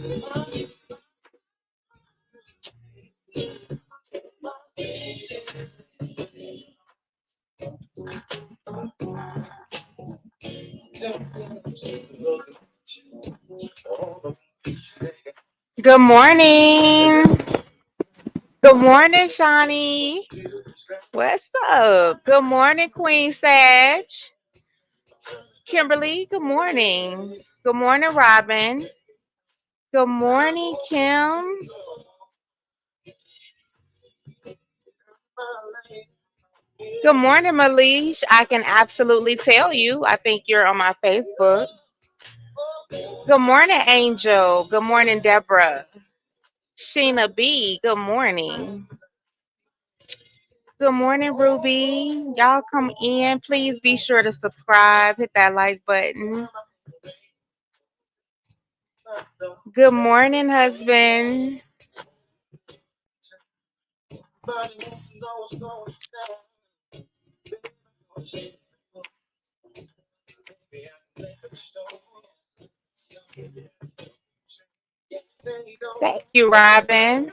Good morning. Good morning, Shawnee. What's up? Good morning, Queen Sag. Kimberly, good morning. Good morning, Robin. Good morning, Kim. Good morning, Malish. I can absolutely tell you. I think you're on my Facebook. Good morning, Angel. Good morning, Deborah. Sheena B, good morning. Good morning, Ruby. Y'all come in. Please be sure to subscribe. Hit that like button. Good morning, husband. Thank you, Robin.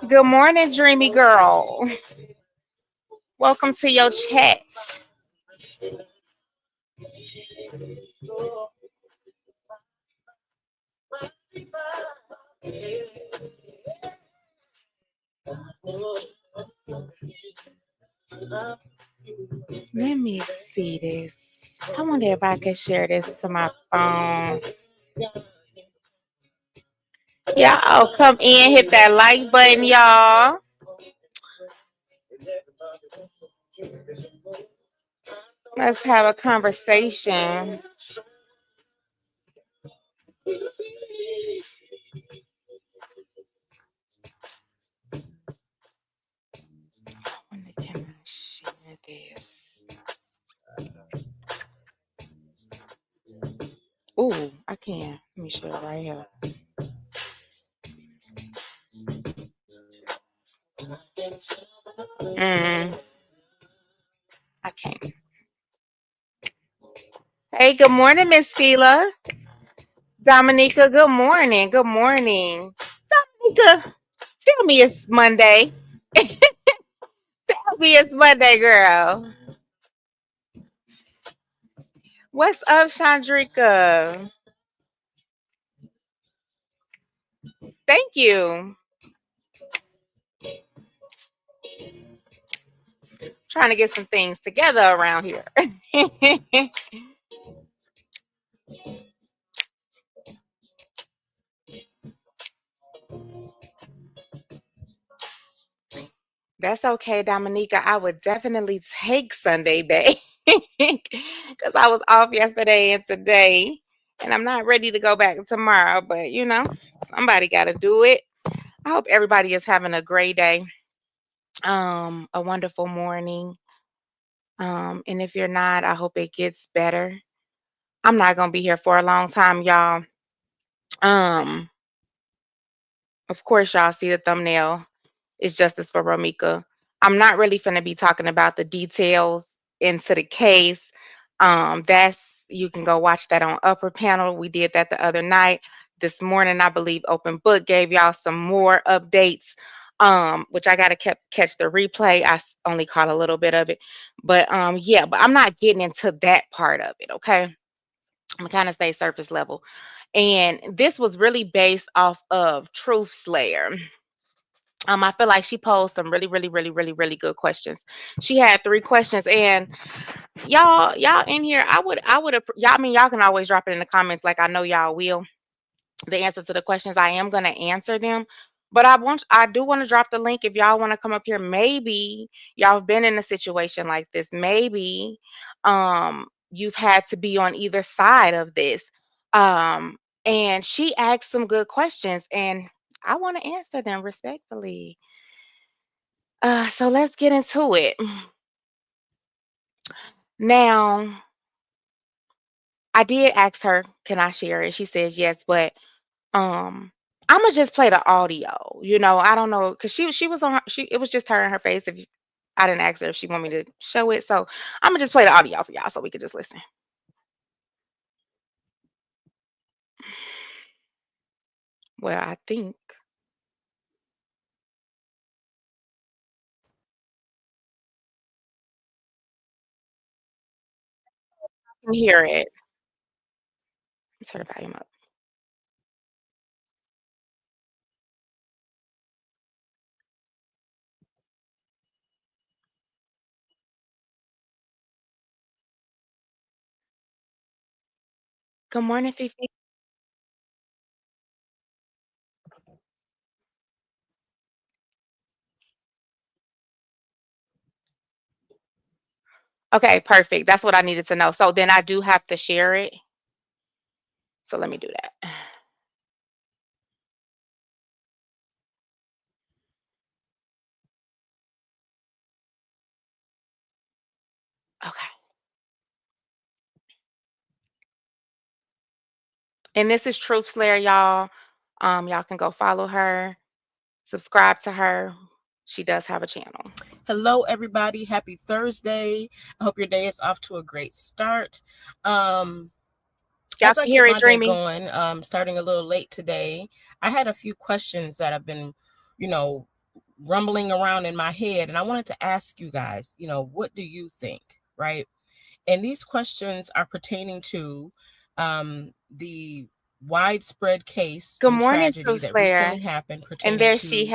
Good morning, dreamy girl. Welcome to your chat. Let me see this. I wonder if I can share this to my phone. Y'all come in, hit that like button, y'all. Let's have a conversation. When can I share this? Ooh, I can. Let me share it right here. Mm, I can't. Hey, good morning, Miss Sheila. Dominica, good morning. Good morning. Dominica, tell me it's Monday. Tell me it's Monday, girl. What's up, Chandrika? Thank you. Trying to get some things together around here. That's okay, Dominica. I would definitely take Sunday day because I was off yesterday and today, and I'm not ready to go back tomorrow. But somebody got to do it. I hope everybody is having a great day, a wonderful morning. And if you're not, I hope it gets better. I'm not gonna be here for a long time, y'all. Um, of course, y'all see the thumbnail. It's Justice for Romika. I'm not really finna be talking about the details into the case. That's you can go watch that on Upper Panel. We did that the other night. This morning, I believe Open Book gave y'all some more updates. Which I gotta catch the replay. Only caught a little bit of it, but yeah. But I'm not getting into that part of it. Okay, I'm gonna kind of stay surface level. And this was really based off of Truth Slayer. I feel like she posed some really, really, really, really, really good questions. She had 3 questions, and y'all in here, y'all. I mean, y'all can always drop it in the comments, like I know y'all will. The answer to the questions, I am gonna answer them, but I do want to drop the link if y'all want to come up here. Maybe y'all have been in a situation like this. Maybe you've had to be on either side of this. And she asked some good questions, and I want to answer them respectfully. So let's get into it. Now, I did ask her, can I share it? She says yes, but um I'm gonna just play the audio. I don't know because she was on it was just her and her face. If I didn't ask her if she want me to show it, so I'm gonna just play the audio for y'all so we could just listen. Well, I think I can hear it. Let's turn the volume up. Good morning, Fifi. Okay, perfect. That's what I needed to know. So then I do have to share it. So let me do that. Okay. And this is Truth Slayer, y'all. Y'all can go follow her, subscribe to her. She does have a channel. Hello, everybody. Happy Thursday. I hope your day is off to a great start. Um, Y'all as I can get hear it, my day Dreamy. going, starting a little late today, I had a few questions that have been, you know, rumbling around in my head, and I wanted to ask you guys, what do you think, right? And these questions are pertaining to the widespread case Good and morning, tragedy Truth that Slayer. recently happened And pertaining to there she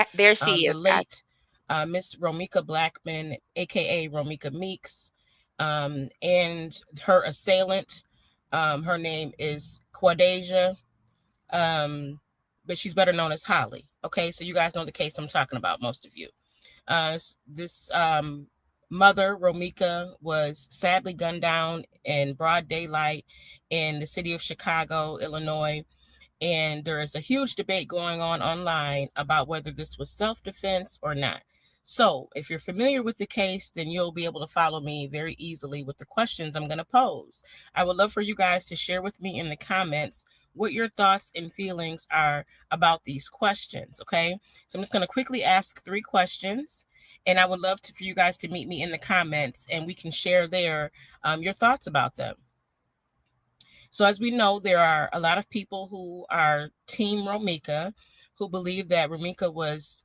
the is, guys. late Miss Romika Blackman, aka Romika Meeks, and her assailant. Her name is Quadasia, um, but she's better known as Holly. Okay, so you guys know the case I'm talking about, most of you. This mother, Romika, was sadly gunned down in broad daylight in the city of Chicago, Illinois. And there is a huge debate going on online about whether this was self defense or not. So, if you're familiar with the case, then you'll be able to follow me very easily with the questions I'm going to pose. I would love for you guys to share with me in the comments what your thoughts and feelings are about these questions. Okay. So, I'm just going to quickly ask 3 questions. And I would love for you guys to meet me in the comments and we can share there your thoughts about them. So, as we know, there are a lot of people who are Team Romika, who believe that Romika was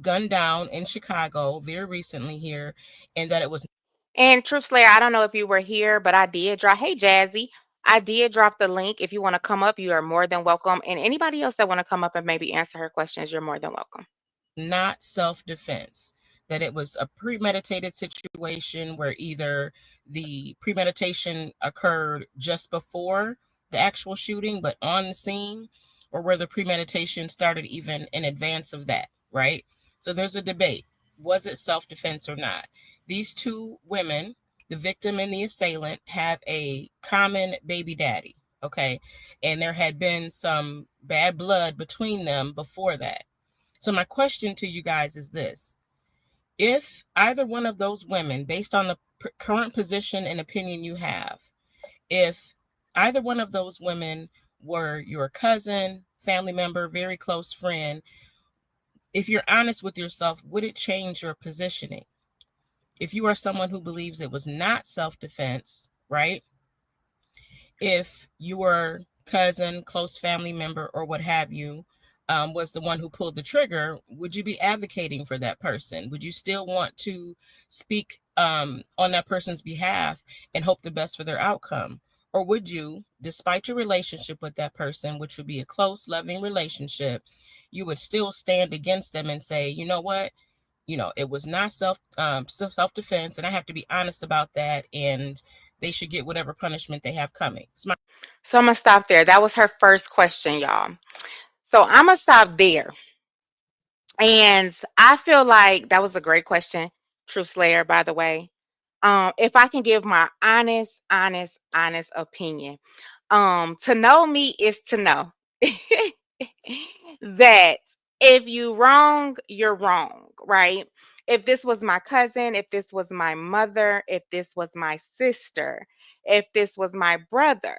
gunned down in Chicago very recently here, and that it was And Truth Slayer, I don't know if you were here, but I did drop. Hey, Jazzy. I did drop the link. If you want to come up, you are more than welcome. And anybody else that want to come up and maybe answer her questions, you're more than welcome. not self-defense, that it was a premeditated situation where either the premeditation occurred just before the actual shooting, but on the scene, or where the premeditation started even in advance of that, right? So there's a debate. Was it self-defense or not? These two women, the victim and the assailant, have a common baby daddy, okay? And there had been some bad blood between them before that. So my question to you guys is this: if either one of those women, based on the current position and opinion you have, if either one of those women were your cousin, family member, very close friend, if you're honest with yourself, would it change your positioning? If you are someone who believes it was not self-defense, right? If your cousin, close family member, or what have you, was the one who pulled the trigger, would you be advocating for that person? Would you still want to speak on that person's behalf and hope the best for their outcome? Or would you, despite your relationship with that person, which would be a close, loving relationship, you would still stand against them and say, you know what? It was not self defense, and I have to be honest about that, and they should get whatever punishment they have coming. So I'm going to stop there. That was her first question, y'all. So I'm going to stop there. And I feel like that was a great question, Truth Slayer, by the way. If I can give my honest opinion, to know me is to know that if you wrong, you're wrong, right? If this was my cousin, if this was my mother, if this was my sister, if this was my brother,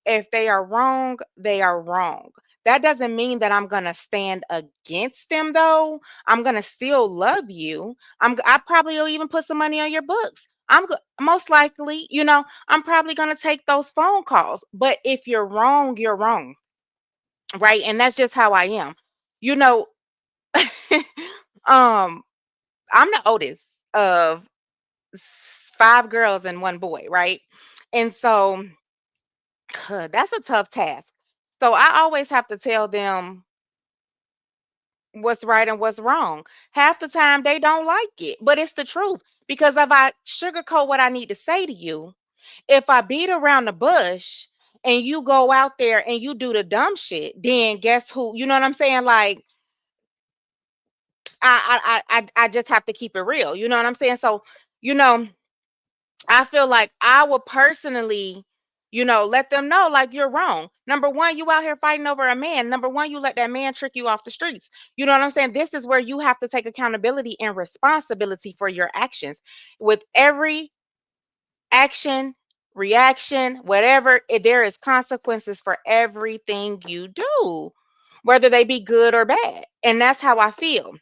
if they are wrong, they are wrong. That doesn't mean that I'm going to stand against them though. I'm going to still love you. I probably will even put some money on your books. Most likely, I'm probably going to take those phone calls. But if you're wrong, you're wrong. right? And that's just how I am. You know, um, I'm the oldest of 5 girls and 1 boy, right? And so that's a tough task. So I always have to tell them what's right and what's wrong. Half the time they don't like it, but it's the truth. Because if I sugarcoat what I need to say to you, if I beat around the bush and you go out there and you do the dumb shit, then guess who? You know what I'm saying? Like I just have to keep it real. You know what I'm saying? So, you know, I feel like I will personally, let them know like you're wrong. Number one, you out here fighting over a man. Number one, you let that man trick you off the streets. You know what I'm saying? This is where you have to take accountability and responsibility for your actions. With every action, reaction, whatever, there is consequences for everything you do, whether they be good or bad. And that's how I feel.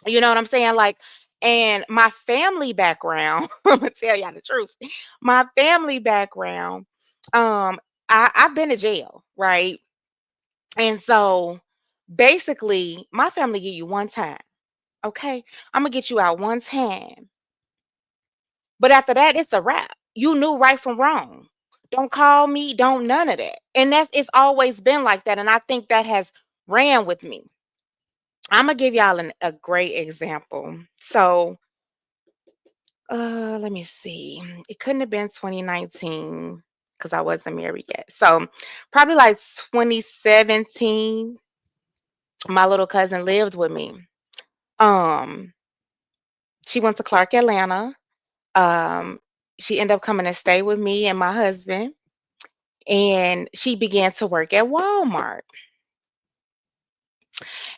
You know what I'm saying? Like, and my family background, I'm gonna tell y'all the truth. My family background, I've been to jail, right? And so basically, my family give you one time. Okay. I'm gonna get you out one time. But after that, it's a wrap. You knew right from wrong. Don't call me, don't none of that. And it's always been like that. And I think that has ran with me. I'm gonna give y'all a great example. So let me see. It couldn't have been 2019 because I wasn't married yet. So probably like 2017, my little cousin lived with me. Um, she went to Clark, Atlanta. Um, she ended up coming to stay with me and my husband, and she began to work at Walmart.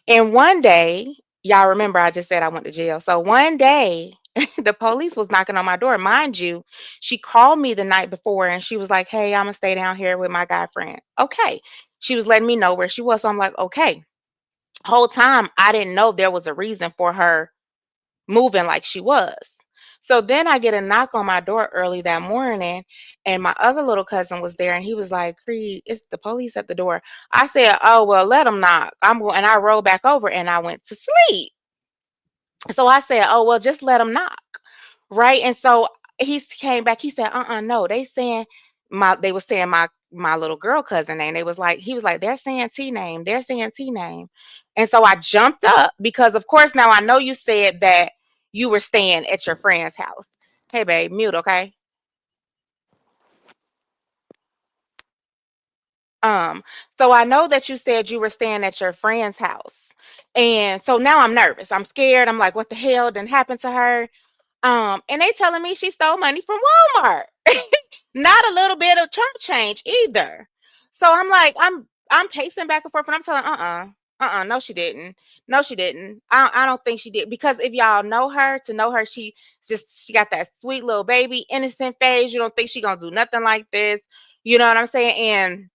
And one day, y'all remember I just said I went to jail. So one day, the police was knocking on my door. Mind you, she called me the night before and she was like, "Hey, I'm gonna stay down here with my guy friend." Okay. She was letting me know where she was. So I'm like, okay. Whole time I didn't know there was a reason for her moving like she was. So then I get a knock on my door early that morning, and my other little cousin was there, and he was like, "Creed, it's the police at the door." I said, "Oh well, let them knock." I'm going, and I rolled back over and I went to sleep. So I said, "Oh well, just let them knock." Right? And so he came back. He said, no, they was saying my little girl cousin name. They was like, he was like, they're saying T name, they're saying T name. And so I jumped up because of course now I know you said that you were staying at your friend's house. Hey babe, mute, okay? Um, so I know that you said you were staying at your friend's house. And so now I'm nervous. I'm scared. I'm like, what the hell didn't happen to her? And they telling me she stole money from Walmart. Not a little bit of chump change either. So I'm like, I'm pacing back and forth, and I'm telling, no, she didn't. No, she didn't. I don't think she did because if y'all know her, to know her, she got that sweet little baby innocent phase. You don't think she gonna do nothing like this. You know what I'm saying? And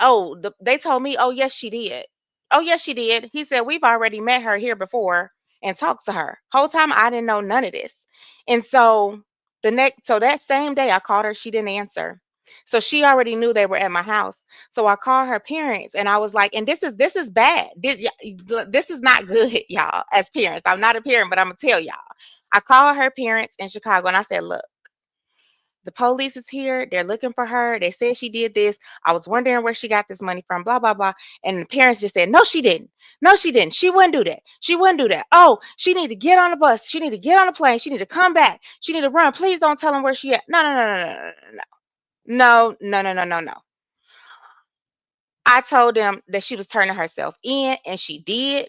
oh, they told me, "Oh, yes, she did. Oh, yes, she did." He said, "We've already met her here before and talked to her." Whole time I didn't know none of this. And so so that same day I called her, she didn't answer. So she already knew they were at my house. So I called her parents and I was like, and this is bad. This is not good, y'all, as parents. I'm not a parent, but I'm gonna tell y'all. I called her parents in Chicago and I said, "Look, the police is here. They're looking for her. They said she did this. I was wondering where she got this money from, blah, blah, blah." And the parents just said, "No, she didn't. No, she didn't. She wouldn't do that. She wouldn't do that. Oh, she need to get on the bus. She need to get on the plane. She need to come back. She need to run. Please don't tell them where she at." No, no, no, no, no, no, no, no, no, no, no, no. I told them that she was turning herself in, and she did,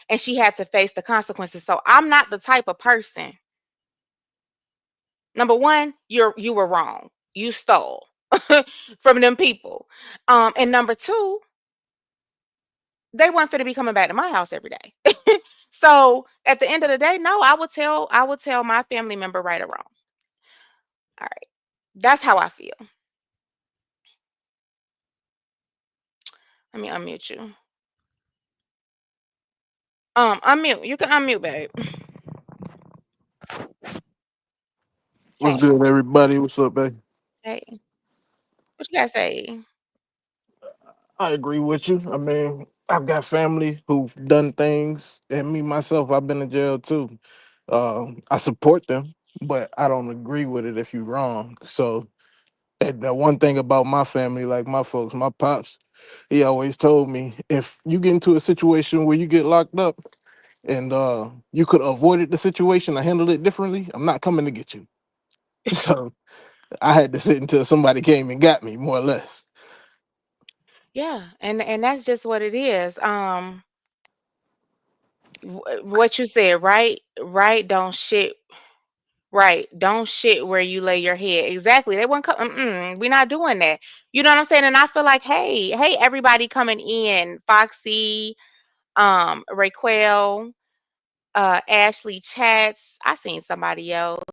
and she had to face the consequences. So I'm not the type of person. Number one, you were wrong. You stole from them people. And number two, they weren't finna be coming back to my house every day. So at the end of the day, no, I would tell my family member right or wrong. All right. That's how I feel. Let me unmute you. Unmute. You can unmute, babe. What's Hey, good, everybody? What's up, babe? hey. What you gotta say? I agree with you. I mean, I've got family who've done things, and me myself, I've been in jail too. I support them, but I don't agree with it if you're wrong. So, and the one thing about my family, like my folks, my pops, he always told me, if you get into a situation where you get locked up and you could avoid the situation or handle it differently, I'm not coming to get you. So I had to sit until somebody came and got me, more or less. Yeah, and that's just what it is. What you said, right? Right, don't shit. Right, don't shit where you lay your head. Exactly. They won't come. We're not doing that. You know what I'm saying? And I feel like, hey, everybody coming in, Foxy, Raquel, Ashley Chats. I seen somebody else.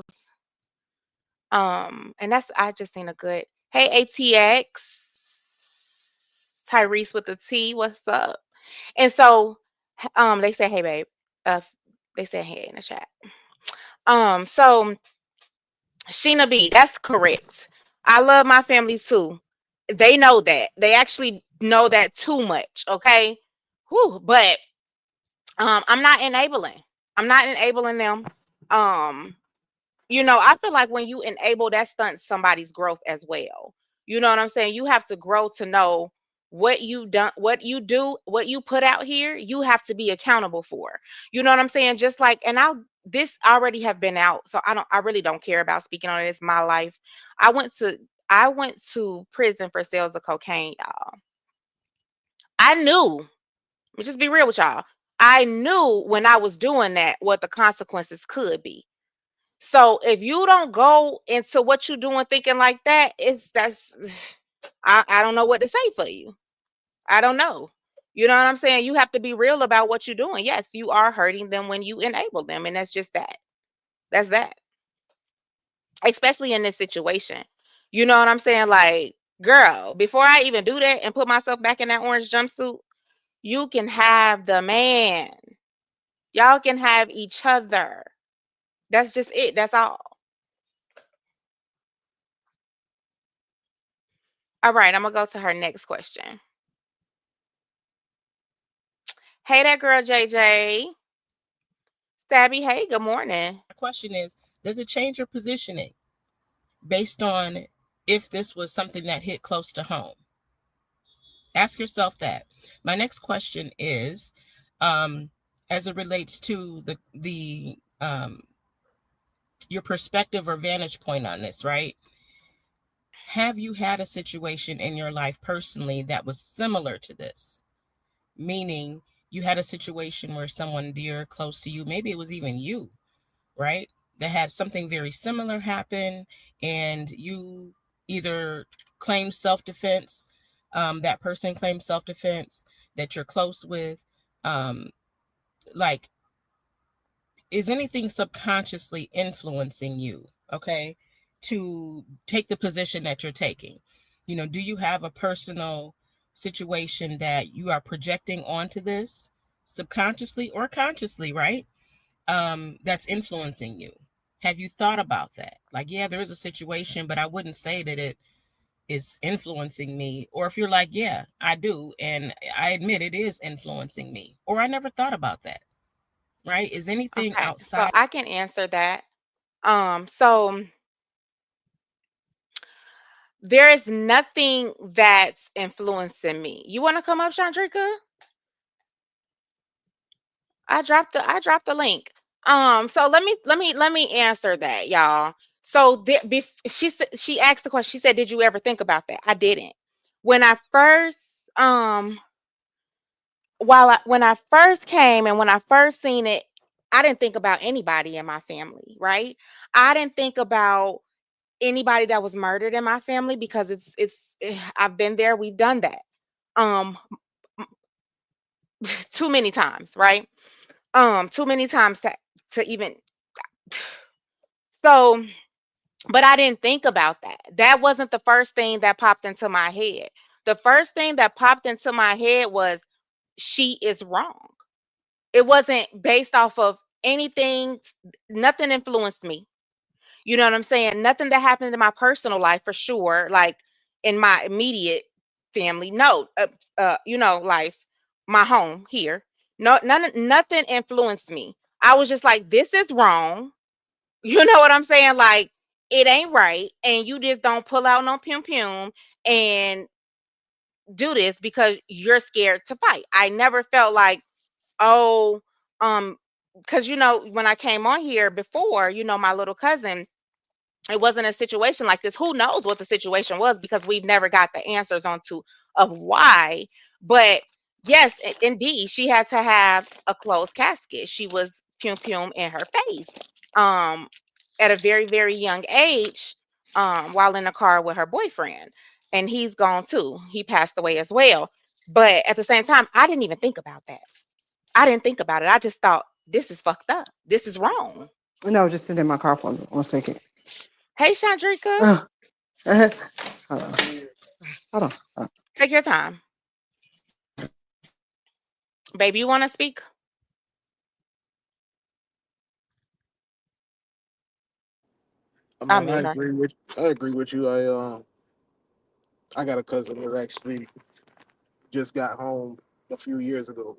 And that's I just seen a good. Hey, ATX, Tyrese with the T. What's up? And so, they said, hey, babe. They said, hey in the chat. So Sheena B, that's correct. I love my family too. They know that. They actually know that too much. Okay. Whew, but I'm not enabling. I'm not enabling them. Um, I feel like when you enable, that stunts somebody's growth as well. You know what I'm saying? You have to grow to know what you done, what you do, what you put out here, you have to be accountable for. You know what I'm saying? Just like, and this already have been out, so I really don't care about speaking on it. It's my life. I went to, I went to prison for sales of cocaine, y'all. I knew, let's just be real with y'all. I knew when I was doing that what the consequences could be. So if you don't go into what you're doing thinking like that, that's I don't know what to say for you. I don't know. You know what I'm saying? You have to be real about what you're doing. Yes, you are hurting them when you enable them, and that's just that. That's that. Especially in this situation. You know what I'm saying? Like, girl, before I even do that and put myself back in that orange jumpsuit, you can have the man. Y'all can have each other. That's just it. That's all. All right, I'm gonna go to her next question. Hey, that girl JJ. Stabby, hey, good morning. My question is, does it change your positioning based on if this was something that hit close to home? Ask yourself that. My next question is, um, as it relates to the your perspective or vantage point on this, right? Have you had a situation in your life personally that was similar to this? Meaning you had a situation where someone dear, close to you, maybe it was even you, right? That had something very similar happen, and you either claim self defense, that person claims self defense that you're close with. Um, like, is anything subconsciously influencing you, okay, to take the position that you're taking? Do you have a personal situation that you are projecting onto this subconsciously or consciously, right? That's influencing you. Have you thought about that? Like, yeah, there is a situation, but I wouldn't say that it is influencing me. Or if you're like, yeah, I do, and I admit it is influencing me, or I never thought about that, right? Is anything Okay, so outside? I can answer that. So there is nothing that's influencing me. You want to come up, Chandrika? I dropped the link. So let me answer that, y'all. So she asked the question. She said, "Did you ever think about that?" I didn't. When I first when I first came and when I first seen it, I didn't think about anybody in my family, right? I didn't think about anybody that was murdered in my family because I've been there, we've done that. Um too many times, right? Too many times to even so but I didn't think about that. That wasn't the first thing that popped into my head. The first thing that popped into my head was she is wrong. It wasn't based off of anything, nothing influenced me. You know what I'm saying? Nothing that happened in my personal life for sure, like in my immediate family. No, life, my home here. No, nothing influenced me. I was just like, this is wrong. You know what I'm saying? Like, it ain't right, and you just don't pull out no pum pum and do this because you're scared to fight. I never felt like, oh, um, because when I came on here before, my little cousin, it wasn't a situation like this. Who knows what the situation was because we've never got the answers onto of why. But yes, indeed, she had to have a closed casket. She was pum pum in her face. Um, at a very, very young age, while in the car with her boyfriend. And he's gone too. He passed away as well. But at the same time, I didn't even think about that. I didn't think about it. I just thought this is fucked up. This is wrong. No, just sit in my car for me. 1 second. Hey, Chandrika, Uh, uh, hold on. Hold on. take your time. Baby, you want to speak? I I'll mean, mute her. I agree with you. I got a cousin that actually just got home a few years ago,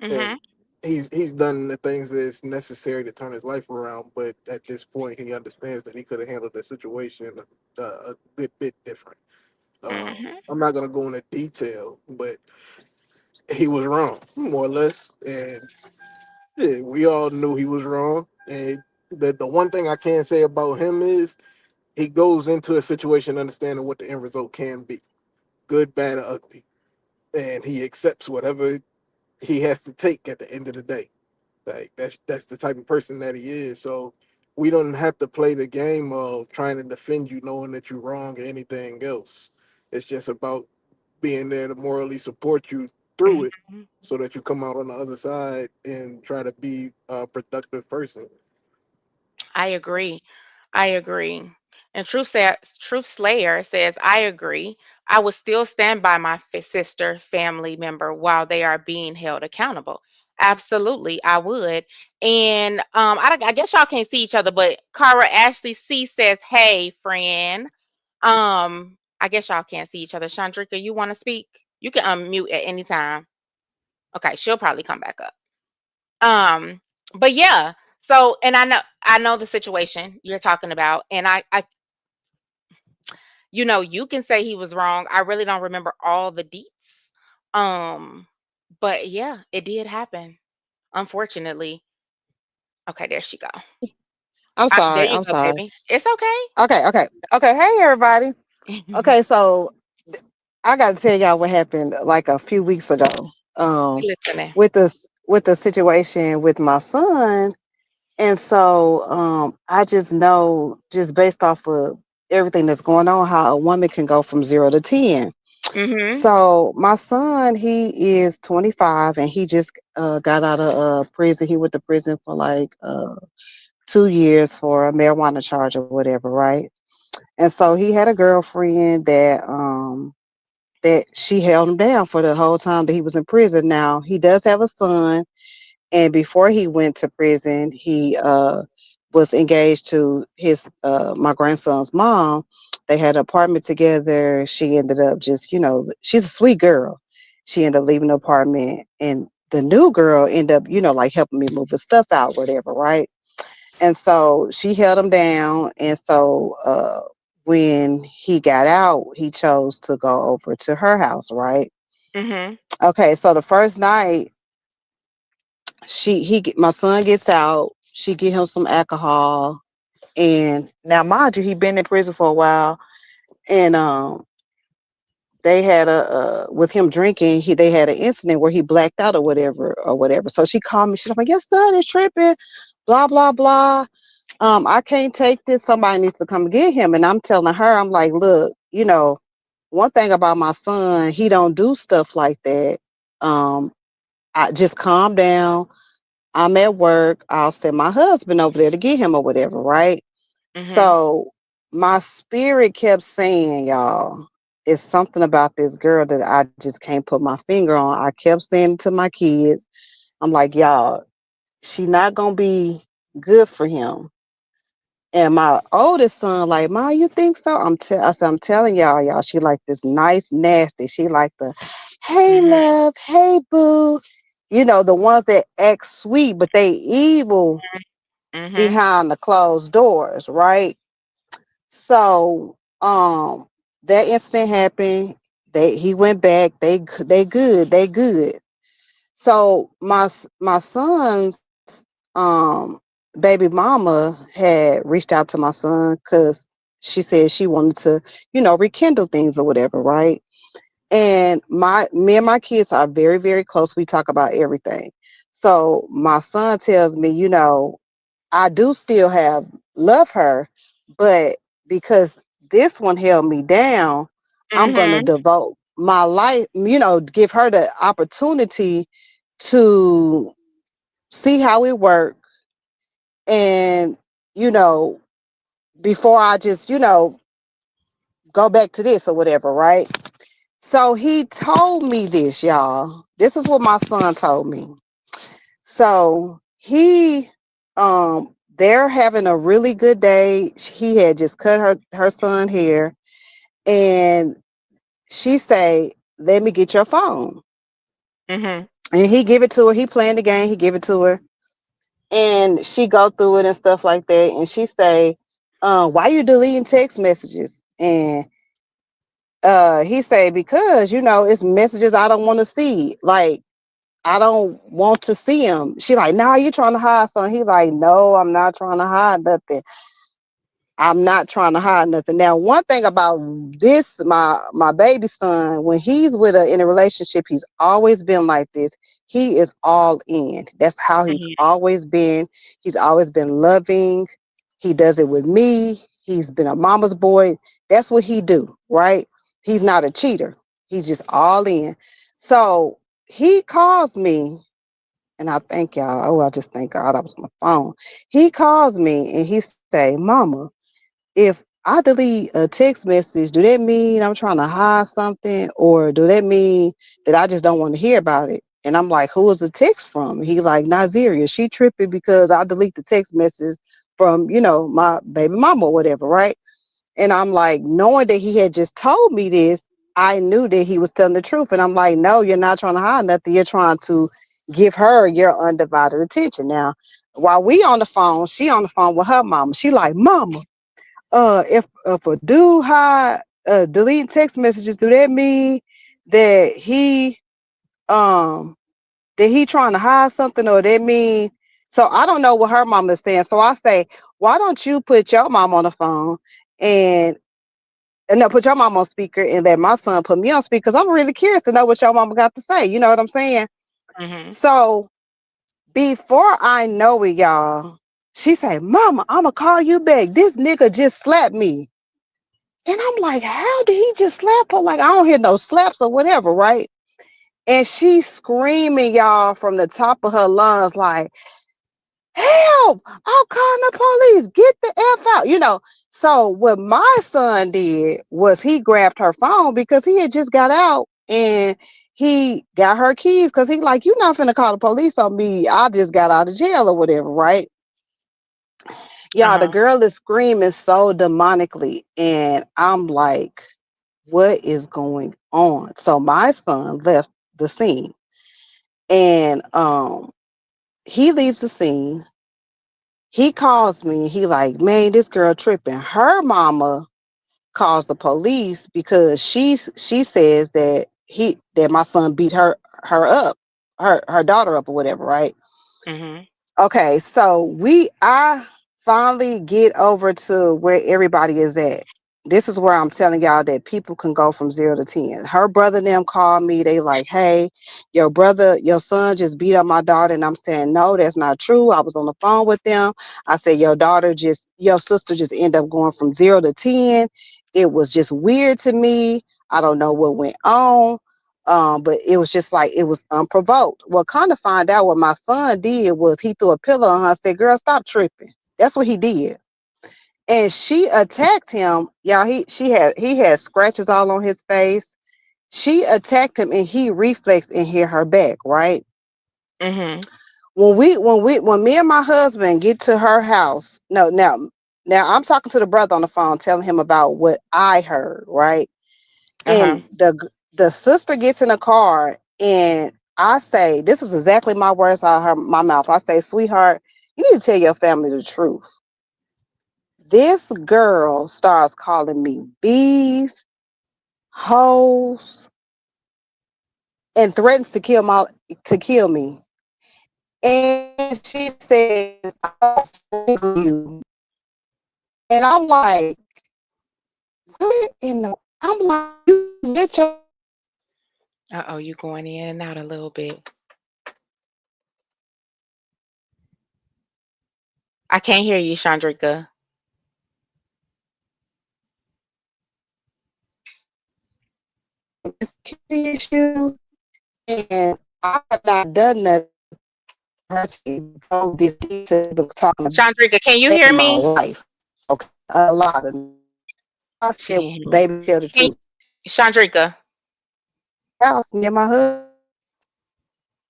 and Mhm. he's done the things that's necessary to turn his life around. But at this point, he understands that he could have handled the situation a good bit different. Mhm. I'm not gonna go into detail, but he was wrong, more or less, and yeah, we all knew he was wrong. And the one thing I can say about him is he goes into a situation understanding what the end result can be, good, bad, or ugly, and he accepts whatever he has to take at the end of the day. Like that's the type of person that he is. So we don't have to play the game of trying to defend you knowing that you're wrong or anything else. It's just about being there to morally support you through it Mhm. so that you come out on the other side and try to be a productive person. I agree. I agree. And Truth Slayer says, I agree. I would still stand by my sister, family member while they are being held accountable. Absolutely, I would. And I guess y'all can't see each other, but Cara Ashley C says, "Hey, friend." I guess y'all can't see each other. Chandrika, you want to speak? You can unmute at any time. Okay, she'll probably come back up. Um, but yeah, so and I know the situation you're talking about, and I you can say he was wrong. I really don't remember all the deets. Um, but yeah, it did happen, unfortunately. Okay, there she go. I'm There sorry. you I'm go, sorry. baby. It's okay. Okay. Okay. Okay. Hey, everybody. Okay. So I got to tell y'all what happened like a few weeks ago. Um, We listening. with the situation with my son, and so I just know just based off of everything that's going on, how a woman can go from 0 to 10. Mhm. So my son, he is 25, and he just got out of prison. He went to prison for like 2 years for a marijuana charge or whatever, right? And so he had a girlfriend that she held him down for the whole time that he was in prison. Now he does have a son, and before he went to prison, he was engaged to his my grandson's mom. They had an apartment together. She ended up just, she's a sweet girl. She ended up leaving the apartment, and the new girl ended up, like helping me move his stuff out, whatever, right? And so she held him down. And so when he got out, he chose to go over to her house, right? Mhm. Okay, so the first night, my son gets out. She get him some alcohol, and now mind you, he been in prison for a while, and they had with him drinking, they had an incident where he blacked out or whatever. So she called me. She's like, "Your son is tripping, blah blah blah. I can't take this. Somebody needs to come get him." And I'm telling her, I'm like, "Look, one thing about my son, he don't do stuff like that. Um, I just calm down. I'm at work. I'll send my husband over there to get him or whatever, right?" Mhm. So my spirit kept saying, y'all, it's something about this girl that I just can't put my finger on. I kept saying it to my kids. I'm like, y'all, she not gonna be good for him. And my oldest son, like, Mom, you think so? I said, I'm telling y'all, she like this nice, nasty. She like the, hey, Mhm. love, hey, boo. The ones that act sweet, but they evil Mhm. behind the closed doors, right? So, that incident happened. He went back. They good. They good. So my son's baby mama had reached out to my son because she said she wanted to, rekindle things or whatever, right? And me and my kids are very, very close. We talk about everything. So my son tells me, I do still have love her, but because this one held me down, I'm gonna Mhm. devote my life, give her the opportunity to see how it works and you know before I just go back to this or whatever, right? So he told me this, y'all. This is what my son told me. So they're having a really good day. He had just cut her son hair, and she say, let me get your phone. Mhm. And he give it to her. He playing the game, he give it to her, and she go through it and stuff like that, and she say, why you deleting text messages? And he say, because it's messages I don't want to see, like I don't want to see them. She like, nah, you trying to hide something? He like, no, I'm not trying to hide nothing. I'm not trying to hide nothing. Now, one thing about this, my baby son, when he's in a relationship, he's always been like this. He is all in. That's how he's Mhm. always been. He's always been loving. He does it with me. He's been a mama's boy. That's what he do, right? He's not a cheater. He's just all in. So he calls me, and I thank y'all. Oh, I just thank God I was on the phone. He calls me and he say, Mama, if I delete a text message, do that mean I'm trying to hide something, or do that mean that I just don't want to hear about it? And I'm like, who was the text from? He like, Naziria. She tripping because I delete the text message from, my baby mama or whatever, right? And I'm like, knowing that he had just told me this, I knew that he was telling the truth. And I'm like, no, you're not trying to hide nothing. You're trying to give her your undivided attention. Now, while we on the phone, she on the phone with her mama. She like, Mama, if a dude hide delete text messages, do that mean that um he trying to hide something, or that mean? So I don't know what her mama is saying. So I say, why don't you put your mom on the phone and no, put your mom on speaker and let my son put me on speaker, because I'm really curious to know what your mama got to say. You know what I'm saying? Mhm. So before I know it, y'all, she say, Mama, I'ma call you back. This nigga just slapped me. And I'm like, how did he just slap her? Like, I don't hear no slaps or whatever, right? And she's screaming, y'all, from the top of her lungs, like, help! I'll call the police. Get the F out. So what my son did was he grabbed her phone because he had just got out, and he got her keys because he like, you're not finna call the police on me. I just got out of jail or whatever, right? Y'all, the Uh-huh. girl is screaming so demonically. And I'm like, what is going on? So my son left the scene, and he leaves the scene. He calls me. He like, man, this girl tripping. Her mama calls the police because she says that my son beat her up, her daughter up or whatever, right? Mhm. Okay, so I finally get over to where everybody is at. This is where I'm telling y'all that people can go from 0 to 10. Her brother and them called me. They like, hey, your son just beat up my daughter. And I'm saying, no, that's not true. I was on the phone with them. I said, your sister just ended up going from 0 to 10. It was just weird to me. I don't know what went on. But it was just like it was unprovoked. Well, kind of find out what my son did was he threw a pillow on her and said, girl, stop tripping. That's what he did. And she attacked him. Y'all, he had scratches all on his face. She attacked him and he reflexed and hit her back, right? Mhm. When me and my husband get to her house, no, now Now I'm talking to the brother on the phone, telling him about what I heard, right? Uh-huh. And the sister gets in the car, and I say, this is exactly my words out of my mouth. I say, sweetheart, you need to tell your family the truth. This girl starts calling me bees, hoes, and threatens to kill me. And she says, I'll strangle you. And I'm like, what in the I'm like, you get your Uh-oh, you going in and out a little bit. I can't hear you, Chandrika. security issue, and I have not done nothing for her to go this deep to be talking about Chandrika, can you hear saving my me? life. Okay. A lot of me. I She said, can't hear me. baby, tell the Can truth. Chandrika, House, me and my husband.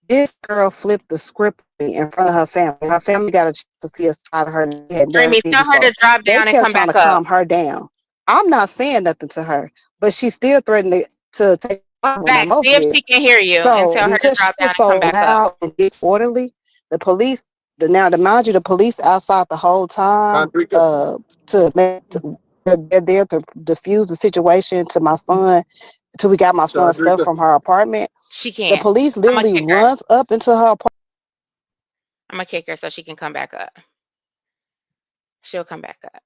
This girl flipped the script in front of her family. Her family got a chance to see a side of her they had never Dreamy, seen tell her before. to drop They down and kept come trying back to up. calm her down. I'm not saying nothing to her, but she still threatened to take my when I'm Zach, over see if there. she can hear you and So tell her to because she drop down was and come so back up. loud and disorderly, the police, now to mind you, the police outside the whole time they're there to diffuse the situation to my son until we got my son's stuff from her apartment. She The can. police I'm gonna literally kick her. runs up into her apartment. I'm gonna kick her so she can come back up. She'll come back up.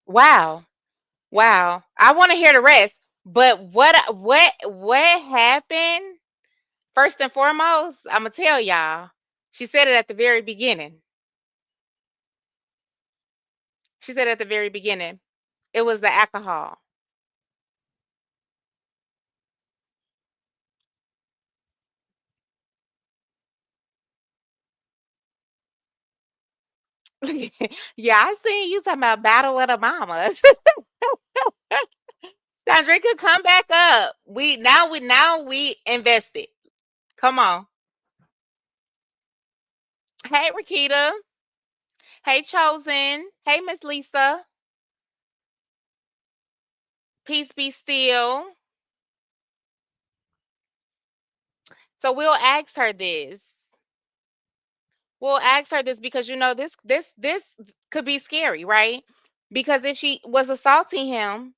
Wow. Wow. I want to hear the rest. But what happened? First and foremost, I'm gonna tell y'all. She said it at the very beginning. She said at the very beginning. It was the alcohol. Yeah, I seen you talking about battle of the mamas. Chandrika, come back up. We invested. Come on. Hey Rakita. Hey Chosen. Hey Miss Lisa. Peace be still. So we'll ask her this. We'll ask her this because this could be scary, right? Because if she was assaulting him,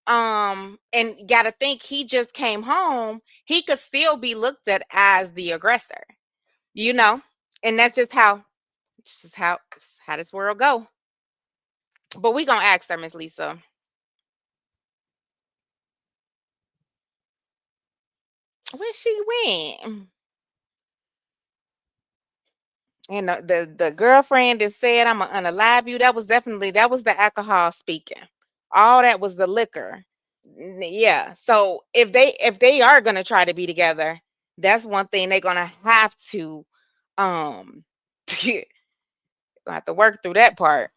and gotta think he just came home, he could still be looked at as the aggressor, you know? And that's just how this world go. But we gonna ask her, Miss Lisa. Where she went? And the girlfriend that said I'm gonna unalive you, that was the alcohol speaking. All that was the liquor. Yeah. So if they are gonna try to be together, that's one thing they're gonna have to um gonna have to work through that part.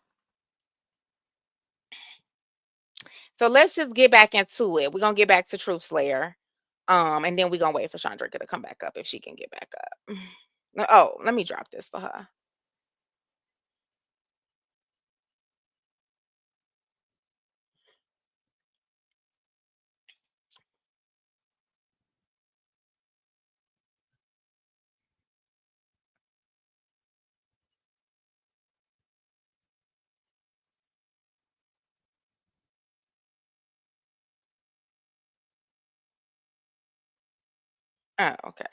So let's just get back into it. We're gonna get back to Truth Slayer. And then we're gonna wait for Chandrika to come back up if she can get back up. Oh, let me drop this for her. Oh, okay.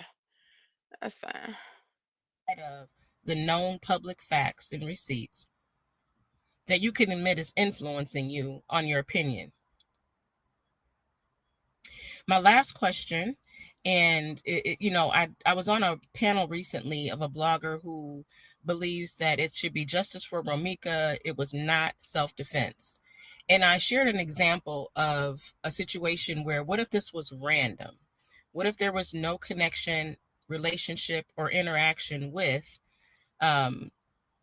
That's fine. Of the known public facts and receipts that you can admit is influencing you on your opinion. My last question, and I was on a panel recently of a blogger who believes that it should be justice for Romika. It was not self-defense. And I shared an example of a situation where, what if this was random? What if there was no connection, relationship, or interaction with um,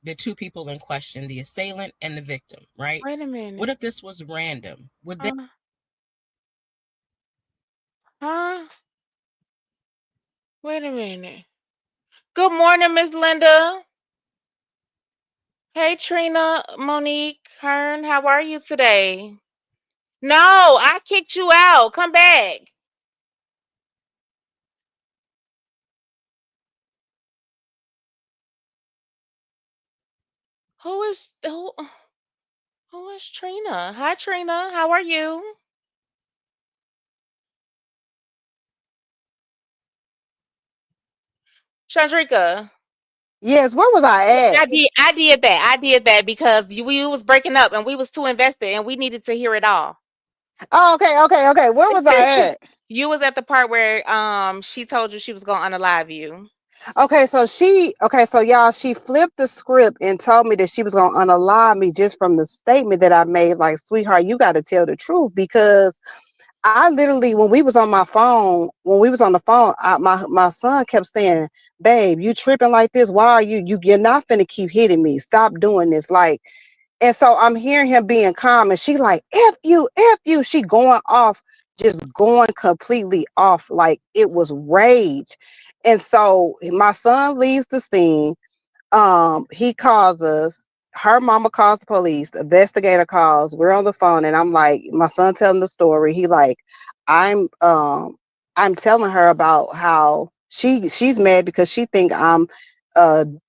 the two people in question, the assailant and the victim, right? Wait a What minute. if this was random? Would they? Huh? Huh? Wait a minute. Good morning, Miss Linda. Hey Trina, Monique, Hearn, how are you today? No, I kicked you out. Come back. Who is Trina? Hi Trina, how are you? Chandrika. Yes, where was I Yeah, at? I did that. I did that because we was breaking up and we was too invested and we needed to hear it all. Oh, okay. Where was I at? You was at the part where she told you she was gonna unalive you. So y'all, she flipped the script and told me that she was gonna unalive me just from the statement that I made. Like, sweetheart, you got to tell the truth because I literally, when we was on the phone, my son kept saying, "Babe, you tripping like this? Why are you're not finna keep hitting me? Stop doing this!" Like, and so I'm hearing him being calm, and she like, F you. She going off, just going completely off, like it was rage. And so my son leaves the scene. He calls us. Her mama calls the police. The investigator calls. We're on the phone, and I'm like, my son telling the story. He like, I'm um I'm telling her about how she's mad because she think I'm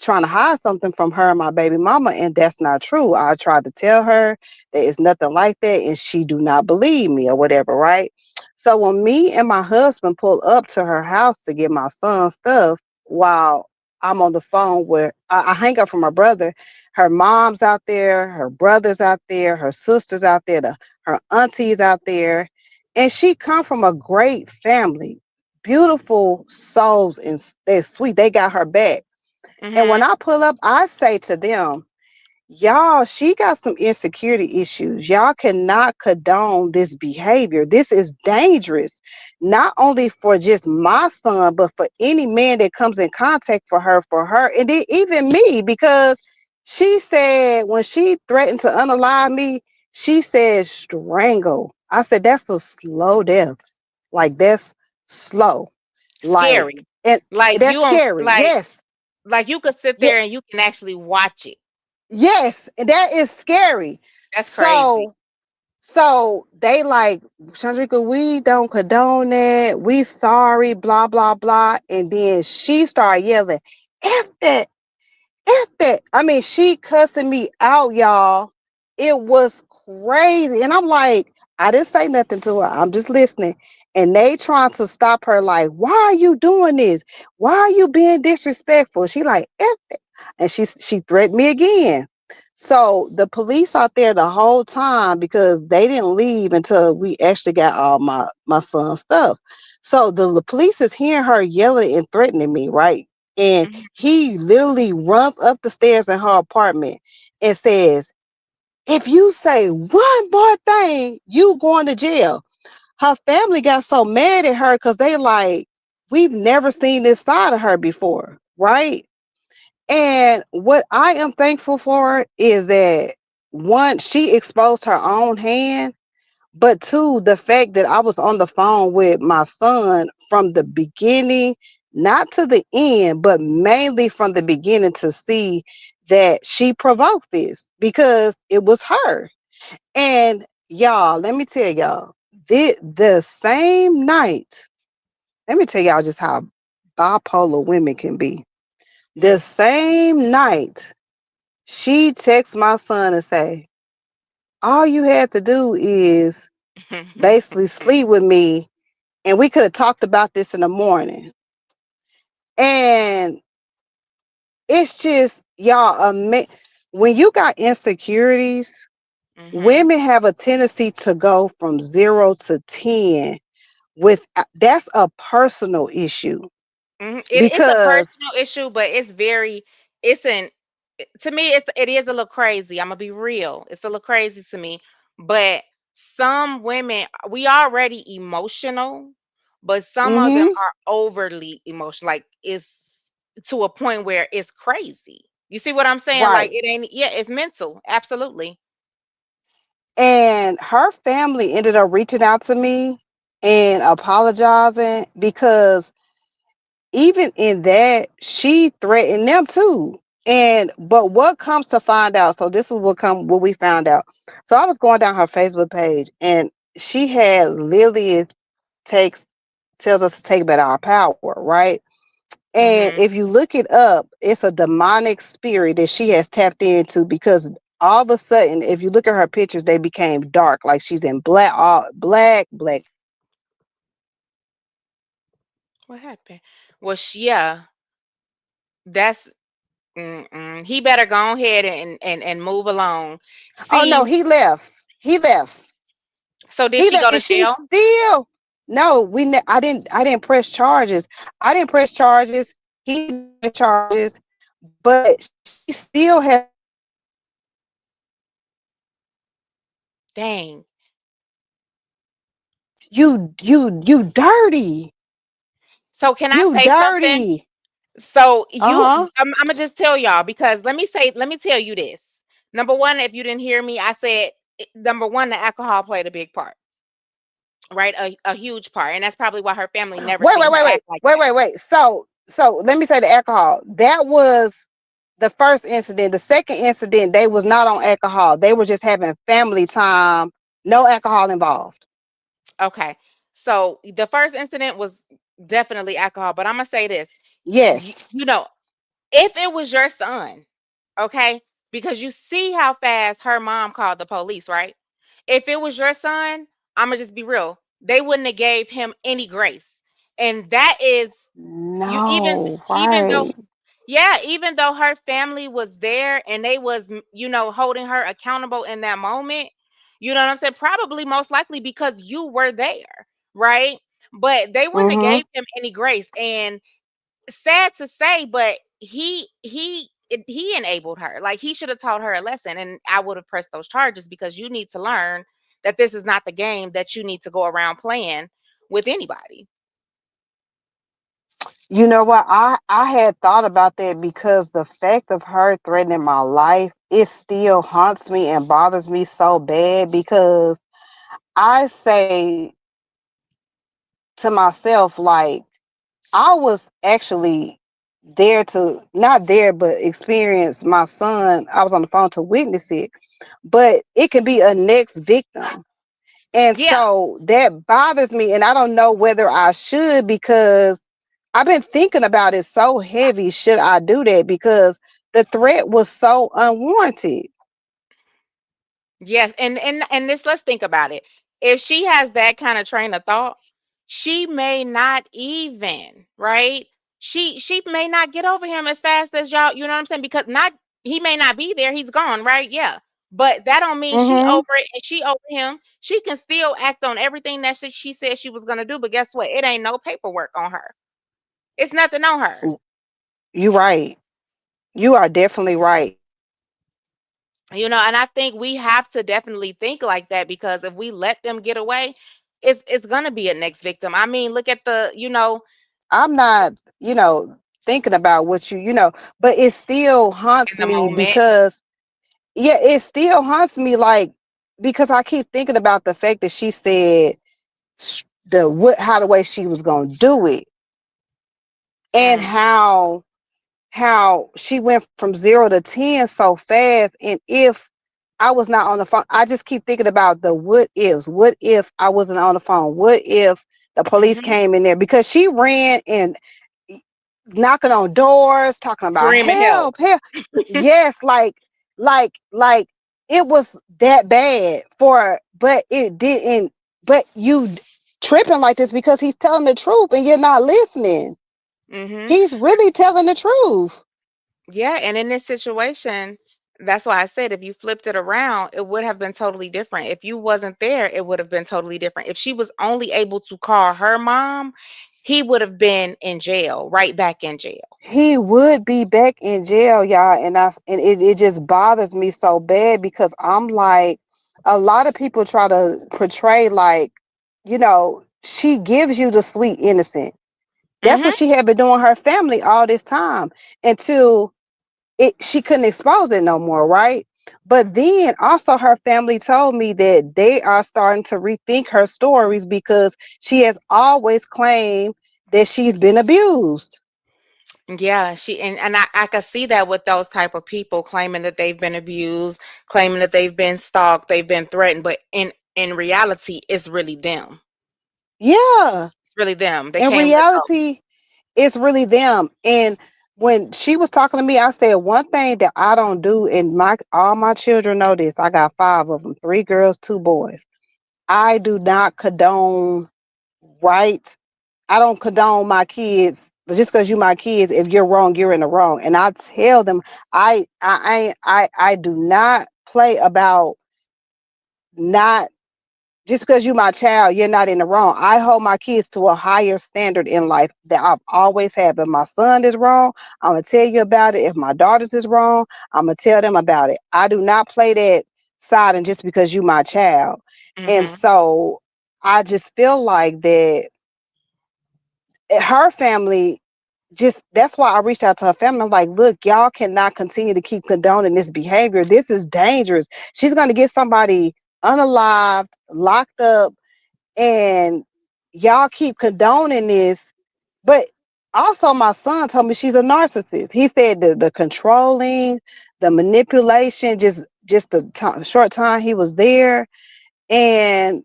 trying to hide something from her and my baby mama, and that's not true. I tried to tell her that it's nothing like that, and she do not believe me or whatever, right? So when me and my husband pull up to her house to get my son's stuff, while I'm on the phone where I hang up from my brother. Her mom's out there, her brother's out there, her sister's out there, her aunties out there, and she come from a great family, beautiful souls, and they're sweet. They got her back. And when Mhm. I pull up, I say to them, y'all, she got some insecurity issues. Y'all cannot condone this behavior. This is dangerous, not only for just my son, but for any man that comes in contact for her, and then even me, because she said when she threatened to unalive me, she said strangle. I said that's a slow death. Like that's slow. Like, Scary. and Like that's you don't scary. Yes. like you could sit Yeah. there and you can actually watch it. Yes, that is scary. That's crazy. So they like, Chandrika, we don't condone that. We sorry, blah blah blah. And then she started yelling, "F that, F that." I mean, she cussing me out, y'all. It was crazy, and I'm like, I didn't say nothing to her. I'm just listening, and they trying to stop her. Like, why are you doing this? Why are you being disrespectful? She like, F that, and she threatened me again. So the police out there the whole time because they didn't leave until we actually got all my son's stuff. So the police is hearing her yelling and threatening me, right? And Mhm. he literally runs up the stairs in her apartment and says, "If you say one more thing, you going to jail." Her family got so mad at her because they like, we've never seen this side of her before, right? And what I am thankful for is that one, she exposed her own hand, but two, the fact that I was on the phone with my son from the beginning, not to the end, but mainly from the beginning to see that she provoked this because it was her. And y'all, let me tell y'all, the same night, let me tell y'all just how bipolar women can be. The Mm. same night, she texts my son and say, all you had to do is basically sleep with me and we could have talked about this in the morning. And it's just y'all, when you got insecurities, Mhm. women have a tendency to go from 0 to 10 with that's a personal issue Mhm. It's a because personal issue, but it's an to me it is a little crazy. I'm gonna be real. It's a little crazy to me. But some women we already emotional, but some of them mhm, are overly emotional. Like it's to a point where it's crazy. You see what I'm saying? Like right. it ain't yeah, it's mental. Absolutely. And her family ended up reaching out to me and apologizing because even in that, she threatened them too. And but what comes to find out, so this is what we found out. So I was going down her Facebook page and she had Lilith takes tells us to take back our power, right? And Mhm. if you look it up, it's a demonic spirit that she has tapped into because all of a sudden, if you look at her pictures, they became dark, like she's in black, all black. What happened? Well, yeah, that's he better go ahead and move along. Oh no, See, he left. He left. so did He she left, go to and she's jail? still no. I didn't press charges. I didn't press charges. He didn't press charges, but she still has Dang. you dirty. So can I You say something? dirty. So Uh-huh. I'm gonna just tell y'all because let me tell you this. Number one, if you didn't hear me, I said number one, the alcohol played a big part, right? A huge part, and that's probably why her family never Wait, seen wait, her wait, act wait, like wait, that. wait, wait. So let me say the alcohol. That was the first incident. The second incident, they was not on alcohol. They were just having family time. No alcohol involved. Okay, so the first incident was definitely alcohol, but I'm gonna say this, Yes. you know, if it was your son, okay, because you see how fast her mom called the police, right? If it was your son, I'm gonna just be real. They wouldn't have gave him any grace. And that is you No, even though right. yeah, even though her family was there and they was holding her accountable in that moment, you know what I'm saying? Probably most likely because you were there, right? But they wouldn't have Mm-hmm. gave him any grace. And sad to say, but he enabled her. Like he should have taught her a lesson, and I would have pressed those charges because you need to learn that this is not the game that you need to go around playing with anybody. You know what? I had thought about that because the fact of her threatening my life, it still haunts me and bothers me so bad because I say to myself, like, I was actually there to not there, but experience my son. I was on the phone to witness it, but it could be a next victim. And Yeah. so that bothers me. And I don't know whether I should because I've been thinking about it so heavy. Should I do that? Because the threat was so unwarranted. Yes, and this let's think about it. If she has that kind of train of thought, she may not even, right? She may not get over him as fast as y'all, you know what I'm saying? Because not he may not be there, he's gone, right? Yeah. But that don't mean she Mm-hmm. over it and she over him. She can still act on everything that she said she was gonna do, but guess what? It ain't no paperwork on her. It's nothing on her. You're right. You are definitely right. And I think we have to definitely think like that because if we let them get away, it's gonna be a next victim. I mean, look at I'm not, thinking about what but it still haunts in the me moment. because, yeah, it still haunts me, like, because I keep thinking about the fact that she said how the way she was gonna do it and Mm, how she went from 0 to 10 so fast. And if I was not on the phone, I just keep thinking about the what ifs. What if I wasn't on the phone? What if the police mhm. came in there? Because she ran and knocking on doors, talking about Screaming help. help, help. Yes, like it was that bad but it didn't. But you tripping like this because he's telling the truth and you're not listening. Mhm. He's really telling the truth. Yeah, and in this situation, that's why I said if you flipped it around, it would have been totally different. If you wasn't there, it would have been totally different. If she was only able to call her mom, he would have been in jail, right back in jail. He would be back in jail, y'all, and it just bothers me so bad because I'm like, a lot of people try to portray like, she gives you the sweet innocent. That's what Mhm. she had been doing her family all this time until she couldn't expose it no more, right? But then also her family told me that they are starting to rethink her stories because she has always claimed that she's been abused. Yeah, I could see that with those type of people claiming that they've been abused, claiming that they've been stalked, they've been threatened, but in reality, it's really them. Yeah. It's really them. They In can't let go. reality, it's really them. And when she was talking to me, I said one thing that I don't do, and my all my children know this. I got 5 of them, 3 girls, 2 boys. I do not condone right. I don't condone my kids just because you my kids. If you're wrong, you're in the wrong. And I tell them, I do not play about not just because you my child, you're not in the wrong. I hold my kids to a higher standard in life that I've always had. If my son is wrong, I'm gonna tell you about it. If my daughters is wrong, I'm gonna tell them about it. I do not play that side and just because you my child. And Mhm. so I just feel like that her family just that's why I reached out to her family. I'm like, look, y'all cannot continue to keep condoning this behavior. This is dangerous. She's gonna get somebody unalived, locked up, and y'all keep condoning this. But also my son told me she's a narcissist. He said the controlling, the manipulation, just the short time he was there. And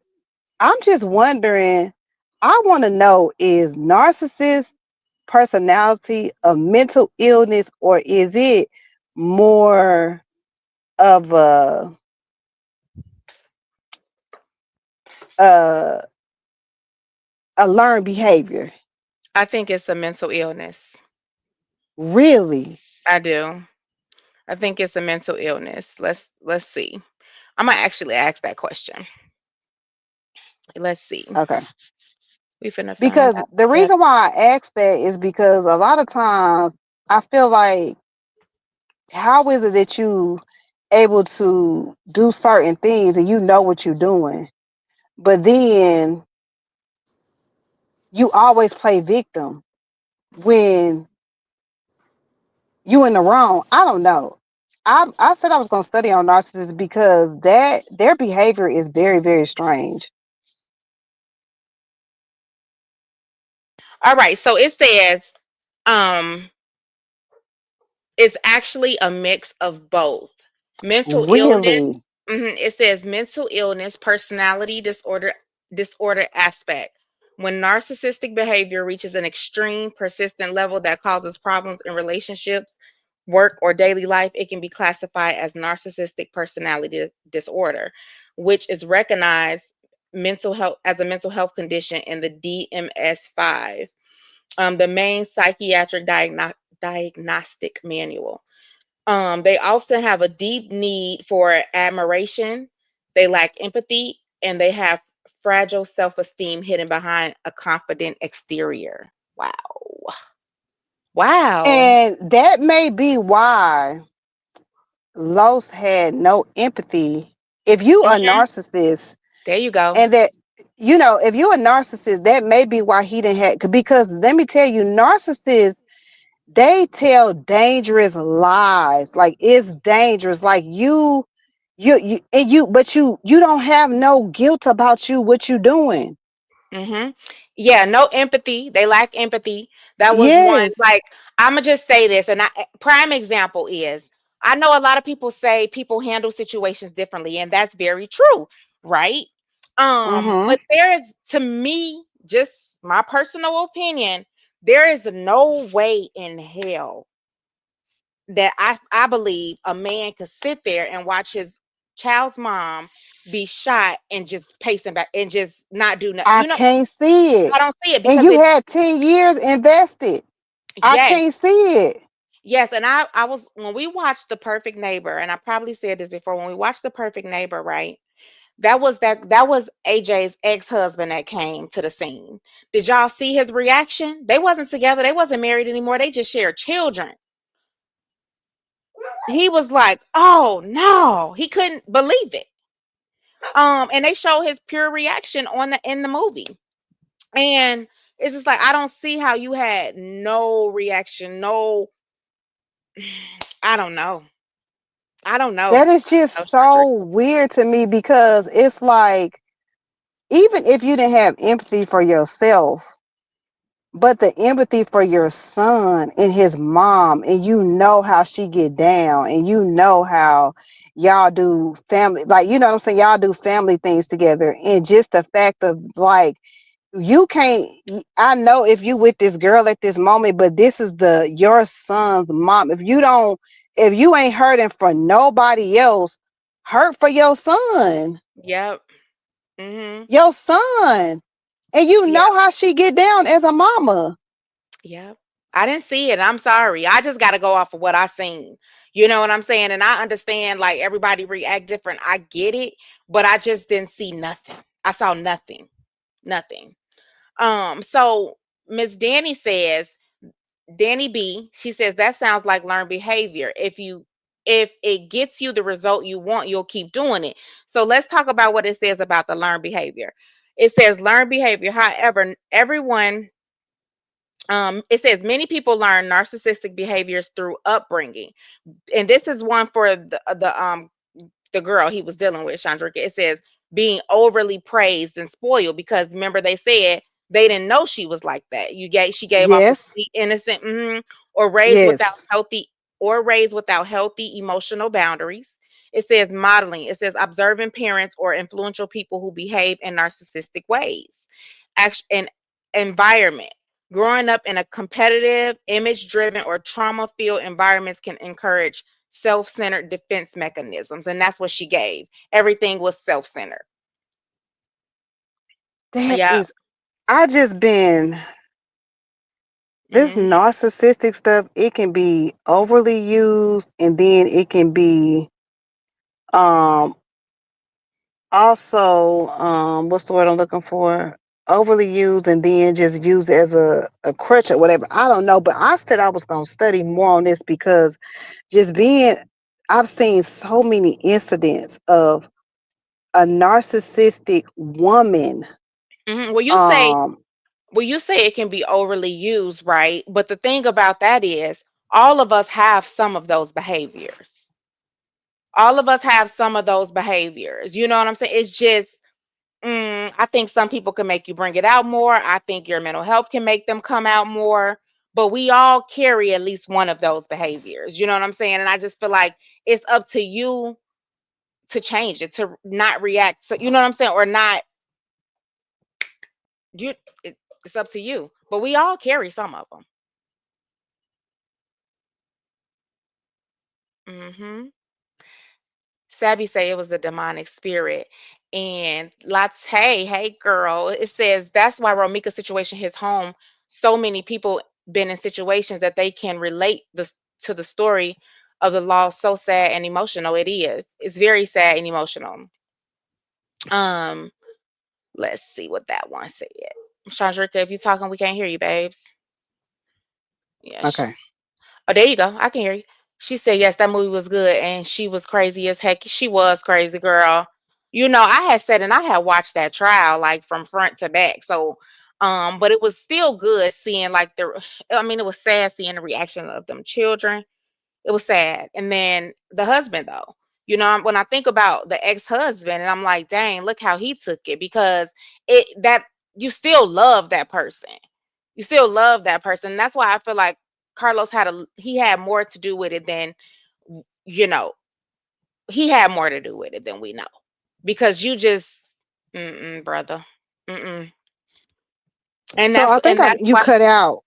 I'm just wondering, I want to know, is narcissist personality a mental illness, or is it more of a, a learned behavior? I think it's a mental illness. Really? I do. I think it's a mental illness. Let's see. I'm gonna actually ask that question. Let's see. Okay. We finna find Because out the together. reason why I ask that is because a lot of times I feel like, how is it that you able to do certain things and you know what you're doing, but then you always play victim when you in the wrong? I don't know. I said I was gonna study on narcissists because that their behavior is very, very strange. All right, so it says um it's actually a mix of both. Mental illness, Really? it says mental illness, personality disorder aspect. When narcissistic behavior reaches an extreme, persistent level that causes problems in relationships, work, or daily life, it can be classified as narcissistic personality disorder, which is recognized mental health as a mental health condition in the DMS-5, the main psychiatric diagnostic manual. They often have a deep need for admiration, they lack empathy, and they have fragile self esteem hidden behind a confident exterior. Wow. Wow. And that may be why Los had no empathy. If you a Mhm. narcissist, There you go. and that, if you're a narcissist, that may be why he didn't have, because let me tell you, narcissists, they tell dangerous lies. Like, it's dangerous. Like, but you don't have no guilt about what you doing. Mhm. Yeah, no empathy. They lack empathy. That was one. Yes. Like, I'ma just say this, and prime example is, I know a lot of people say people handle situations differently, and that's very true, right? Mm-hmm. But there is, to me, just my personal opinion, there is no way in hell that I believe a man could sit there and watch his child's mom be shot and just pacing back and just not do nothing. I can't see I it. don't see it And because you if had 10 years invested. I yes, can't see it. yes, and I was when we watched The Perfect Neighbor, and I probably said this before, when we watched The Perfect Neighbor, right? That was AJ's ex-husband that came to the scene. Did y'all see his reaction? They wasn't together, they wasn't married anymore, they just shared children. He was like, "Oh no," he couldn't believe it. And they show his pure reaction on the in the movie. And it's just like, I don't see how you had no reaction, no. I don't know. I don't know. That is No, just Cedric. so weird to me, because it's like, even if you didn't have empathy for yourself, but the empathy for your son and his mom, and you know how she get down, and you know how y'all do family, like, you know what I'm saying, y'all do family things together, and just the fact of like, you can't, I know if you with this girl at this moment, but this is the your son's mom. If you don't, if you ain't hurting for nobody else, hurt for Yep. Mhm. your son, and you Yep. know how she get down as a mama. Yep. I didn't see it. I'm sorry. I just got to go off of what I seen. You know what I'm saying? And I understand like everybody react different. I get it, but I just didn't see nothing. I saw nothing. Nothing. So Miss Danny says, Danny B, she says that sounds like learned behavior. If it gets you the result you want, you'll keep doing it. So let's talk about what it says about the learned behavior. It says learned behavior. However, everyone it says many people learn narcissistic behaviors through upbringing. And this is one for the girl he was dealing with, Chandrika. It says being overly praised and spoiled because remember they said they didn't know she was like that. She gave off a Yes, sweet, innocent, or raised without yes. healthy emotional boundaries. It says modeling. It says observing parents or influential people who behave in narcissistic ways. Action and environment. Growing up in a competitive, image driven, or trauma filled environments can encourage self-centered defense mechanisms, and that's what she gave. Everything was self-centered. That Yeah. is, I just been, this Hmm. narcissistic stuff, it can be overly used, and then it can be um also, what's the word I'm looking for? Overly used and then just used as a crutch or whatever. I don't know, but I said I was gonna study more on this because just being, I've seen so many incidents of a narcissistic woman. Hmm. Um, Well, you say it can be overly used, right? But the thing about that is, all of us have some of those behaviors. All of us have some of those behaviors. You know what I'm saying? It's just, I think some people can make you bring it out more. I think your mental health can make them come out more. But we all carry at least one of those behaviors. You know what I'm saying? And I just feel like it's up to you to change it, to not react. So you know what I'm saying? Or not you it's up to you. But we all carry some of them. Mhm. Sabby say it was the demonic spirit. And Latte, hey girl, it says that's why Romika's situation hits home. So many people been in situations that they can relate to the story of the loss. So sad and emotional. It is. It's very sad and emotional. Um, let's see what that one said. Chandrika, if you talking, we can't hear you, babes. Yeah, okay. oh, there you go. I can hear you. She said, yes, that movie was good. And she was crazy as heck. She was crazy, girl. You know, I had said, and I had watched that trial like from front to back. So, but it was still good seeing like I mean, it was sad seeing the reaction of them children. It was sad. And then the husband, though, you know, when I think about the ex-husband, and I'm like, dang, look how he took it because that you still love that person. You still love that person. That's why I feel like Carlos he had more to do with it than you know, he had more to do with it than we know. Because you just brother. Mm-mm. And So I think that's you why cut out.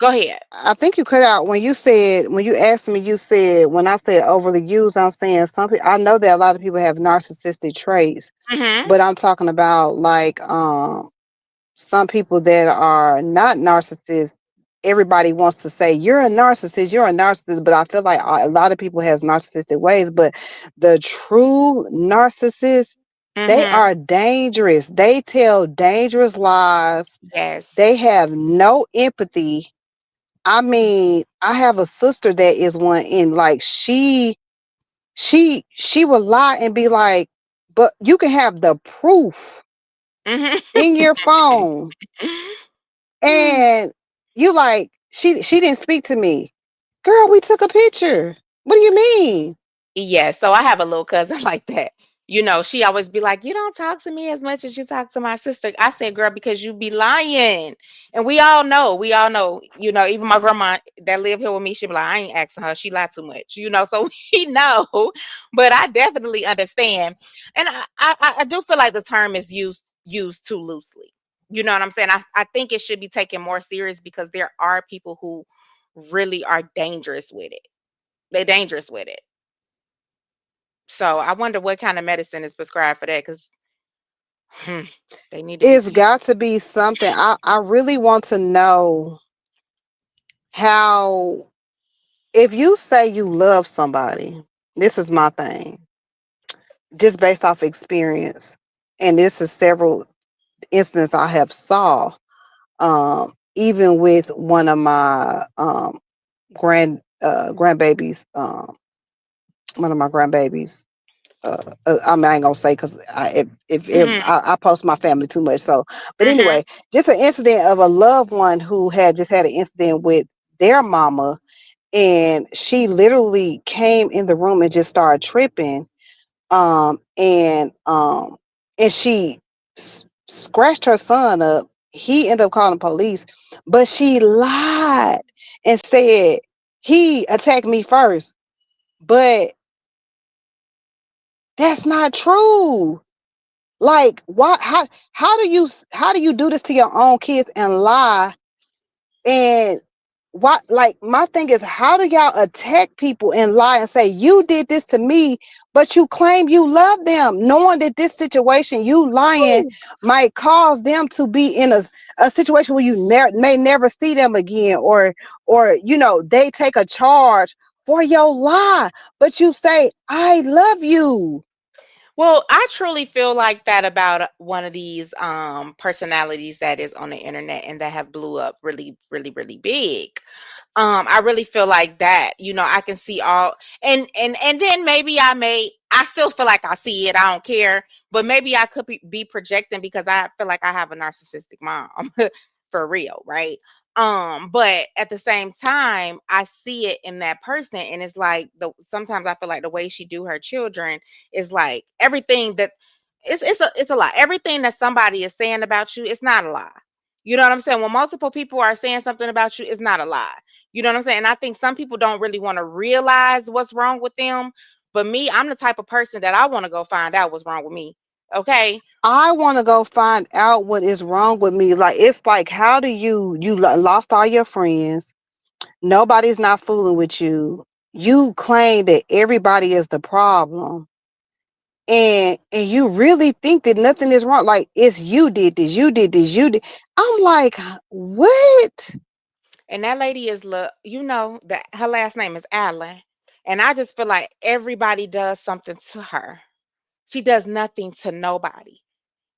go ahead. I think you cut out when you said, when you asked me, you said, when I said overly used, I'm saying some people, I know that a lot of people have narcissistic traits, Mm-hmm. but I'm talking about like some people that are not narcissists. Everybody wants to say you're a narcissist, but I feel like a lot of people has narcissistic ways, but the true narcissists, they Mm-hmm. are dangerous. They tell dangerous lies. Yes. They have no empathy. I mean, I have a sister that is one, and like she will lie and be like, but you can have the proof Mm-hmm. in your phone, and you like, she didn't speak to me. Girl, we took a picture. What do you mean? Yeah, so I have a little cousin like that. She always be like, "You don't talk to me as much as you talk to my sister." I said, "Girl, because you be lying." And we all know, even my grandma that live here with me, she be like, "I ain't asking her. She lie too much." So we know. But I definitely understand. And I do feel like the term is used too loosely. You know what I'm saying? I think it should be taken more serious because there are people who really are dangerous with it. They're dangerous with it. So I wonder what kind of medicine is prescribed for that because they need to be It's tested. got to be something. I really want to know how, if you say you love somebody, this is my thing, just based off experience, and this is several instances I have saw, even with one of my grandbabies, one of my grandbabies. I mean, I ain't gonna say because if Mhm, I post my family too much. So, but mhm, anyway, just an incident of a loved one who had just had an incident with their mama, and she literally came in the room and just started tripping, um, and um, and she scratched her son up. He ended up calling police, but she lied and said he attacked me first, but that's not true. Like, why? How do you do this to your own kids and lie? And what? Like, my thing is, how do y'all attack people and lie and say you did this to me, but you claim you love them, knowing that this situation you lying might cause them to be in a situation where you may never see them again, or they take a charge for your lie, but you say I love you. Well, I truly feel like that about one of these personalities that is on the internet and that have blew up really, really, really big. I really feel like that. I can see all, and then maybe I still feel like I see it. I don't care, but maybe I could be projecting because I feel like I have a narcissistic mom for real, right? But at the same time, I see it in that person, and it's like sometimes I feel like the way she do her children is like everything that it's a lie. Everything that somebody is saying about you, it's not a lie. You know what I'm saying? When multiple people are saying something about you, it's not a lie. You know what I'm saying? And I think some people don't really want to realize what's wrong with them. But me, I'm the type of person that I want to go find out what's wrong with me. Okay. I want to go find out what is wrong with me. Like, it's like, how do lost all your friends? Nobody's not fooling with you. You claim that everybody is the problem, and you really think that nothing is wrong. Like, it's you did this, you did this, you did. I'm like, what? And that lady is that her last name is Allen. And I just feel like everybody does something to her. She does nothing to nobody.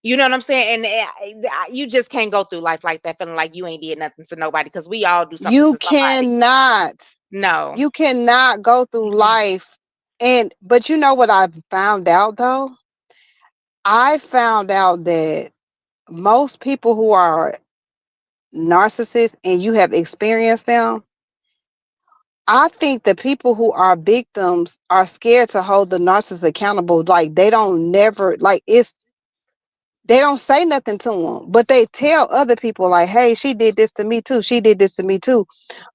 You know what I'm saying? And you just can't go through life like that, feeling like you ain't did nothing to nobody because we all do something You to somebody. cannot. No. You cannot go through Mm-mm. life. And but you know what I've found out though? I found out that most people who are narcissists and you have experienced them, I think the people who are victims are scared to hold the narcissist accountable. Like, they don't never, like, they don't say nothing to them, but they tell other people like, "Hey, she did this to me too. She did this to me too."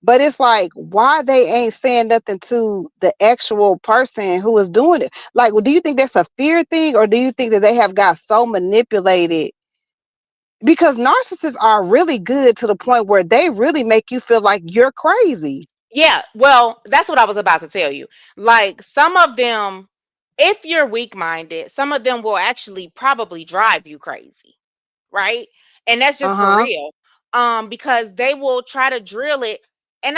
But it's like, why they ain't saying nothing to the actual person who is doing it? Like, well, do you think that's a fear thing, or do you think that they have got so manipulated? Because narcissists are really good to the point where they really make you feel like you're crazy. Yeah, well, that's what I was about to tell you. Like some of them, if you're weak minded, some of them will actually probably drive you crazy, right? And that's Uh just for huh. real. Because they will try to drill it, and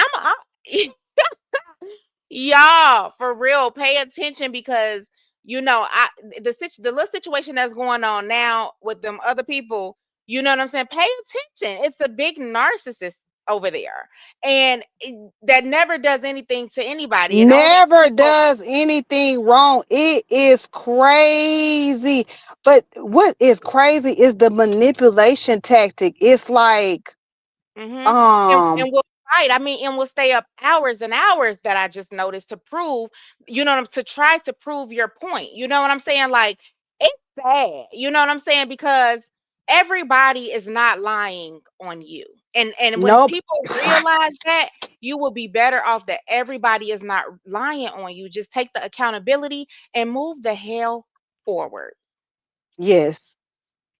y'all, for real, pay attention because the little situation that's going on now with them other people, you know what I'm saying? Pay attention. It's a big narcissist over there. And that never does anything to anybody. And only Never people does anything wrong. It is crazy. But what is crazy is the manipulation tactic. It's like, hmm and um, will Right. I mean, and will stay up hours and hours that I just noticed to prove, to try to prove your point. You know what I'm saying? Like, it's sad. You know what I'm saying? Because everybody is not lying on you. And when Nope. people realize that, you will be better off that everybody is not lying on you. Just take the accountability and move the hell forward. Yes.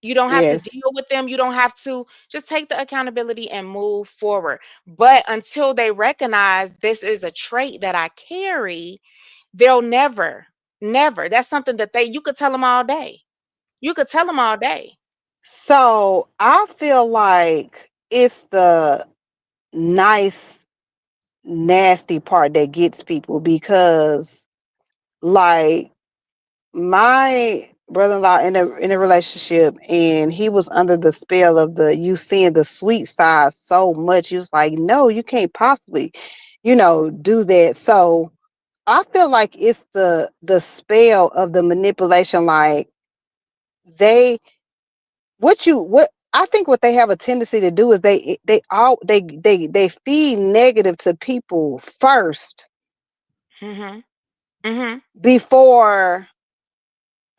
You don't have to Yes. deal with them. You don't have to just take the accountability and move forward. But until they recognize this is a trait that I carry, they'll never, never. That's something that you could tell them all day. You could tell them all day. So I feel like it's the nice, nasty part that gets people because, like, my brother-in-law in a relationship, and he was under the spell of the you seeing the sweet side so much. He was like, no, you can't possibly, do that. So I feel like it's the spell of the manipulation. Like, they what I think what they have a tendency to do is they feed negative to people first Mhm. Mhm. before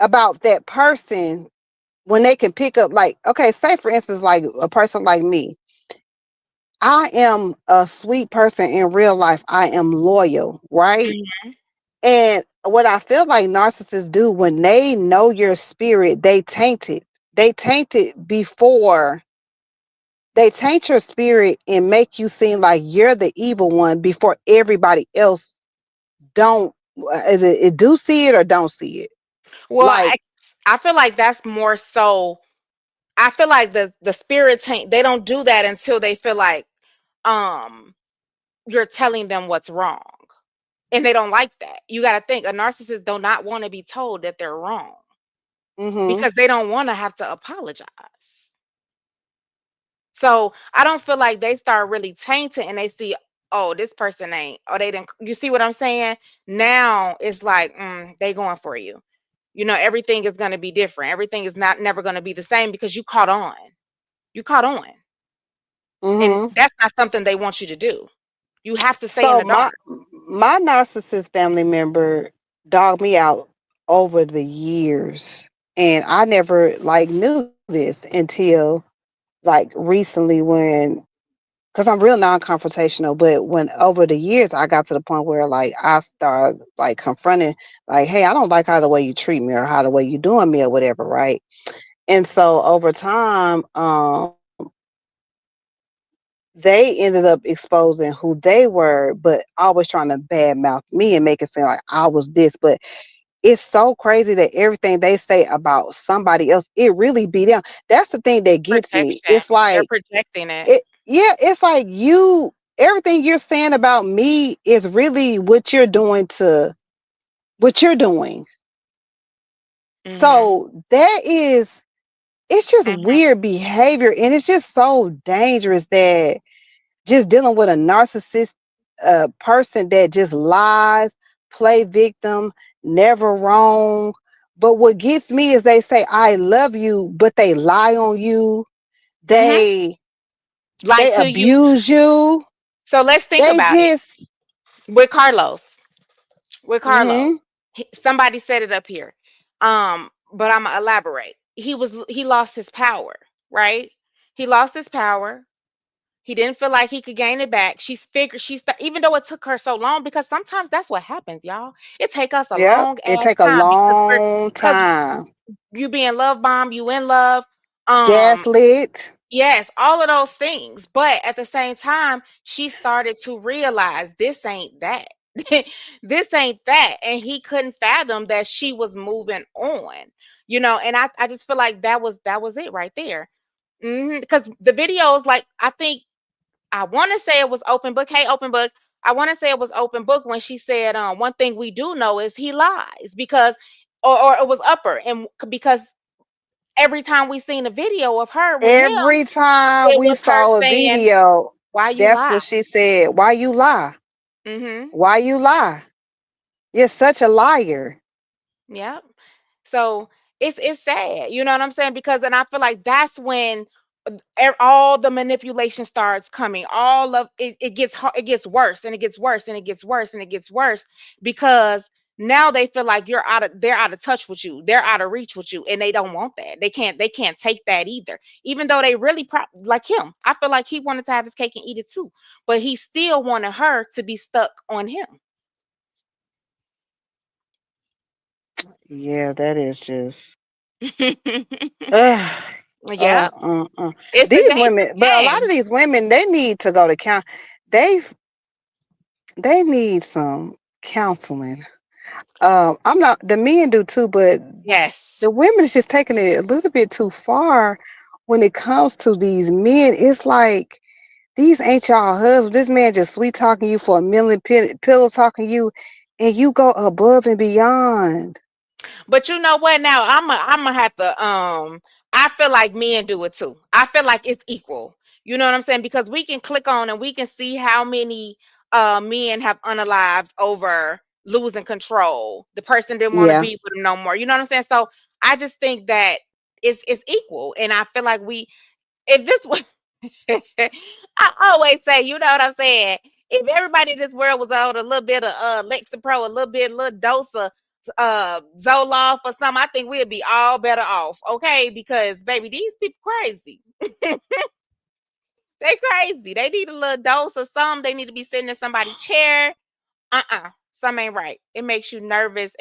about that person, when they can pick up, like, okay, say for instance, like a person like me. I am a sweet person in real life. I am loyal, right? Mhm. And what I feel like narcissists do when they know your spirit, they taint it. They taint it before they taint your spirit and make you seem like you're the evil one before everybody else don't. Is it do see it or don't see it? Well, Like, I feel like that's more so. I feel like the spirit taint, they don't do that until they feel like um you're telling them what's wrong. And they don't like that. You got to think a narcissist do not want to be told that they're wrong mm-hmm, because they don't want to have to apologize. So I don't feel like they start really tainting and they see, oh, this person ain't, oh, they didn't. You see what I'm saying? Now it's like, they going for you. Everything is going to be different. Everything is not never going to be the same because you caught on. You caught on. And mm-hmm. that's not something they want you to do. You have to stay in So the dark. my narcissist family member dogged me out over the years, and I never like knew this until like recently when, because I'm real non-confrontational, but when over the years I got to the point where like I started like confronting, like, hey, I don't like how the way you treat me or how the way you doing me or whatever, right? And so over time, they ended up exposing who they were, but always trying to badmouth me and make it seem like I was this. But it's so crazy that everything they say about somebody else, it really be them. That's the thing that gets me. Projection. It's They're like projecting it. it's like everything you're saying about me is really what you're doing. Mhm. So it's just Mhm. weird behavior, and it's just so dangerous that just dealing with a narcissist person that just lies, play victim, never wrong. But what gets me is they say I love you, but they lie on you. Mhm. They Like they to you. abuse you. So let's think They about it. just With Carlos. With Carlos. mhm. Somebody said it up here. But I'm gonna elaborate. He lost his power, right? He lost his power. He didn't feel like he could gain it back. Even though it took her so long, because sometimes that's what happens, y'all. It take us a Yep. long It ass take a time long because time. you being love bomb, you in love. Um, Gaslit. Yes, all of those things. But at the same time, she started to realize this ain't that. This ain't that. And he couldn't fathom that she was moving on. And I just feel like that was it right there. Because the videos, like, I think I want to say it was open book. Hey, open book. I want to say it was open book when she said, one thing we do know is he lies because, or it was upper, and because every time we seen a video of her with him, Every time it we was her saw a saying, video, "Why you that's lie?" what she said. Why you lie? Mhm. Why you lie? You're such a liar. Yep. So it's sad, you know what I'm saying? Because, and I feel like that's when all the manipulation starts coming. All of it, it gets worse and it gets worse and it gets worse and it gets worse because now they feel like they're out of touch with you, they're out of reach with you, and they don't want that. They can't take that either, even though they really like him. I feel like he wanted to have his cake and eat it too, but he still wanted her to be stuck on him. Yeah, that is just. Ugh. Yeah, it's a These dangerous women, but a lot of game. these women, they need to go to They they need some counseling. I'm not. The men do too, but Yes. the women is just taking it a little bit too far when it comes to these men. It's like these ain't y'all husbands. This man just sweet talking you for a million, pillow talking you, and you go above and beyond. But you know what? Now I'm gonna have to. I feel like men do it too. I feel like it's equal. You know what I'm saying? Because we can click on and we can see how many men have unalived over losing control. The person didn't want to Yeah. be with them no more. You know what I'm saying? So I just think that it's equal, and I feel like if this was I always say, you know what I'm saying? If everybody in this world was on a little bit of Lexapro, little dose of Zoloft or something, I think we'd be all better off. Okay, because baby, these people crazy. They crazy. They need a little dose of something. They need to be sitting in somebody's chair. Some ain't right. It makes you nervous,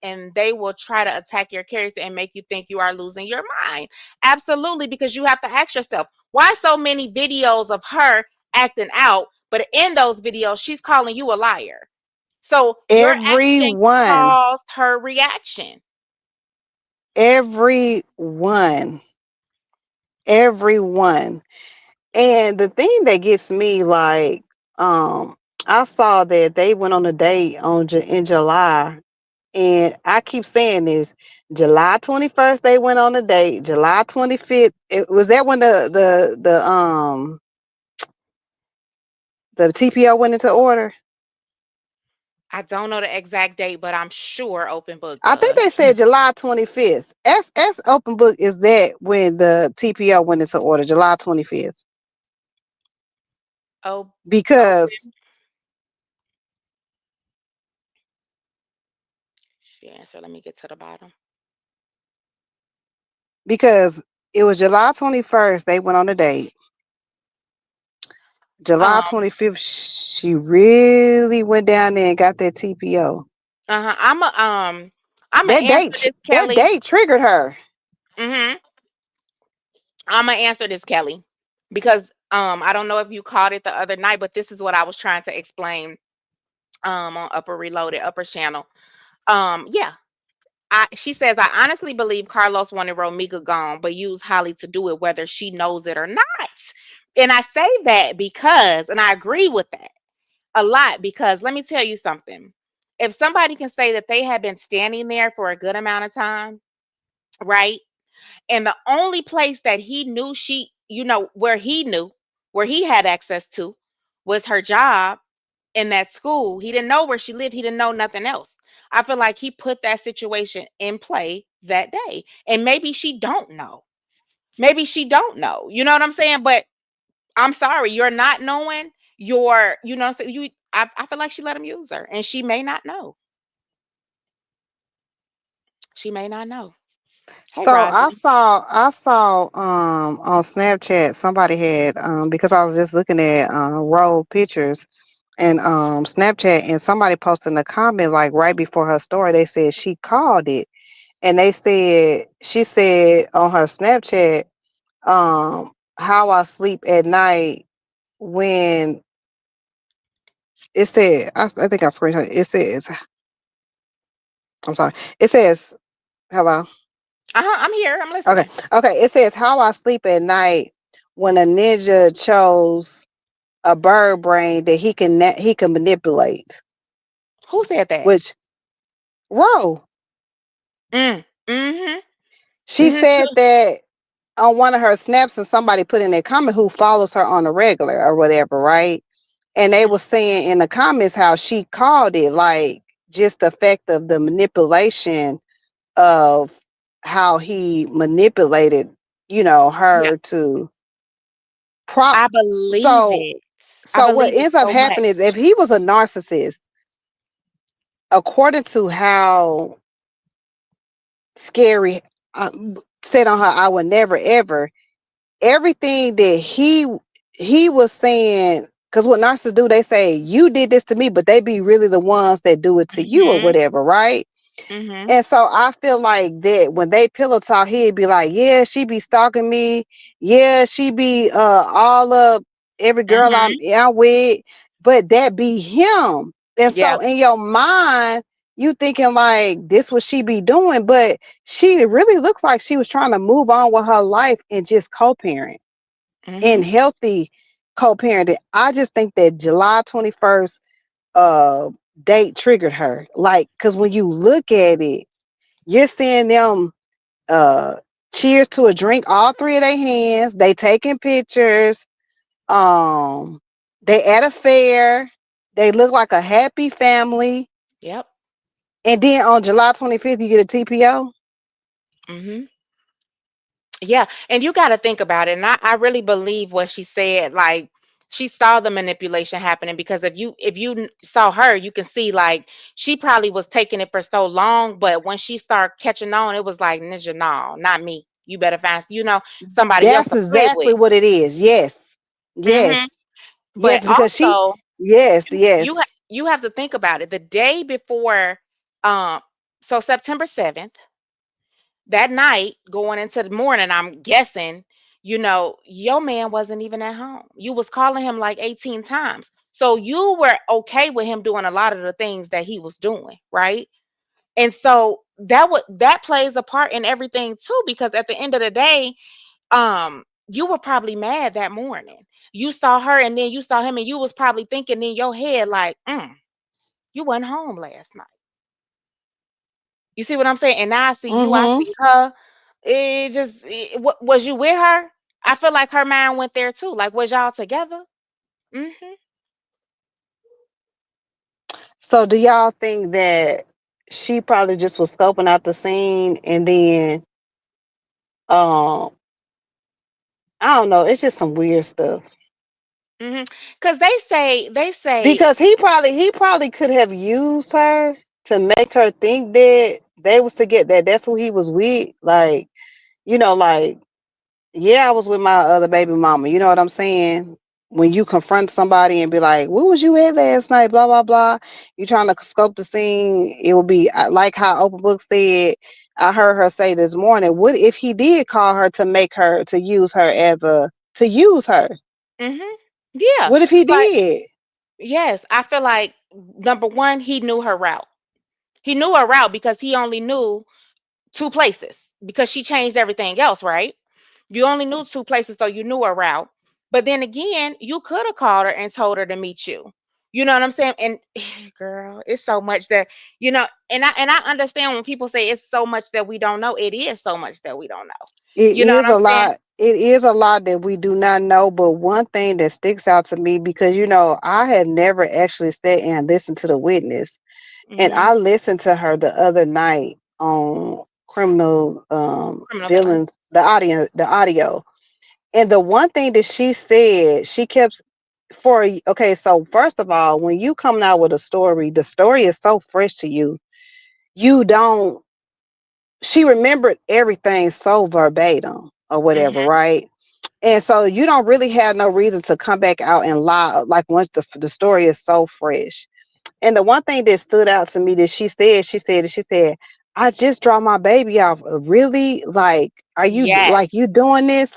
and they will try to attack your character and make you think you are losing your mind. Absolutely, because you have to ask yourself, why so many videos of her acting out, but in those videos she's calling you a liar. So your action Everyone, caused her reaction. everyone, everyone. And the thing that gets me, like, um, I saw that they went on a date in July, and I keep saying this. July 21st, they went on a date. July 25th, it was that when the TPO went into order. I don't know the exact date, but I'm sure Open Book I think does. they said July 25th. S Open Book is that when the TPO went into order, July 25th. Oh, Because Open. She answered. Let me get to the bottom. because it was July 21st, they went on a date. July Um, 25th, she really went down there and got that TPO. uh-huh. I'm gonna answer this, That Kelly. date triggered her. Mm-hmm. I'm gonna answer this, Kelly, because I don't know if you caught it the other night, but this is what I was trying to explain on Upper Reloaded, Upper Channel. Yeah. She says, I honestly believe Carlos wanted Romiga gone, but used Holly to do it, whether she knows it or not. And I say that because, and I agree with that a lot, because let me tell you something. If somebody can say that they have been standing there for a good amount of time, right? And the only place that he knew where he had access to was her job in that school. He didn't know where she lived. He didn't know nothing else. I feel like he put that situation in play that day. And maybe she don't know. Maybe she don't know. You know what I'm saying? But I'm sorry, you're not knowing. You know, so I feel like she let him use her, and she may not know. She may not know. Hey, So Rosin. I saw on Snapchat somebody had because I was just looking at roll pictures and Snapchat, and somebody posted in a comment like right before her story, they said she called it, and they said she said on her Snapchat how I sleep at night when it said I think I screenshot it. It says I'm sorry. It says hello. I'm here. I'm Okay. listening. Okay. It says how I sleep at night when a ninja chose a bird brain that he can manipulate. Who said that? Which Ro, Mm-hmm. she Mm-hmm. said that on one of her snaps, and somebody put in a comment who follows her on a regular or whatever, right? And they were saying in the comments how she called it like just the fact of the manipulation of how he manipulated, Yeah. her to. Pro- I believe so it. I so what believe it ends up so much. happening is if he was a narcissist, according to how scary said on her, I would never ever everything that he was saying, because what narcissists do, they say you did this to me, but they be really the ones that do it to you or Mhm. whatever, right? Mhm. And so I feel like that when they pillow talk, he'd be like, yeah, she be stalking me. Yeah, she be all up every girl Mhm. I'm with, but that be him. And Yeah. so in your mind, you thinking like this what she be doing, but she really looks like she was trying to move on with her life and just co-parent and Mhm. healthy co-parenting. I just think that July 21st uh date triggered her. Like, cause when you look at it, you're seeing them uh cheers to a drink, all three of their hands. They taking pictures. Um, they at a fair. They look like a happy family. Yep. And then on July 25th, you get a TPO. Mhm. Yeah, and you got to think about it. And I really believe what she said. Like she saw the manipulation happening because if you saw her, you can see like she probably was taking it for so long, but when she started catching on, it was like Ninja, no, not me. You better find somebody else That's to play with. exactly what it is. Yes. Yes. Hmm. But Yes, because she also, yes, yes. you have to think about it. The day before, um, so September 7th, that night going into the morning, I'm guessing, your man wasn't even at home. You was calling him like 18 times. So you were okay with him doing a lot of the things that he was doing, right? And so that plays a part in everything too, because at the end of the day, you were probably mad that morning. You saw her and then you saw him and you was probably thinking in your head like, you wasn't home last night. You see what I'm saying? And now I see you, I Mhm. see her. What was you with her? I feel like her mind went there too. Like, was y'all together? Hmm. So do y'all think that she probably just was scoping out the scene and then um I don't know, it's just some weird stuff. Hmm. Because they say, Because he probably could have used her to make her think that they was to get that that's who he was with. Like, like, yeah, I was with my other baby mama. You know what I'm saying? When you confront somebody and be like, "Where was you at last night?" Blah blah blah. You trying to scope the scene. It will be like how Open Book said. I heard her say this morning. What if he did call her to make her to use her as a to use her? hmm, yeah, What if he like, did? yes, I feel like number one, he knew her route. He knew her route because he only knew two places because she changed everything else, right? You only knew two places, so you knew her route. But then again, you could have called her and told her to meet you. You know what I'm saying? And girl, it's so much that and I understand when people say it's so much that we don't know. It is so much that we don't know. It You know is what I'm a saying? lot. It is a lot that we do not know. But one thing that sticks out to me because I had never actually sat and listened to the witness. And Hmm. I listened to her the other night on criminal Criminal villains, villains. the audio. And the one thing that she said, she kept okay, so first of all, when you coming out with a story, the story is so fresh to you. You don't She remembered everything so verbatim or whatever, Hmm. right? And so you don't really have no reason to come back out and lie like once the story is so fresh. And the one thing that stood out to me that she said, I just dropped my baby off. Really? Like, are you Yes. like you doing this?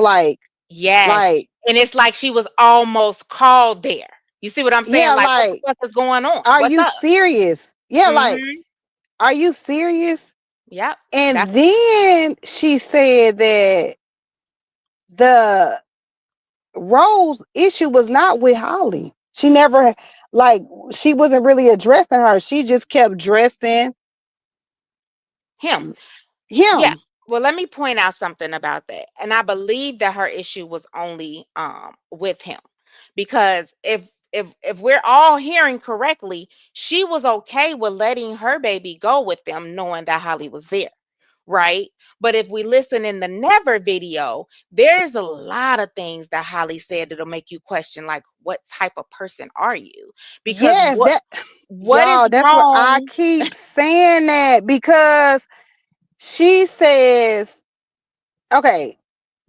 Yes. Like, And it's like she was almost called there. You see what I'm saying? yeah, Like, what the like, fuck is going on? are What's you up? serious? Yeah, like, Hmm. are you serious? Yep. And That's then she said that the Rose issue was not with Holly. She never like she wasn't really addressing her. She just kept dressing him. Yeah. him. Well, let me point out something about that. And I believe that her issue was only with him. Because if we're all hearing correctly, she was okay with letting her baby go with them knowing that Holly was there. right? But if we listen in the never video, there's a lot of things that Holly said that'll make you question, like, what type of person are you? Because Yes, that what is y'all, that's what I wrong? keep saying that because she says, okay,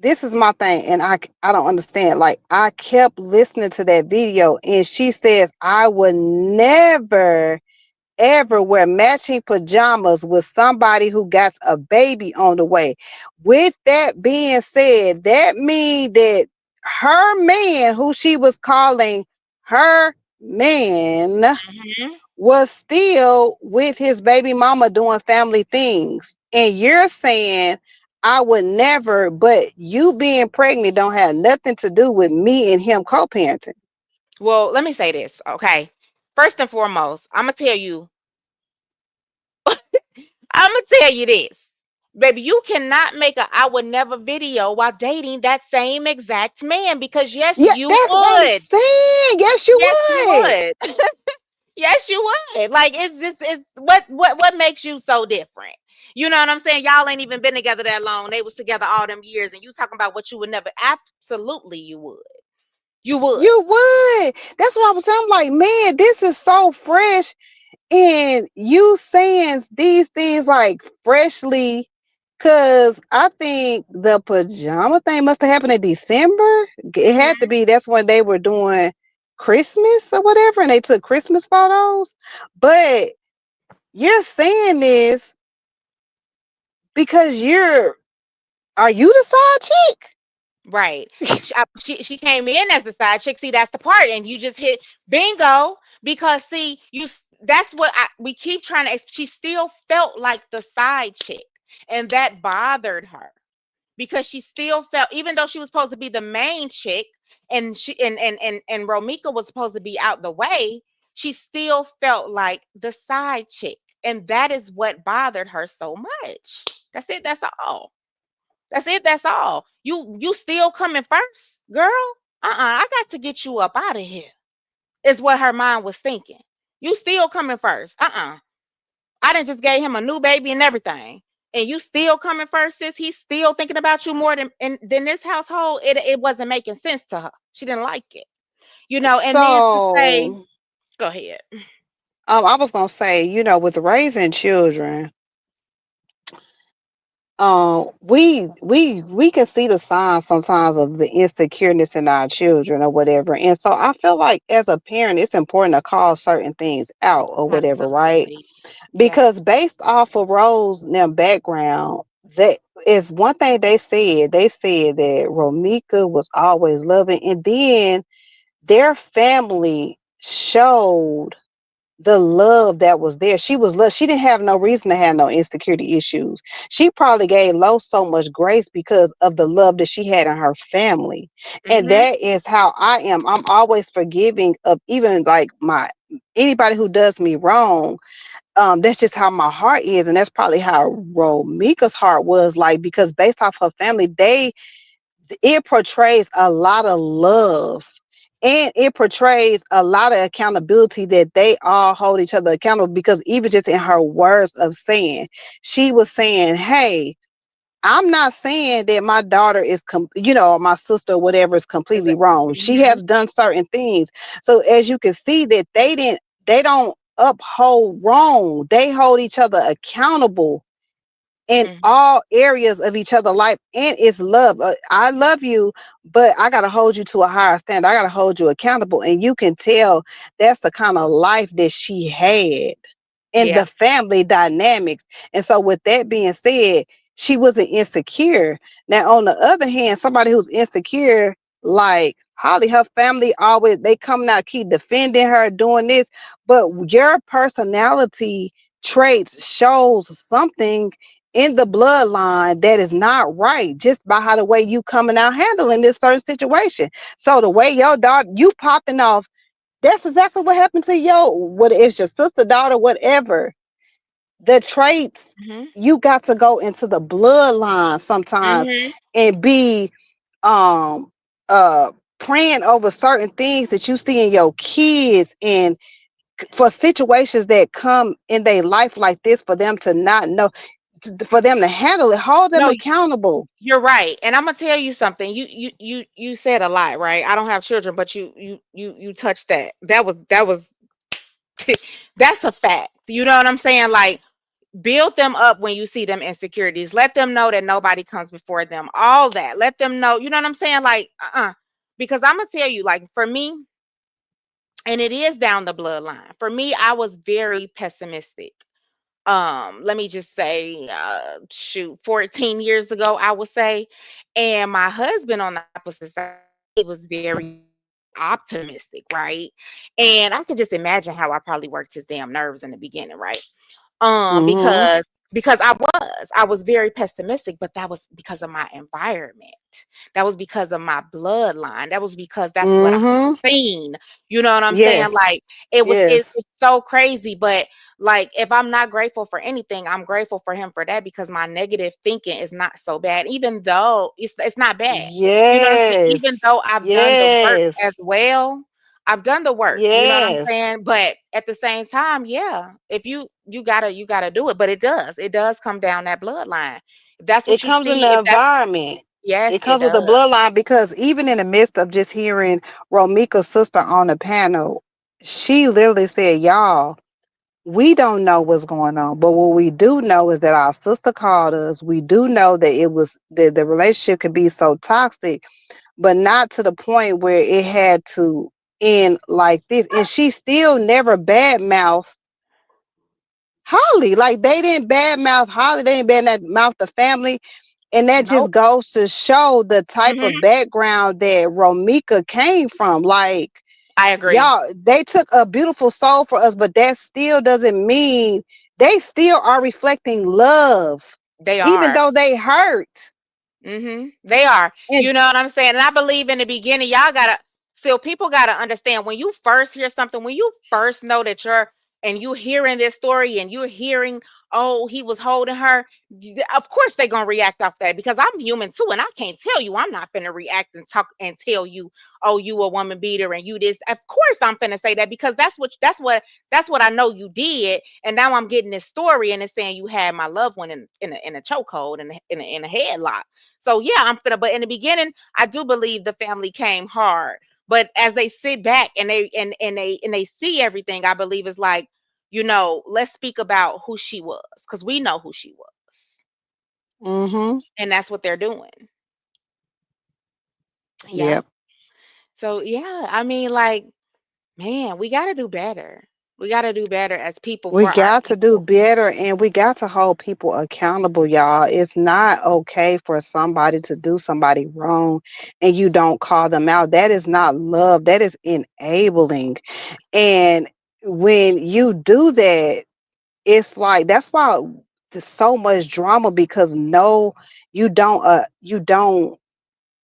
this is my thing, and I don't understand. Like I kept listening to that video, and she says I would never ever wear matching pajamas with somebody who got a baby on the way. With that being said, that means that her man, who she was calling her man, Mhm. was still with his baby mama doing family things. And you're saying I would never, but you being pregnant don't have nothing to do with me and him co-parenting. Well, let me say this, okay? First and foremost, I'm gonna tell you this. Baby, you cannot make a I would never video while dating that same exact man, because yes, Yeah, you that's what I'm would. saying. Yes, you Yes, you would. would. Yes, you would. Like, it's just, it's what makes you so different? You know what I'm saying? Y'all ain't even been together that long. They was together all them years, and you talking about what you would never. Absolutely, you would. You would. You would. That's what I was saying. I'm like, man, this is so fresh. And you saying these things like freshly, because I think the pajama thing must have happened in December. It had to Hmm. be. That's when they were doing Christmas or whatever, and they took Christmas photos. But you're saying this because are you the side Right. chick? She came in as the side chick. See, that's the part, and you just hit bingo, because see, that's what we keep trying to. She still felt like the side chick, and that bothered her, because she still felt, even though she was supposed to be the main chick, and she and Romika was supposed to be out the way, she still felt like the side chick, and that is what bothered her so much. That's it. That's all. That's it. That's all. You still coming first, girl? I got to get you up out of here. Is what her mind was thinking. You still coming first? I done just gave him a new baby and everything, and you still coming first, sis. He's still thinking about you more than this household. It wasn't making sense to her. She didn't like it, And then to say, So, go ahead. I was gonna say, with raising children, we can see the signs sometimes of the insecureness in our children or whatever. And so I feel like as a parent, it's important to call certain things out or whatever, right? Absolutely. Yeah. Because based off of Rose and their background, that if one thing they said that Romika was always loving, and then their family showed the love that was there. She was loved. She didn't have no reason to have no insecurity issues. She probably gave Lo so much grace because of the love that she had in her family. And Mhm. that is how I am. I'm always forgiving of even like my anybody who does me wrong. That's just how my heart is. And that's probably how Romika's heart was like, because based off her family, it portrays a lot of love, and it portrays a lot of accountability, that they all hold each other accountable. Because even just in her words of saying, she was saying, hey, I'm not saying that my daughter is my sister or whatever is Is completely it? wrong. She Mhm. has done certain things. So as you can see that they don't uphold wrong, they hold each other accountable in Mhm. all areas of each other life. And it's love. I love you, but I got to hold you to a higher standard. I got to hold you accountable. And you can tell that's the kind of life that she had in the Yeah. family dynamics. And so with that being said, she wasn't insecure. Now on the other hand, somebody who's insecure, like Holly, her family always, they come out, keep defending her, doing this. But your personality traits shows something in the bloodline that is not right, just by how the way you coming out handling this certain situation. So the way your daughter, you popping off, that's exactly what happened to what it's your sister, daughter, whatever. The traits, Mhm. you got to go into the bloodline sometimes Mhm. and be um uh praying over certain things that you see in your kids, and for situations that come in their life like this, for them to not know. for them to handle it. Hold them No, accountable. you're right. And I'm gonna tell you something. You said a lot, right? I don't have children, but you touched that. That was that's a fact. You know what I'm saying? Like, build them up when you see them insecurities. Let them know that nobody comes before them. All that. Let them know. You know what I'm saying? Like, because I'm gonna tell you, like, for me, and it is down the bloodline. For me, I was very pessimistic. Let me just say, shoot, 14 years ago, I would say. And my husband on the opposite side, he was very optimistic, right? And I could just imagine how I probably worked his damn nerves in the beginning, right? Mhm. Because I was very pessimistic, but that was because of my environment. That was because of my bloodline. That was because that's what Mhm. I seen. You know what I'm saying? Yes. Like, Yes. it's so crazy. But like, if I'm not grateful for anything, I'm grateful for him for that, because my negative thinking is not so bad, even though it's not bad. You know what I'm saying? Even Yes. though I've done the work Yes. as well, I've done the work, you know what I'm Yes. saying? But at the same time, yeah, if you gotta do it. But it does come down that bloodline. If that's It what you comes in see, the if that's environment. yes, It it comes with the does. bloodline because even in the midst of just hearing Romika's sister on the panel, she literally said, "Y'all, we don't know what's going on, but what we do know is that our sister called us. We do know that it was that the relationship could be so toxic, but not to the point where it had to end like this." And she still never badmouth Holly. Like they didn't badmouth Holly, they didn't badmouth the family. And that just Nope. goes to show the type Hmm. of background that Romika came from. Like, I agree. y'all, they took a beautiful soul for us, but that still doesn't mean they still are reflecting love, They even are. though they hurt. They are. And You know what I'm saying? And I believe in the beginning, y'all gotta still people gotta understand, when you first hear something, when you first know that you hearing this story, and you're hearing, oh, he was holding her, of course they're gonna react off that, because I'm human too, and I can't tell you I'm not finna react and talk and tell you, oh, you a woman beater and you this. Of course I'm finna say that, because that's what I know you did, and now I'm getting this story and it's saying you had my loved one in a chokehold, in a headlock. So yeah, I'm finna. But in the beginning, I do believe the family came hard. But as they sit back and they see everything, I believe it's like, let's speak about who she was, because we know who she was, mm-hmm. and that's what they're doing. Yeah. Yep. So yeah, I mean, like, man, we got to do better. We got to do better as people We for our got to do people. better and we got to hold people accountable, y'all. It's not okay for somebody to do somebody wrong and you don't call them out. That is not love. That is enabling. And when you do that, it's like that's why there's so much drama because no, you don't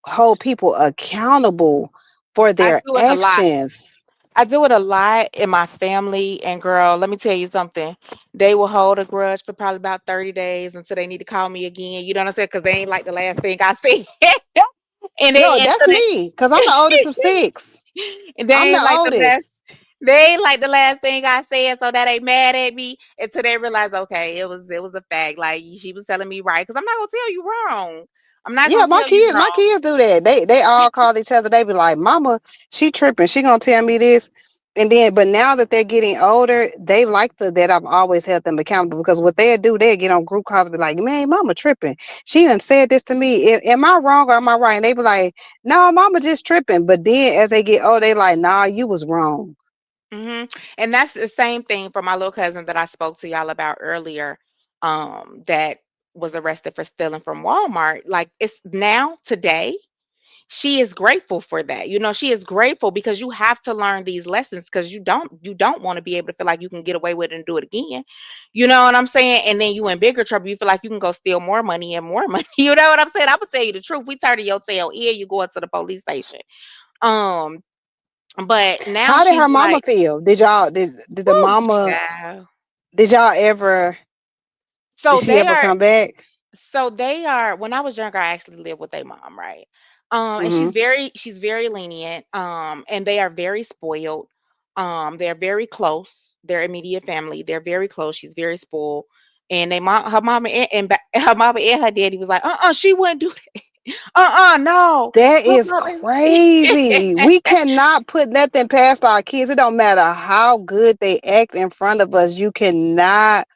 hold people accountable for I their do it a lot. actions. I do it a lot in my family, and girl, let me tell you something. They will hold a grudge for probably about 30 days until they need to call me again. You know what I'm saying? Because they ain't like the last thing I see. and Yo, they and that's so me because I'm the oldest of six. and they I'm the ain't like the oldest. last they ain't like the last thing I said, so that they mad at me until they realize, okay, it was a fact. Like, she was telling me right, because I'm not gonna tell you wrong. I'm not Yeah, gonna my tell you kids, my wrong. kids do that. They all call each other. They be like, "Mama, she tripping. She gonna tell me this." And then, but now that they're getting older, they like that I've always held them accountable because what they do, they get on group calls and be like, "Man, Mama tripping. She done said this to me. Am I wrong or am I right?" And they be like, "No, Mama just tripping." But then as they get older, they like, "Nah, you was wrong." And that's the same thing for my little cousin that I spoke to y'all about earlier, that was arrested for stealing from Walmart. Like, it's now today, she is grateful for that. She is grateful, because you have to learn these lessons, because you don't want to be able to feel like you can get away with it and do it again. You know what I'm saying? And then you in bigger trouble. You feel like you can go steal more money and more money. You know what I'm saying? I'm gonna tell you the truth. We turning your tail in, you going to the police station. Um, but now How did she's her mama like, feel? Did the "Whoo, mama child." did y'all ever did So she they ever are come back? So they are when I was younger, I actually lived with their mom, right? And Mm-hmm. she's very lenient. And they are very spoiled. They're very close. Their immediate family, they're very close. She's very spoiled. And they mom, her mama her mama and her daddy was like, she wouldn't do that. No. That So is mama, crazy. We cannot put nothing past our kids. It don't matter how good they act in front of us. You cannot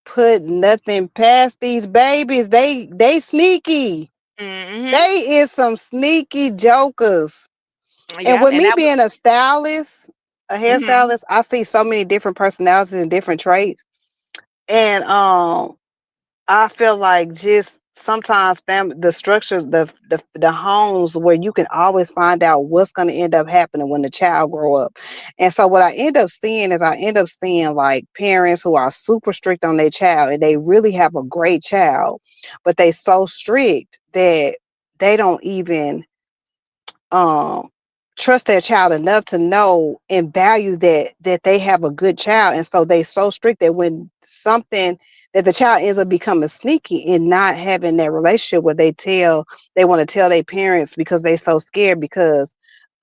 put nothing past these babies. They sneaky. mm-hmm. They is some sneaky jokers. And Yep, with and me that was being a stylist, a mm-hmm. hairstylist, I see so many different personalities and different traits. And I feel like just sometimes the structures, the homes where you can always find out what's going to end up happening when the child grow up. And so what I end up seeing is I end up seeing like parents who are super strict on their child and they really have a great child, but they so strict that they don't even um trust their child enough to know and value that they have a good child, and so they so strict that when something that the child ends up becoming sneaky and not having that relationship where they want to tell their parents because they so scared because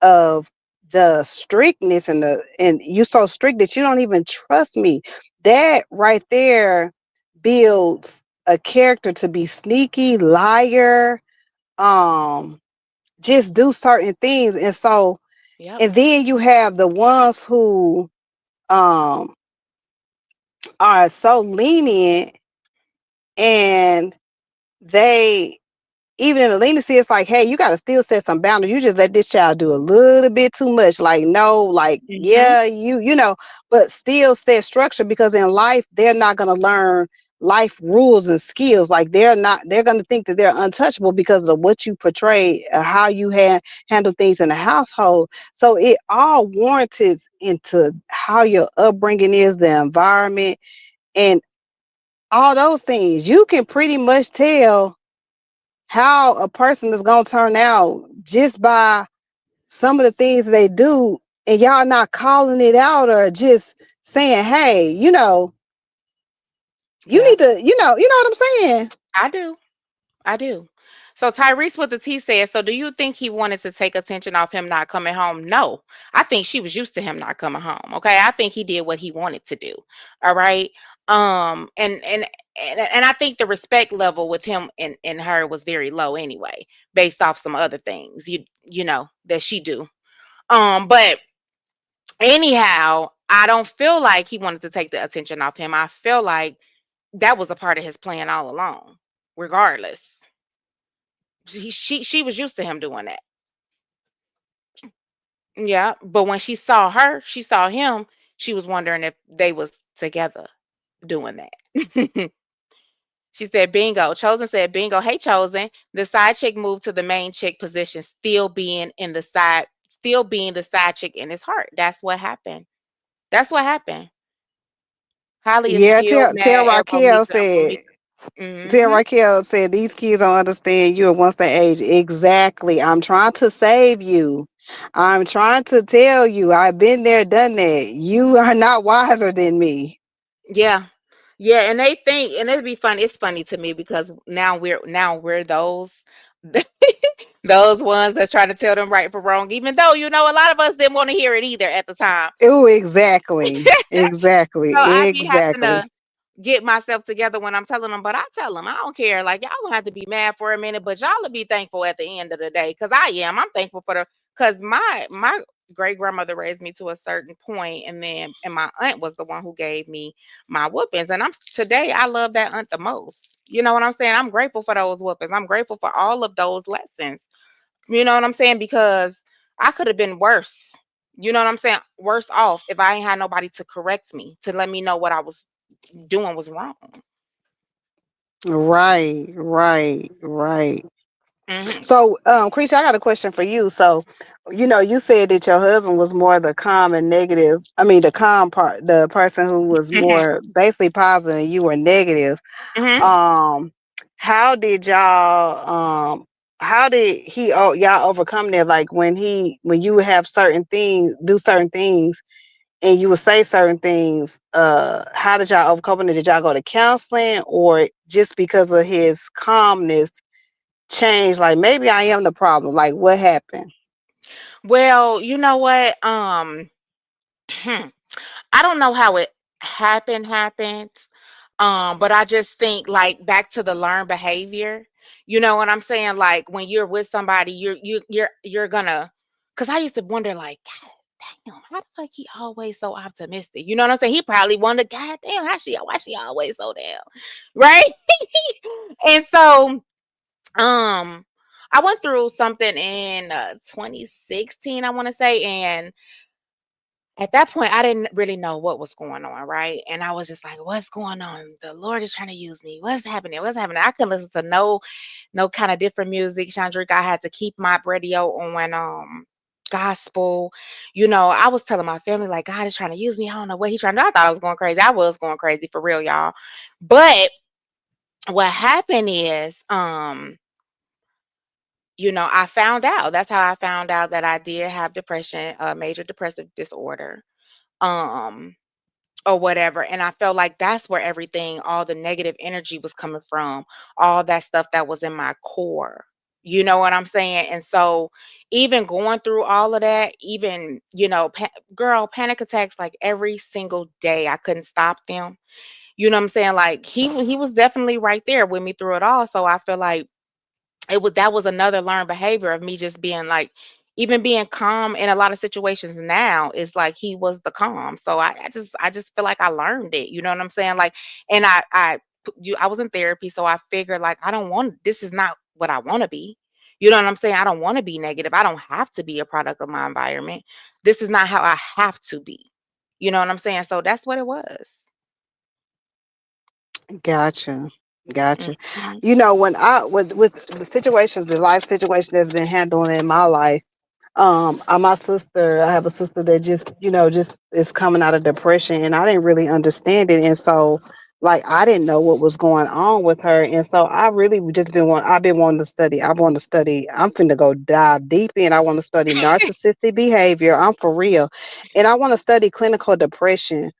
of the strictness and you so strict that you don't even trust me. That right there builds a character to be sneaky liar, um just do certain things. And so, Yep. and then you have the ones who um are so lenient, and they even in the leniency, it's like, hey, you got to still set some boundaries. You just let this child do a little bit too much. Like, no, like, Mm-hmm. yeah, but still set structure, because in life, they're not going to learn life rules and skills. Like, they're going to think that they're untouchable because of what you portray, how you handle things in the household. So it all warrants into how your upbringing is, the environment, and all those things. You can pretty much tell how a person is going to turn out just by some of the things they do, and y'all not calling it out or just saying, hey, you Yep. need to, what I'm saying. I do. I do. So Tyrese with the T says, so do you think he wanted to take attention off him not coming home? No. I think she was used to him not coming home. Okay. I think he did what he wanted to do. All right. And I think the respect level with him and her was very low anyway, based off some other things you know that she do. But anyhow, I don't feel like he wanted to take the attention off him. I feel like that was a part of his plan all along, regardless. She was used to him doing that. Yeah, but when she saw her, she saw him, she was wondering if they was together doing that. She said bingo. Chosen said bingo. Hey Chosen. The side chick moved to the main chick position, still being the side chick in his heart. That's what happened. That's what happened. Holly is Yeah, still tell mad at Raquel Romika. said, Mm-hmm. these kids don't understand you at once they age. Exactly. I'm trying to save you. I'm trying to tell you. I've been there, done that. You are not wiser than me. Yeah. Yeah, and they think, and it'd be funny. It's funny to me because now we're those those ones that's trying to tell them right from wrong, even though a lot of us didn't want to hear it either at the time. Oh, exactly. So Exactly. I be having to Exactly. get myself together when I'm telling them, but I tell them I don't care. Like y'all gonna have to be mad for a minute, but y'all will be thankful at the end of the day. Cause I am. I'm thankful for cause my great grandmother raised me to a certain point, and my aunt was the one who gave me my whoopings. And today I love that aunt the most. You know what I'm saying? I'm grateful for those whoopings. I'm grateful for all of those lessons. You know what I'm saying? Because I could have been worse. You know what I'm saying? Worse off if I ain't had nobody to correct me, to let me know what I was doing was wrong. Right, right, right. Hmm. So, Creature, I got a question for you. So, you said that your husband was more the calm and negative. I mean, the calm part, the person who was Hmm. more basically positive, and you were negative. Hmm. Um, how did how did y'all overcome that? Like when you would have certain things, do certain things, and you would say certain things, how did y'all overcome it? Did y'all go to counseling, or just because of his calmness change? Like, maybe I am the problem. Like, what happened? Well, you know what? I don't know how it happened. But I just think like back to the learned behavior. You know what I'm saying? Like when you're with somebody, you're gonna. Cause I used to wonder like, God damn, how the fuck he always so optimistic? You know what I'm saying? He probably wondered, God damn, why she always so damn right? And so I went through something in 2016, I want to say, and at that point, I didn't really know what was going on, right? And I was just like, "What's going on? The Lord is trying to use me. What's happening? What's happening?" I couldn't listen to no kind of different music, Chandrika. I had to keep my radio on gospel. You know, I was telling my family like, "God is trying to use me. I don't know what He's trying to do." I thought I was going crazy. I was going crazy for real, y'all. But what happened is, I found out. That's how I found out that I did have depression, major depressive disorder. Um or whatever. And I felt like that's where everything, all the negative energy was coming from, all that stuff that was in my core. You know what I'm saying? And so, even going through all of that, even, girl, panic attacks like every single day, I couldn't stop them. You know what I'm saying? Like he was definitely right there with me through it all. So I feel like that was another learned behavior of me just being like, even being calm in a lot of situations now is like he was the calm. So I just feel like I learned it. You know what I'm saying? Like, and I was in therapy, so I figured like I don't want, this is not what I want to be. You know what I'm saying? I don't want to be negative. I don't have to be a product of my environment. This is not how I have to be. You know what I'm saying? So that's what it was. Gotcha. Gotcha. Mhm. When with the situations, the life situation that's been handling in my life, my sister, I have a sister that just is coming out of depression, and I didn't really understand it, and so like I didn't know what was going on with her, and so I really just I've been wanting to study. I want to study. I'm finna go dive deep in. I want to study narcissistic behavior. I'm for real, and I want to study clinical depression.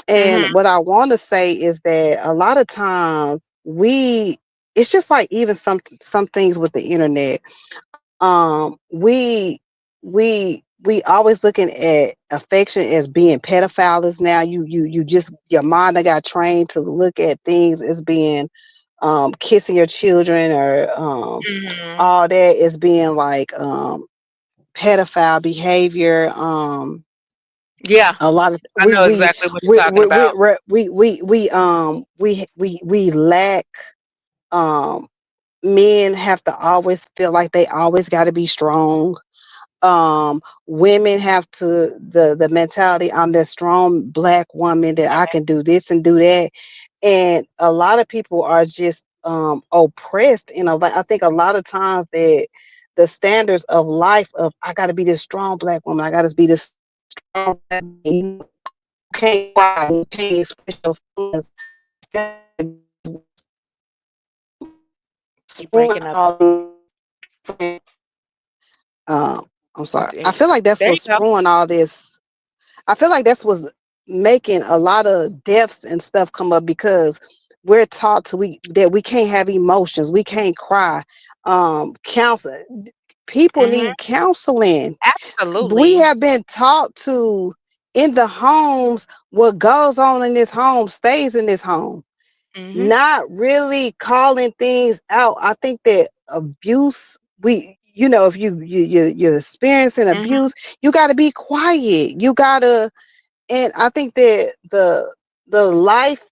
Mhm. And what I want to say is that a lot of times it's just like even some things with the internet. We always looking at affection as being pedophiles now. You just your mind that got trained to look at things as being kissing your children or Mhm. all that as being like pedophile behavior. Yeah, A lot of I know exactly what you're talking about. we lack um men have to always feel like they always got to be strong. Women have to the mentality, I'm the strong black woman that I can do this and do that, and a lot of people are just oppressed. I think a lot of times that the standards of life of I got to be this strong black woman, I got to be this strong black man, you can't cry, you can't express your feelings. You Ruin breaking up. all these I'm sorry. There I you feel go. like that's There you what's go. screwing all this. I feel like that's what's making a lot of deaths and stuff come up because we're taught that we can't have emotions, we can't cry. Counsel People Mhm. need counseling. We Absolutely. have been taught to in the homes, what goes on in this home stays in this home, Mhm. not really calling things out. I think that abuse, if you're experiencing Mhm. abuse, you got to be quiet. You got to, and I think that the life,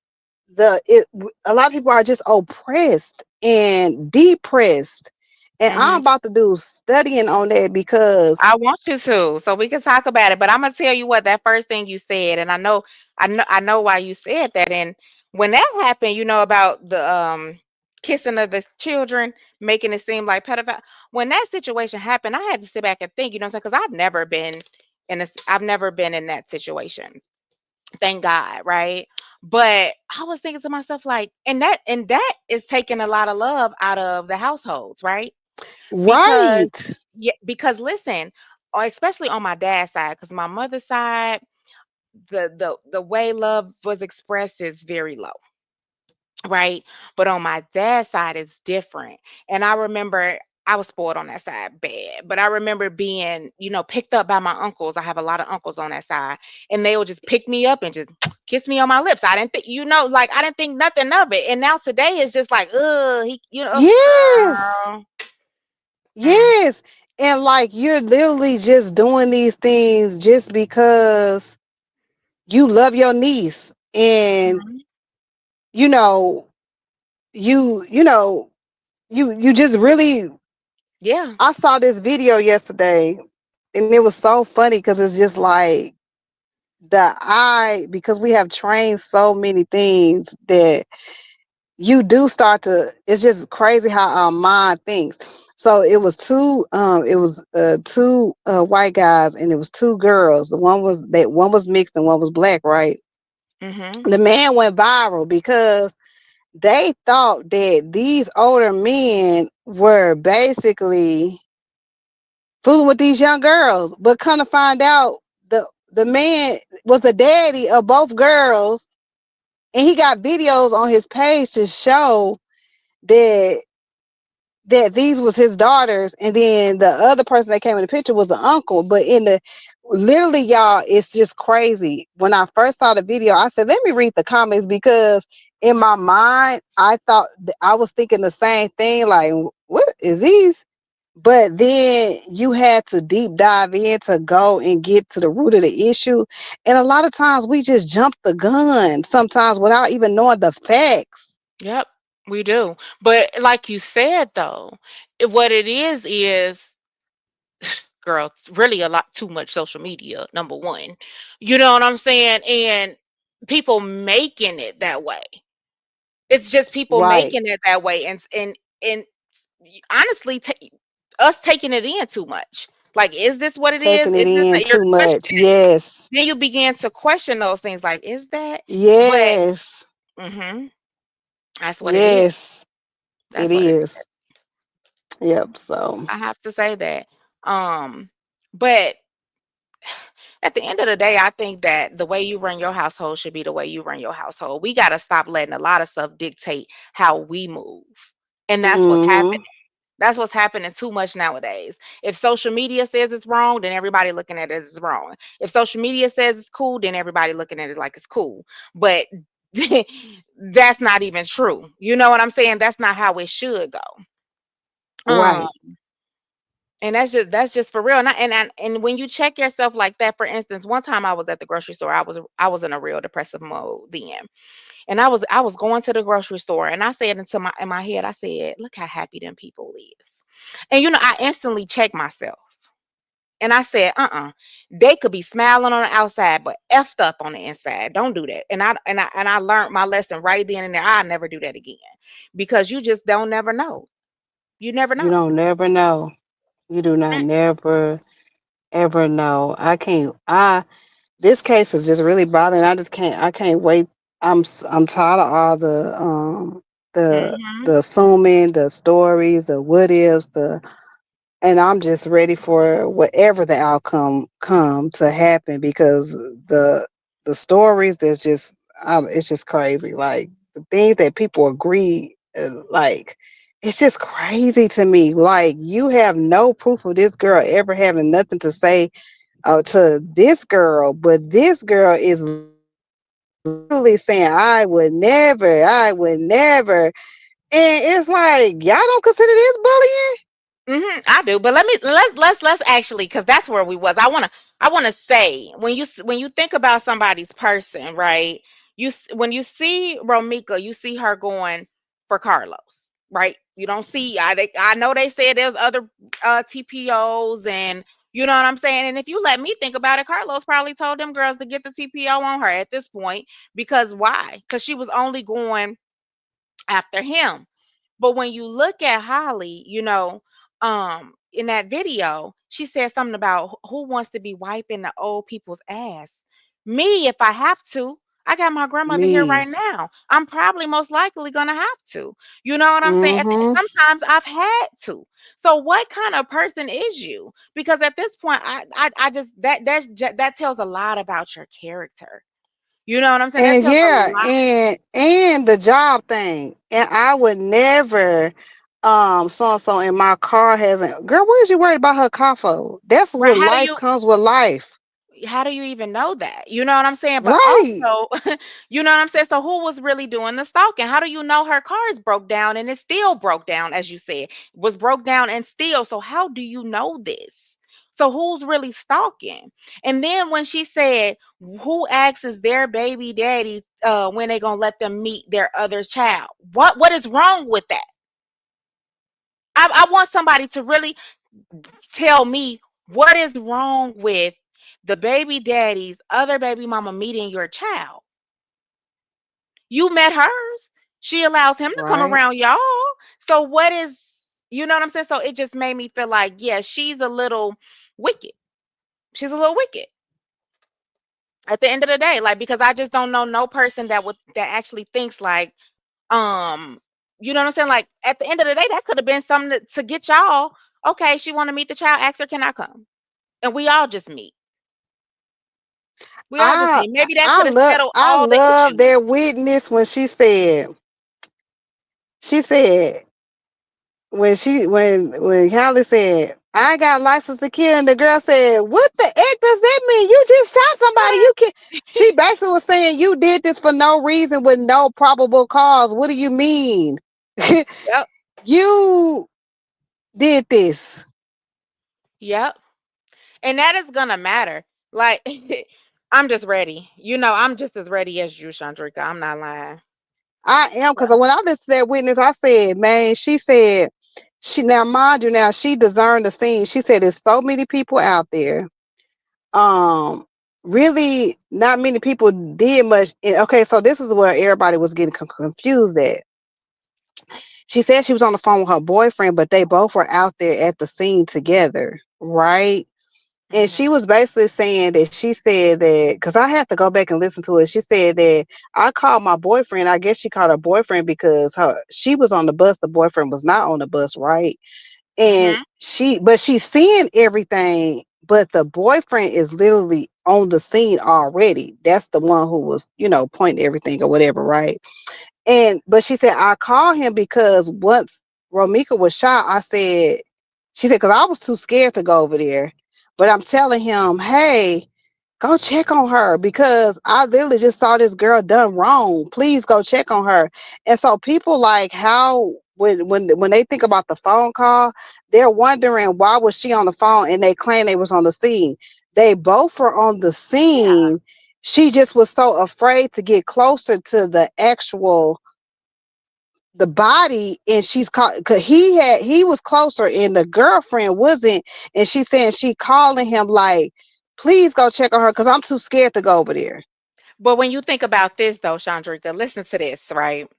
a lot of people are just oppressed and depressed, and Mhm. I'm about to do studying on that because I want you to, so we can talk about it. But I'm gonna tell you what, that first thing you said, and I know why you said that. And when that happened, about the kissing of the children, making it seem like pedophile. When that situation happened, I had to sit back and think, you know what I'm saying? Because I've never been in that situation. Thank God, right? But I was thinking to myself, like, and that is taking a lot of love out of the households, right? Because right, yeah, because listen, especially on my dad's side, because my mother's side, the way love was expressed is very low, right? But on my dad's side, it's different. And I remember I was spoiled on that side bad, but I remember being, picked up by my uncles. I have a lot of uncles on that side, and they would just pick me up and just kiss me on my lips. I didn't think, like I didn't think nothing of it. And now today is just like, he, Yes. girl. Mm, Yes. And like you're literally just doing these things just because you love your niece and mhm. you know you know you just really Yeah. I saw this video yesterday and it was so funny because it's just like because we have trained so many things that you do start to it's just crazy how our mind thinks. So it was two white guys and it was two girls. One was mixed and one was black, right? Mhm. The man went viral because they thought that these older men were basically fooling with these young girls, but kind of find out the man was the daddy of both girls, and he got videos on his page to show that these was his daughters, and then the other person that came in the picture was the uncle. But in the literally, y'all, it's just crazy. When I first saw the video, I said, "Let me read the comments," because in my mind, I was thinking the same thing. Like, what is these? But then you had to deep dive in to go and get to the root of the issue. And a lot of times we just jump the gun sometimes without even knowing the facts. Yep, we do. But like you said though, what it is girl, it's really a lot too much social media, number one. You know what I'm saying? And people making it that way. It's just people Right. making it that way, and honestly, us taking it in too much. Like, is this what it is? Taking it Is this in that you're too much. questioning? Yes. Then you begin to question those things. Like, is that? But Yes. hmm that's what it is. Yes. It That's what it is. is. Yep. So I have to say that. But at the end of the day, I think that the way you run your household should be the way you run your household. We got to stop letting a lot of stuff dictate how we move. And that's what's happening. hmm That's what's happening too much nowadays. If social media says it's wrong, then everybody looking at it as wrong. If social media says it's cool, then everybody looking at it like it's cool. But that's not even true. You know what I'm saying? That's not how it should go. Um, right. and that's just for real. And when you check yourself like that, for instance, one time I was at the grocery store. I was in a real depressive mode then. And I was going to the grocery store and I said in my head, I said, look how happy them people is. And I instantly checked myself. And I said, they could be smiling on the outside, but effed up on the inside. Don't do that. And I learned my lesson right then and there. I'll never do that again. Because you just don't never know. You never You know. don't never know. You do not Mm, never ever know. I can't. This case is just really bothering. I can't wait. I'm tired of all mhm. the assuming, the stories, the what ifs, and I'm just ready for whatever the outcome come to happen because the stories that's just it's just crazy. Like the things that people agree, like it's just crazy to me. Like you have no proof of this girl ever having nothing to say to this girl, but this girl is literally saying, I would never. And it's like, y'all don't consider this bullying? I do, but let's actually, because that's where we was. I wanna say when you think about somebody's person, right? When you see Romika, you see her going for Carlos, right? You don't see. I know they said there's other TPOs, and you know what I'm saying. And if you let me think about it, Carlos probably told them girls to get the TPO on her at this point because why? Because she was only going after him. But when you look at Holly, in that video, she said something about who wants to be wiping the old people's ass. Me, if I have to. I got my grandmother here Me. right now. I'm probably most likely gonna have to. You know what I'm saying? Mm-hmm. Sometimes I've had to. So what kind of person is you? Because at this point, I just that tells a lot about your character. You know what I'm saying? That And tells a yeah, lot. and the job thing. And I would never so and so in my car hasn't girl, what is you worried about her car for? That's Right? what How do life you comes with life. how do you even know that? You know what I'm saying? But Right. also, you know what I'm saying? So who was really doing the stalking? How do you know her cars broke down and it still broke down, as you said, was broke down and still? So how do you know this? So who's really stalking? And then when she said, who asks their baby daddy when they gonna let them meet their other child? What is wrong with that? I want somebody to really tell me what is wrong with the baby daddy's other baby mama meeting your child. You met hers. She allows him to come Right. around y'all. So what is, you know what I'm saying? So it just made me feel like, yeah, she's a little wicked. She's a little wicked at the end of the day. Like, because I just don't know no person that actually thinks like, um, you know what I'm saying? Like at the end of the day, that could have been something to get y'all. Okay, she want to meet the child. Ask her, can I come? And we all just meet. We all just I meet. Maybe that could have settled I all the love issues. that witness when she said when Hallie said, I got license to kill, and the girl said, what the heck does that mean? You just shot somebody. You can She basically was saying you did this for no reason with no probable cause. What do you mean? Yep. You did this. Yep. And that is gonna matter. Like I'm just ready. I'm just as ready as you, Chandrika. I'm not lying. I am, because when I listened to that witness, I said, man, she said, she now mind you, now she discerned the scene. She said there's so many people out there. Um, really not many people did much. Okay, so this is where everybody was getting confused at. She said she was on the phone with her boyfriend, but they both were out there at the scene together, right? And Hmm. she was basically saying that she said that, because I have to go back and listen to it. She said that I called my boyfriend. I guess she called her boyfriend because she was on the bus. The boyfriend was not on the bus, right? And Hmm. but she's seeing everything, but the boyfriend is literally on the scene already. That's the one who was, pointing everything or whatever, right? And but she said I called him because once Romika was shot, she said, because I was too scared to go over there. But I'm telling him, hey, go check on her because I literally just saw this girl done wrong. Please go check on her. And so people like how when they think about the phone call, they're wondering why was she on the phone and they claim they was on the scene. They both were on the Yeah. scene. She just was so afraid to get closer to the body, and she's called because he was closer and the girlfriend wasn't, and she's saying she calling him like, please go check on her because I'm too scared to go over there. But when you think about this though, Chandrika, listen to this, right?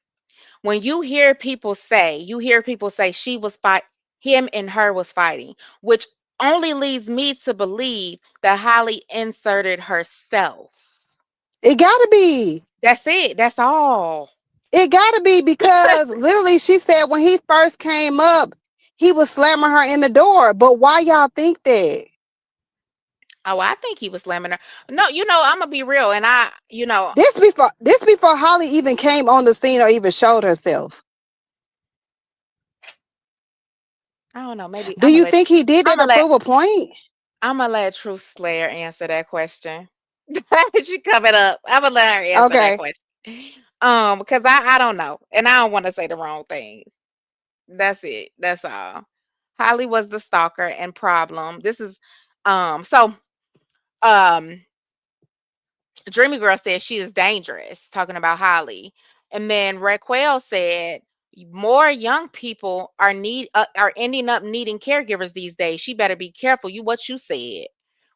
When you hear people say she was him and her was fighting, which only leads me to believe that Holly inserted herself. It gotta be. That's it. That's all. It gotta be because literally she said when he first came up, he was slamming her in the door. But why y'all think that? Oh, I think he was slamming her. No, I'm gonna be real, and This before Holly even came on the scene or even showed herself. I don't know. Maybe Do you think he did I'm that to gonna let prove a point? I'm gonna let Truth Slayer answer that question. She coming up. I'm gonna let her answer that Okay. question. Because I don't know, and I don't want to say the wrong thing. That's it. That's all. Holly was the stalker and problem. This is so um Dreamy Girl said she is dangerous, talking about Holly. And then Raquel said more young people are ending up needing caregivers these days. She better be careful. What you said.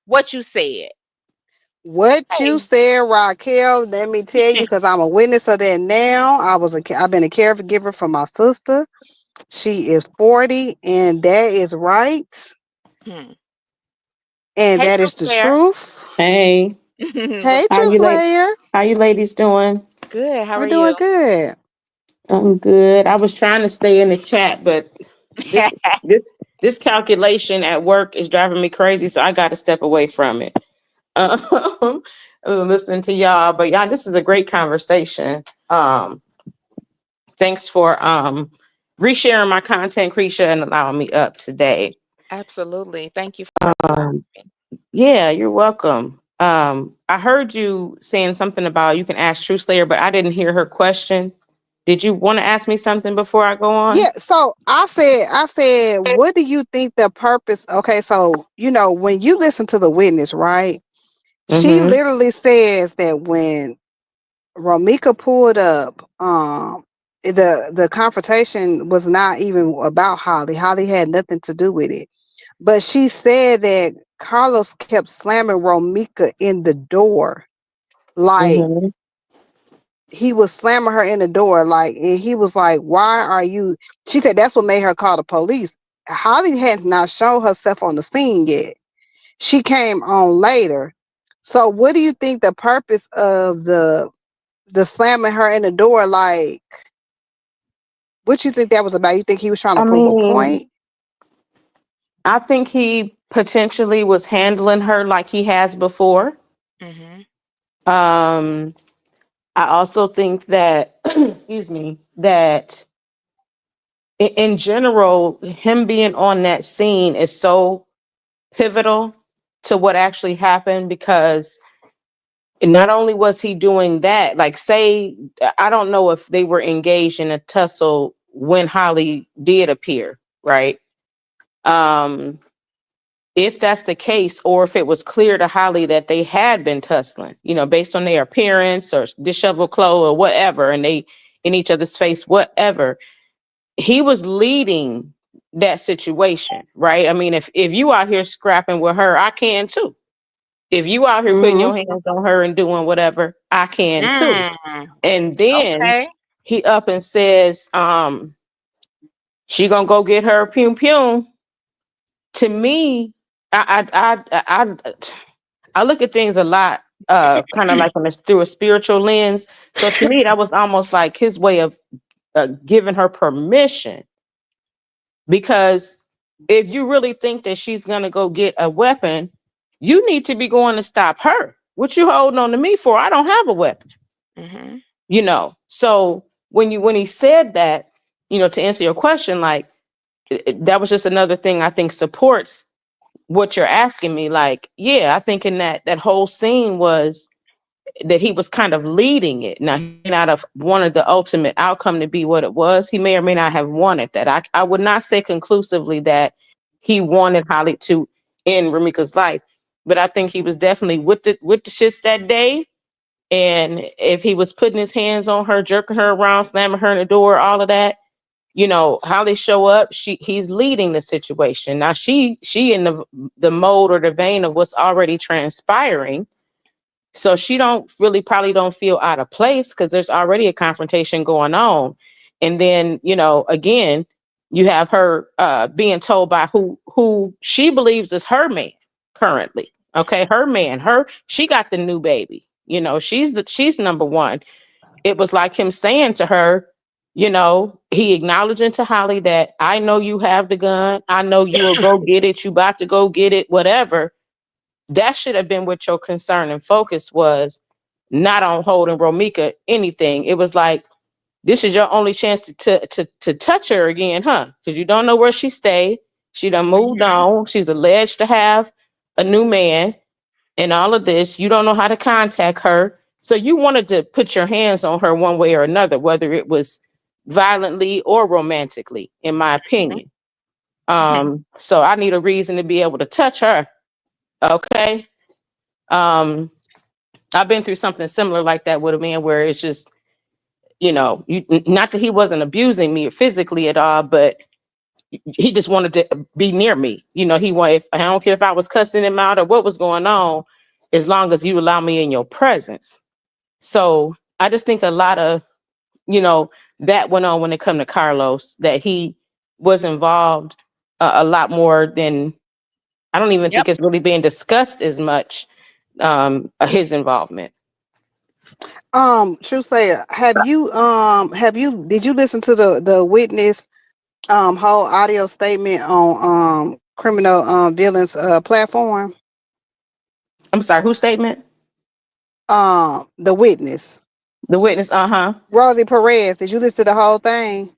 What you said. What you Hey. said, Raquel, let me tell you, because I'm a witness of that now. I've been a caregiver for my sister. She is 40, and that is right. Hmm. And Hey, that Truth is the Slayer. truth. Hey, Hey, how True you Slayer. how you ladies doing? Good. How We're are doing you? good. I'm good. I was trying to stay in the chat, but this this this calculation at work is driving me crazy, so I got to step away from it. I was listening to y'all, but y'all, this is a great conversation. Thanks for resharing my content, Creisha, and allowing me up today. Absolutely. Thank you for Um, yeah, you're welcome. I heard you saying something about you can ask True Slayer, but I didn't hear her question. Did you want to ask me something before I go on? Yeah, so I said, what do you think the purpose? Okay, so when you listen to the witness, right? She Mm-hmm. literally says that when Romika pulled up, the confrontation was not even about Holly. Holly had nothing to do with it. But she said that Carlos kept slamming Romika in the door. Like Mm-hmm. he was slamming her in the door, like, and he was like, "Why are you?" She said that's what made her call the police. Holly had not shown herself on the scene yet. She came on later. So, what do you think the purpose of the slamming her in the door? Like, what you think that was about? You think he was trying to I prove a mean, point? I think he potentially was handling her like he has before. Mhm. Um, I also think that, excuse me, that in general, him being on that scene is so pivotal to what actually happened because not only was he doing that, like, say, I don't know if they were engaged in a tussle when Holly did appear, right? Um, if that's the case, or if it was clear to Holly that they had been tussling, based on their appearance or disheveled clothes or whatever, and they in each other's face, whatever, he was leading that situation, right? I mean, if you out here scrapping with her, I can too. If you out here putting Mm-hmm. your hands on her and doing whatever, I can too. Mm. And then Okay. he up and says, she gonna go get her pum pum. To me, I look at things a lot, kind of like through a spiritual lens. So to me, that was almost like his way of giving her permission. Because if you really think that she's gonna go get a weapon, you need to be going to stop her. What you holding on to me for? I don't have a weapon. Mhm. So when he said that, to answer your question, like, that was just another thing I think supports what you're asking me. Like, yeah, I think in that whole scene was that he was kind of leading it. Now, he may not have wanted the ultimate outcome to be what it was. He may or may not have wanted that. I would not say conclusively that he wanted Holly to end Ramika's life, but I think he was definitely with the shits that day. And if he was putting his hands on her, jerking her around, slamming her in the door, all of that, how they show up, he's leading the situation. Now she in the mode or the vein of what's already transpiring. So she don't really probably don't feel out of place because there's already a confrontation going on. And then, again, you have her being told by who she believes is her man currently. Okay, her man, she got the new baby. She's number one. It was like him saying to her, he acknowledging to Holly that I know you have the gun. I know you will go get it. You about to go get it, whatever. That should have been what your concern and focus was, not on holding Romika anything. It was like, this is your only chance to touch her again, huh? Because you don't know where she stayed. She done moved Mhm. on. She's alleged to have a new man and all of this. You don't know how to contact her. So you wanted to put your hands on her one way or another, whether it was violently or romantically, in my Mhm. opinion. Mhm. So I need a reason to be able to touch her. Okay. Um, I've been through something similar like that with a man where it's just, not that he wasn't abusing me physically at all, but he just wanted to be near me. He wanted, I don't care if I was cussing him out or what was going on, as long as you allow me in your presence. So I just think a lot of, you know, that went on when it come to Carlos, that he was involved a lot more than, I don't even Yep. think it's really being discussed as much, his involvement. True Slayer, did you listen to the witness whole audio statement on criminal villains platform? I'm sorry, whose statement? The witness, The witness. Uh-huh. Rosie Perez. Did you listen to the whole thing?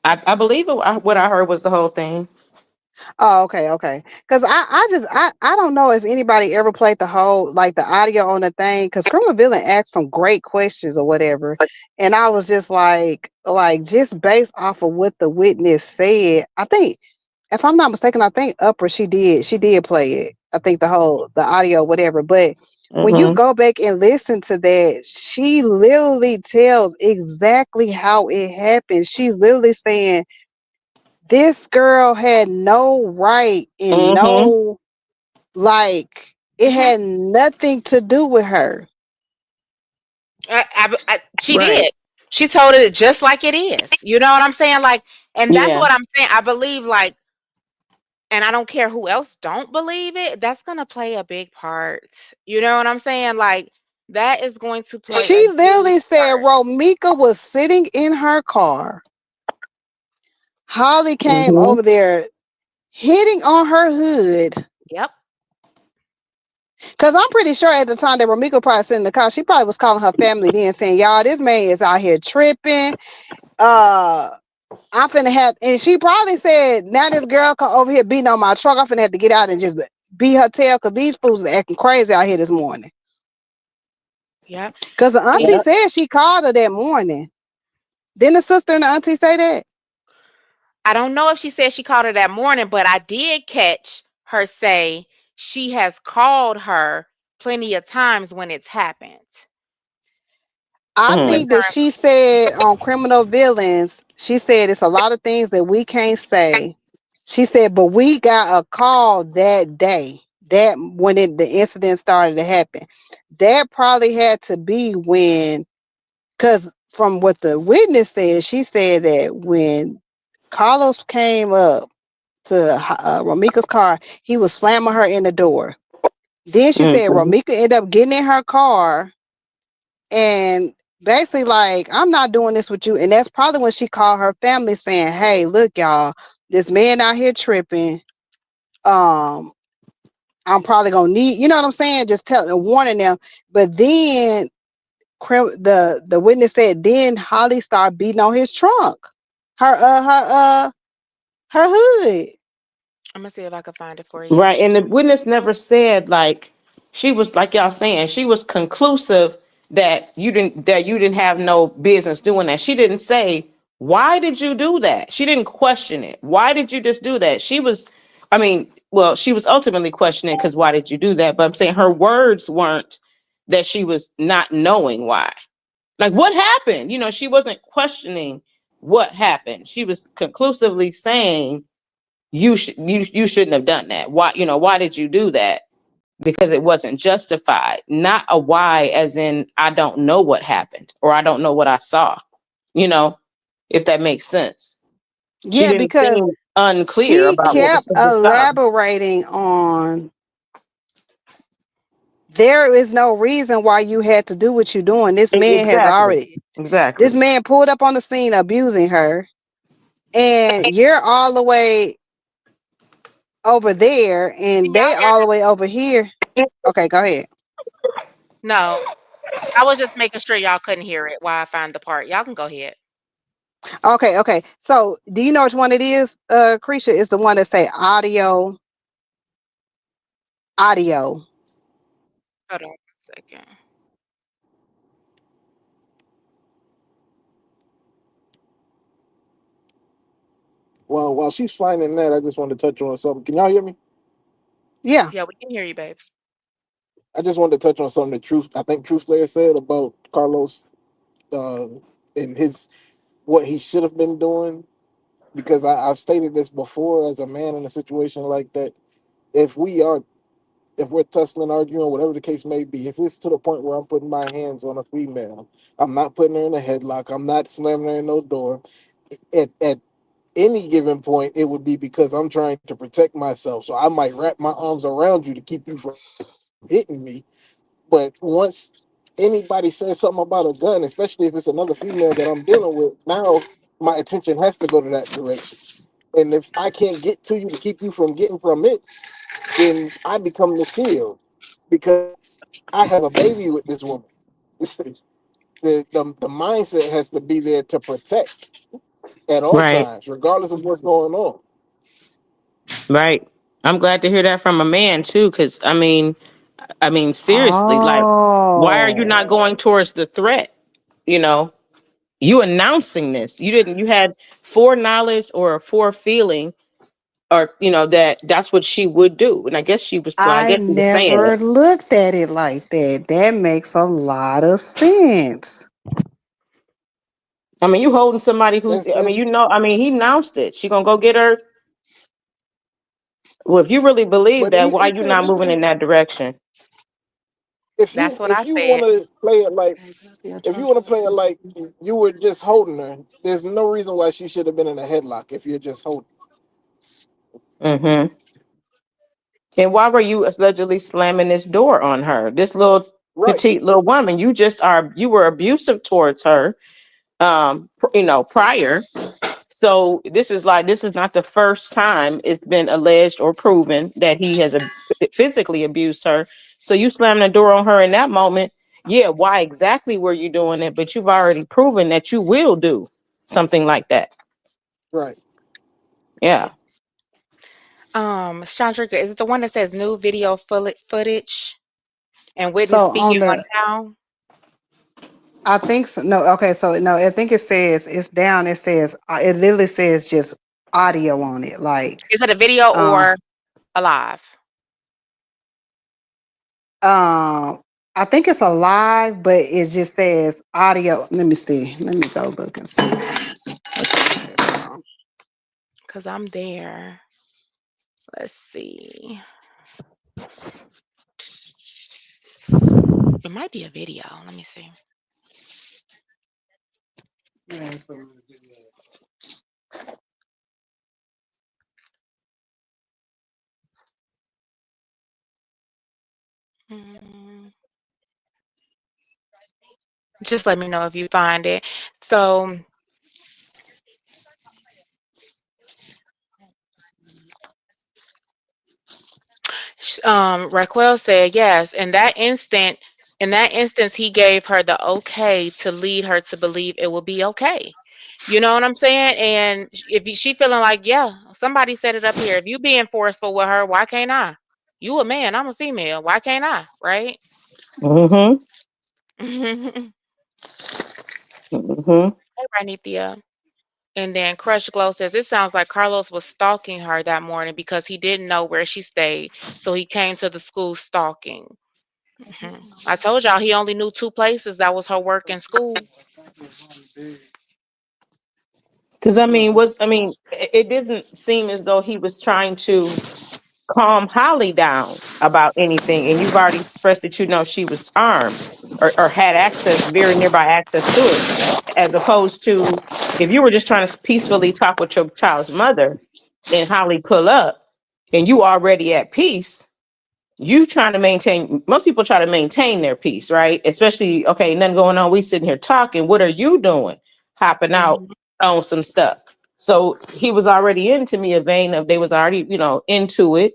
I believe what I heard was the whole thing. Oh, okay, okay. Because I don't know if anybody ever played the whole like the audio on the thing. Because Criminal Villain asked some great questions or whatever, and I was just just based off of what the witness said. I think, if I'm not mistaken, I think Upper she did play it. I think the audio whatever. But when you Mm-hmm. go back and listen to that, she literally tells exactly how it happened. She's literally saying this girl had no right and Mm-hmm. no like it Hmm. had nothing to do with her. She Right. did. She told it just like it is. You know what I'm saying? Like, and that's Yeah. what I'm saying. I believe, like, and I don't care who else don't believe it. That's gonna play a big part. You know what I'm saying? Like, that is going to play a She huge literally said part. Romika was sitting in her car. Holly came Mm-hmm. over there hitting on her hood. Yep. Cause I'm pretty sure at the time that Romika probably sitting in the car, she probably was calling her family then saying, y'all, this man is out here tripping. Uh I'm finna have, and she probably said, now this girl come over here beating on my truck. I'm finna have to get out and just beat her tail because these fools are acting crazy out here this morning. Yep. Because the See, auntie Yep. said she called her that morning. Didn't the sister and the auntie say that? I don't know if she said she called her that morning, but I did catch her say she has called her plenty of times when it's happened I with Mm-hmm. think her. that she said on Criminal Villains, she said it's a lot of things that we can't say. She said, but we got a call that day, that when the incident started to happen. That probably had to be when, because from what the witness said, she said that when Carlos came up to Romika's car, he was slamming her in the door. Then she said Mm-hmm. Romika ended up getting in her car and basically like, I'm not doing this with you. And that's probably when she called her family saying, hey, look, y'all, this man out here tripping. Um, I'm probably gonna need, you know what I'm saying? Just telling, warning them. But then the witness said then Holly started beating on his trunk, her hood. I'm gonna see if I can find it for you. Right. And the witness never said like she was like y'all saying, she was conclusive that you didn't have no business doing that. She didn't say, why did you do that? She didn't question it. Why did you just do that? She was, I mean, well, she was ultimately questioning because why did you do that? But I'm saying her words weren't that she was not knowing why. Like what happened? You know, she wasn't questioning what happened. She was conclusively saying you shouldn't have done that. Why, you know, why did you do that? Because it wasn't justified. Not a why as in I don't know what happened or I don't know what I saw. You know, if that makes sense. She Yeah, didn't because seem unclear she about what was kept said to stop. elaborating on there is no reason why you had to do what you're doing. Exactly. Exactly. This man pulled up on the scene abusing her, and you're all the way over there, Can and y'all they hear all the way over here. Okay, go ahead. me? No. I was just making sure y'all couldn't hear it while I find the part. Y'all can go ahead. Okay, okay. So, do you know which one it is? Creature is the one that say audio, audio. Hold on one second. Well, while she's finding that, I just wanted to touch on something. Can y'all hear me? Yeah. Yeah, we can hear you, babes. I just wanted to touch on something that Truth, I think Truth Slayer said about Carlos uh, and his what he should have been doing. Because I've stated this before, as a man in a situation like that, if we are if we're tussling, arguing, whatever the case may be, if it's to the point where I'm putting my hands on a female, I'm not putting her in a headlock, I'm not slamming her in no door. At any given point, it would be because I'm trying to protect myself. So I might wrap my arms around you to keep you from hitting me. But once anybody says something about a gun, especially if it's another female that I'm dealing with, now my attention has to go to that direction. And if I can't get to you to keep you from getting from it, then I become the shield because I have a baby with this woman. The mindset has to be there to protect at all Right. times, regardless of what's going on. Right. I'm glad to hear that from a man too, because seriously, like, why are you not Oh, going towards the threat? You know, you announcing this. You didn't. You had foreknowledge or a forefeeling, or that's what she would do. And I guess she was. Well, I I guess he was saying never it. looked at it like that. That makes a lot of sense. I mean, you holding somebody who. I mean, That's he announced it. She gonna go get her. Well, if you really believe but that, why you even not moving in that direction? That's what if I you want said. to play it like Hey, can I see your if you charger want to real play it quick? like you were just holding her, there's no reason why she should have been in a headlock if you're just holding. Mm-hmm. And why were you allegedly slamming this door on her? This little Right, petite little woman, you were abusive towards her, prior. So this is not the first time it's been alleged or proven that he has physically abused her. So you slammed the door on her in that moment. Yeah, why exactly were you doing it? But you've already proven that you will do something like that. right. Yeah. Chandrika, is it the one that says new video footage and witness So on speaking on the, how? I think so, no. Okay, so no, I think it says it's down. It says it literally says just audio on it. Like, Is it a video um, or alive? um, I think it's a live, but it just says audio. Let me see. Let me go look and see. Let's see what it says. Hold on. Because I'm there. Let's see. It might be a video. Let me see. Yeah, so Mm, just let me know if you find it. So, Raquel said yes. In that instance, he gave her the okay to lead her to believe it will be okay. You know what I'm saying? And she feeling like, yeah, somebody set it up here. If you being forceful with her, why can't I? You a man, I'm a female. Why can't I? Right? Mm-hmm. Hey, Mm-hmm. Ranithia. And then Crush Glow says it sounds like Carlos was stalking her that morning because he didn't know where she stayed, so he came to the school stalking. I told y'all he only knew two places. That was her work and school. Because it doesn't seem as though he was trying to calm Holly down about anything, and you've already expressed that she was armed or had access, very nearby access to it, as opposed to if you were just trying to peacefully talk with your child's mother and Holly pull up and you already at peace. You trying to maintain, most people try to maintain their peace, right? Especially, okay, nothing going on, we sitting here talking, what are you doing? Hopping out Mhm. on some stuff. So he was already into me, a vein of they was already into it.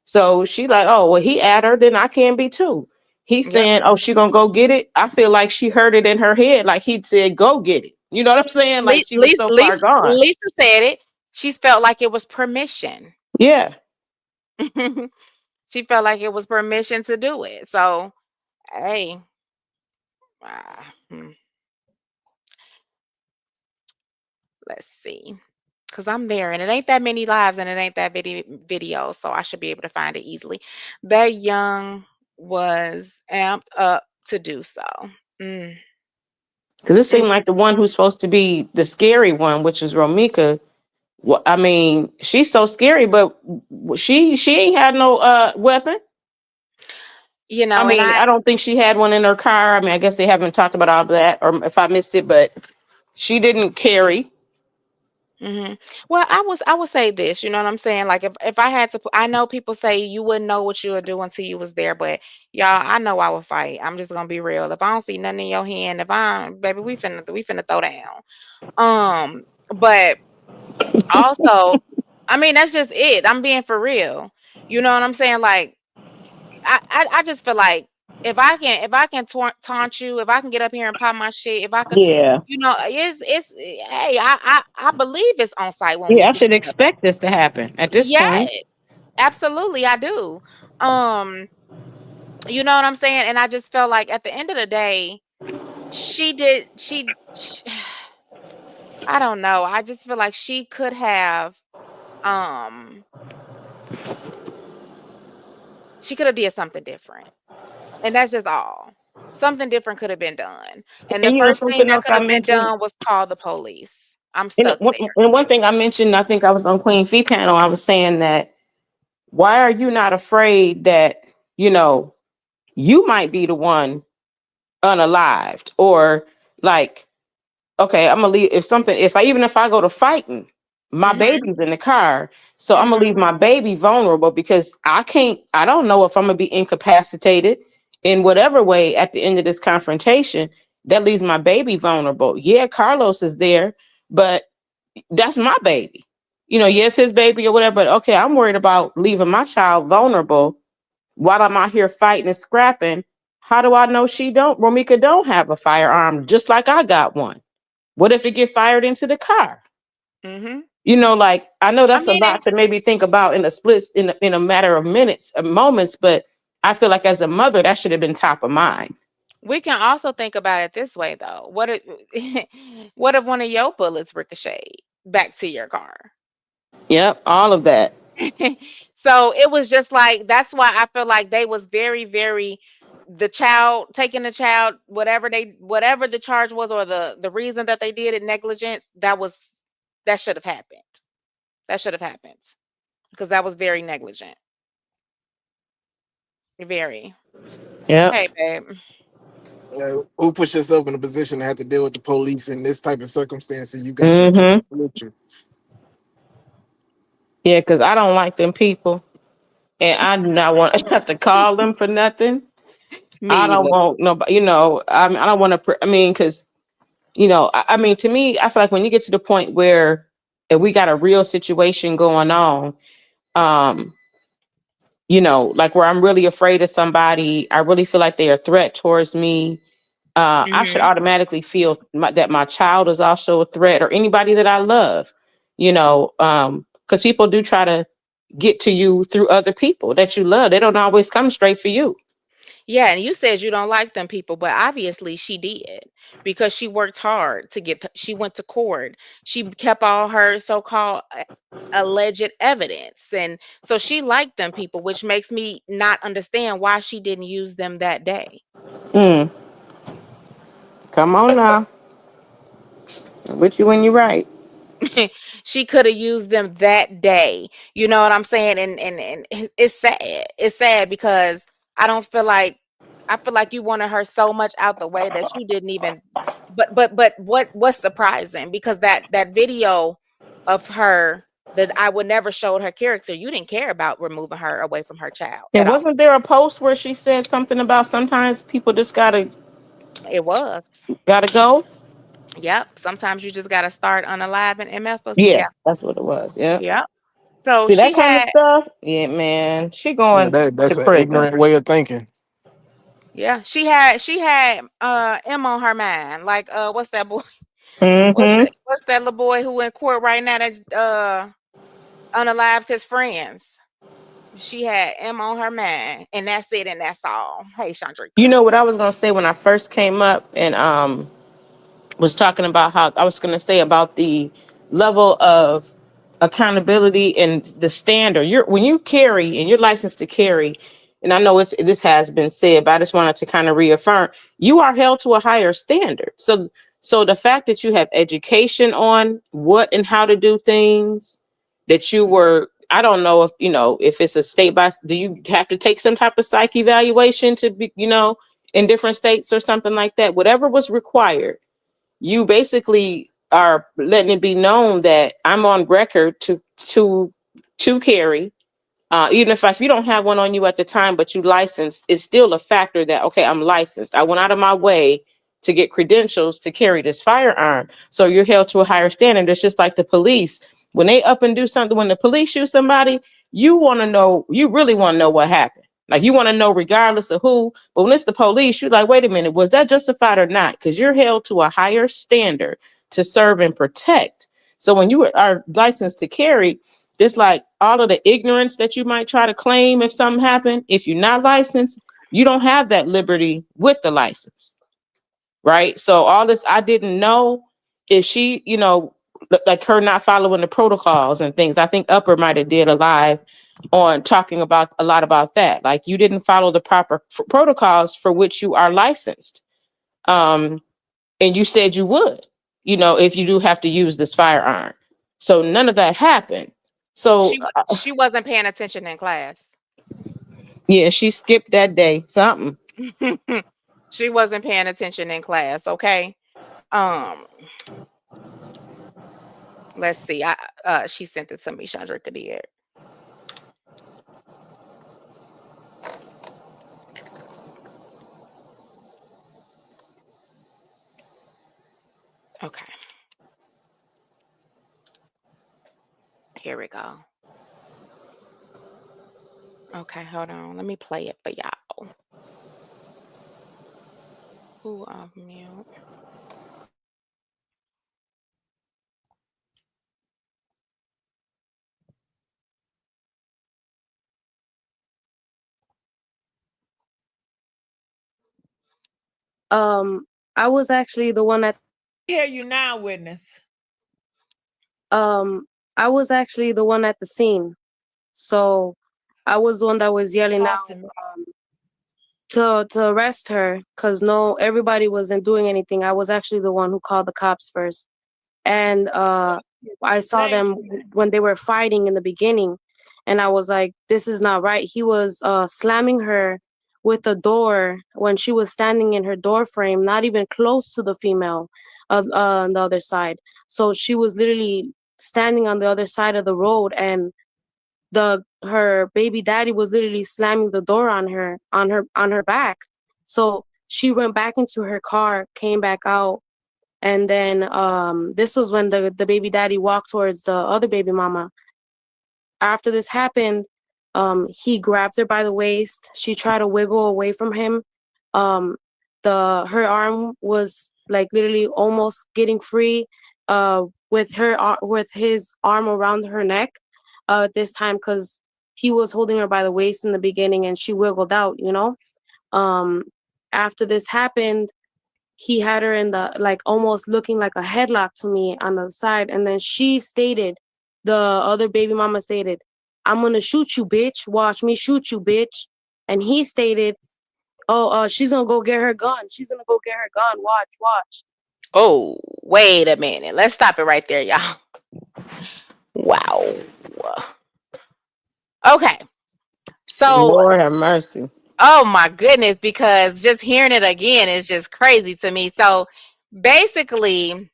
So she like, oh well, he at her, then I can be too. He's Yep. saying, oh, she gonna go get it. I feel like she heard it in her head, like he said go get it. You know what I'm saying? Like she was so far gone. Lisa said it. She felt like it was permission. Yeah. She felt like it was permission to do it. So, hey, ah, let's see. Because I'm there and it ain't that many lives and it ain't that video, so I should be able to find it easily. That young was amped up to do so. Mm, Because it mm. seemed like the one who's supposed to be the scary one, which is Romika. Well, I mean, she's so scary, but she ain't had no weapon. You I know, and mean, I don't think she had one in her car. I mean, I guess they haven't talked about all of that, or if I missed it, but she didn't carry. mhm. Well, I would say this, you know what I'm saying? Like if I had to I know people say you wouldn't know what you would do until you was there, but y'all, I know I would fight. I'm just gonna be real. If I don't see nothing in your hand, if I baby, we finna throw down. But also, I mean, that's just it. I'm being for real. You know what I'm saying? Like I just feel like if I can taunt you, if I can get up here and pop my shit, if I could, Yeah. it's hey, I believe it's on site when we Yeah, I see should each other. expect this to happen at this point. Yes, absolutely, I do. Um, you know what I'm saying? And I just felt like at the end of the day, she I don't know. I just feel like she could have um she could have did something different. And that's just all. Something different could have been done. And the And you know first thing something that else could I have been mentioned. done was call the police. I'm You know, stuck one, there. and one thing I mentioned, I think I was on Queen Fee panel. I was saying that why are you not afraid that you know you might be the one unalived or like okay, I'm gonna leave if something if I even if I go to fighting, my Mhm. baby's in the car. So I'm gonna Mhm. leave my baby vulnerable because I don't know if I'm gonna be incapacitated in whatever way at the end of this confrontation. That leaves my baby vulnerable. Yeah, Carlos is there, but that's my baby. Yes, his baby or whatever, but okay, I'm worried about leaving my child vulnerable while I'm out here fighting and scrapping. How do I know Romika don't have a firearm just like I got one? What if it get fired into the car? Mhm. Like I know I that's a mean, lot to maybe think about in a split in a matter of minutes, moments, but I feel like as a mother, that should have been top of mind. we can also think about it this way though. What if what if one of your bullets ricocheted back to your car? Yep, all of that. So it was just like that's why I feel like they was very, very the child taking the child, whatever the charge was or the reason that they did it, negligence, that should have happened. That should have happened because that was very negligent. Very. Yep. Hey, babe. Who puts yourself in a position to have to deal with the police in this type of circumstance, and you got your child Mm-hmm. with you? Yeah, because I don't like them people, and I do not want to have to call them for nothing. I Me don't either. want nobody. I don't want to. I mean, because I mean, to me, I feel like when you get to the point where if we got a real situation going on, um, like where I'm really afraid of somebody, I really feel like they're a threat towards me. I should Mhm. automatically feel that my child is also a threat or anybody that I love, because people do try to get to you through other people that you love. They don't always come straight for you. Yeah, and you said you don't like them people, but obviously she did because she worked hard to she went to court. She kept all her so-called alleged evidence. And so she liked them people, which makes me not understand why she didn't use them that day. Mm, come on now. I'm with you when you're right. She could have used them that day. You know what I'm saying? And it's sad. It's sad because I don't feel like I feel like you wanted her so much out the way that you didn't even but what's surprising because that video of her that I would never showed her character, you didn't care about removing her away from her child And at all. wasn't there a post where she said something about sometimes people just It was. gotta go? Yep. Sometimes you just gotta start unalive and MF us. Yeah, Yeah. that's what it was. Yeah. Yep. So See that she kind of had stuff? Yeah, man. She Yeah, going to that's an prison. ignorant way of thinking. Yeah, she had M on her mind. Like what's that boy? Mm-hmm. What's that little boy who in court right now that unalived his friends? She had M on her mind, and that's it, and that's all. Hey, You Chandrika. know what I was gonna say when I first came up and was talking about how I was going to say about the level of accountability and the standard. When you carry and you're licensed to carry, and I know this has been said, but I just wanted to kind of reaffirm you are held to a higher standard. So the fact that you have education on what and how to do things, that you were I don't know if it's a state by do you have to take some type of psych evaluation to be in different states or something like that, whatever was required, you basically are letting it be known that I'm on record to carry. Even if you don't have one on you at the time, but you licensed, it's still a factor that okay, I'm licensed. I went out of my way to get credentials to carry this firearm. So you're held to a higher standard. It's just like the police. When they up and do something, when the police shoot somebody, you really want to know what happened. Like you want to know regardless of who, but when it's the police, you're like, wait a minute, was that justified or not? Because you're held to a higher standard to serve and protect. So when you are licensed to carry, it's like all of the ignorance that you might try to claim if something happened. If you're not licensed, you don't have that liberty with the license, right? So all this, I didn't know if she, like her not following the protocols and things. I think Upper might have did a live on talking about a lot about that. Like you didn't follow the proper protocols for which you are licensed. And you said you would, if you do have to use this firearm. So none of that happened. So She wasn't paying attention in class. yeah, she skipped that day. Something. She wasn't paying attention in class, okay? Um, let's see. She sent it to me, Chandrika did. Okay. Here we go. Okay, hold on. Let me play it for y'all. Who off mute? I was actually the one at Hear you now, witness. um I was actually the one at the scene. So I was the one that was yelling Talk out to me. to arrest her because no, everybody wasn't doing anything. I was actually the one who called the cops first. And I saw Thank them when they were fighting in the beginning, and I was like, this is not right. He was slamming her with the door when she was standing in her door frame, not even close to the female on the other side. So she was literally standing on the other side of the road, and her baby daddy was literally slamming the door on her back. So she went back into her car, came back out, and then this was when the baby daddy walked towards the other baby mama. After this happened, he grabbed her by the waist. She tried to wiggle away from him. Um, her arm was like literally almost getting free, with his arm around her neck, at this time, because he was holding her by the waist in the beginning, and she wiggled out. Um, After this happened, he had her in the like almost looking like a headlock to me on the side, and then the other baby mama stated, "I'm gonna shoot you, bitch. Watch me shoot you, bitch." And he stated, "Oh, she's gonna go get her gun. She's gonna go get her gun. Watch." Oh, wait a minute. Let's stop it right there, y'all. Wow. Okay. So, Lord have mercy. oh my goodness, because just hearing it again is just crazy to me. So, basically,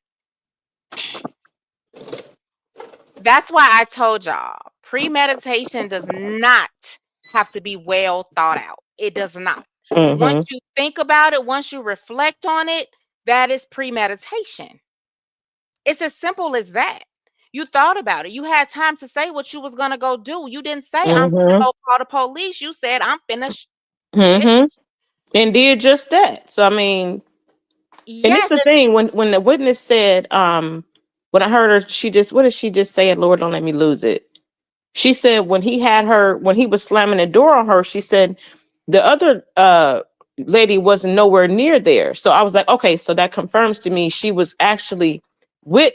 that's why I told y'all premeditation does not have to be well thought out. It does not. Once you think about it, once you reflect on it, that is premeditation. It's as simple as that. You thought about it. You had time to say what you was gonna go do. You didn't say I'm gonna go call the police. You said I'm finna. And did just that. So I mean, and it's Yes, the thing when the witness said, when I heard her, what did she just say? Lord, don't let me lose it. She said when he was slamming the door on her, she said the other lady wasn't nowhere near there. So I was like, okay, so that confirms to me she was actually with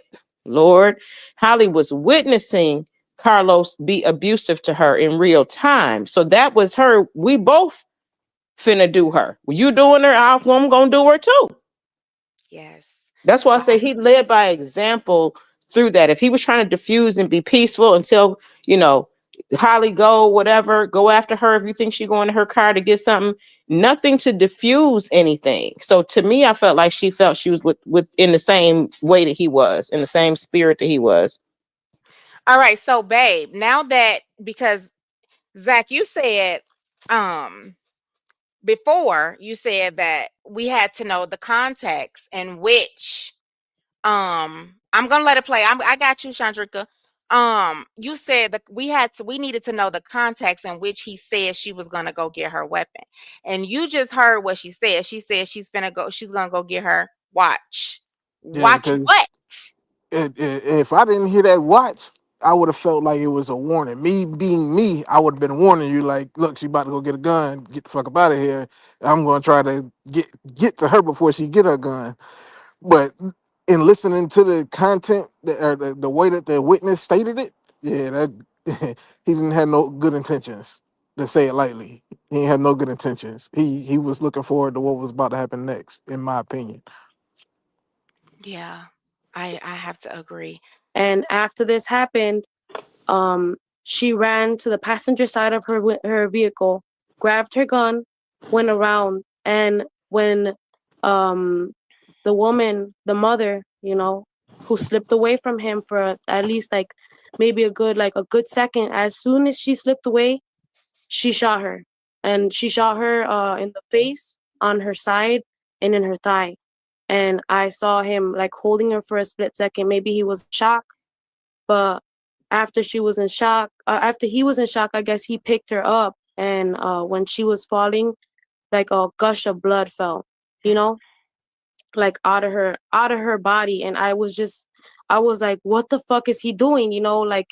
Holly was witnessing Carlos be abusive to her in real time. So that was her. We both finna do her. You doing her, I'm gonna do her too. yes. That's why I say he led by example through that. If he was trying to diffuse and be peaceful until, Holly go after her if you think she's going to her car to get something, nothing to diffuse anything. So to me, I felt like she felt she was with in the same way that he was, in the same spirit that he was. All right, so babe, now that because Zach, you said before you said that we had to know the context in which I'm gonna let it play. I got you, Chandrika. you said that we needed to know the context in which he said she was gonna go get her weapon. And you just heard what she said. She said she's gonna go get her watch. Yeah, Watch because what? if I didn't hear that watch, I would have felt like it was a warning. Me being me, I would have been warning you, like, look, she about to go get a gun. Get the fuck up out of here. I'm gonna try to get to her before she get her gun. But in listening to the content, or the way that the witness stated it, yeah, that he didn't have no good intentions. To say it lightly, he had no good intentions. He was looking forward to what was about to happen next, in my opinion. Yeah, I have to agree. And after this happened, um, she ran to the passenger side of her vehicle, grabbed her gun, went around, and when um, the woman, the mother, who slipped away from him for at least like maybe a good second, as soon as she slipped away, she shot her, and she shot her in the face, on her side, and in her thigh. And I saw him like holding her for a split second. Maybe he was in shock, but after he was in shock, I guess he picked her up, and when she was falling, like a gush of blood fell, you know, like out of her body. And I was like, what the fuck is he doing? Like,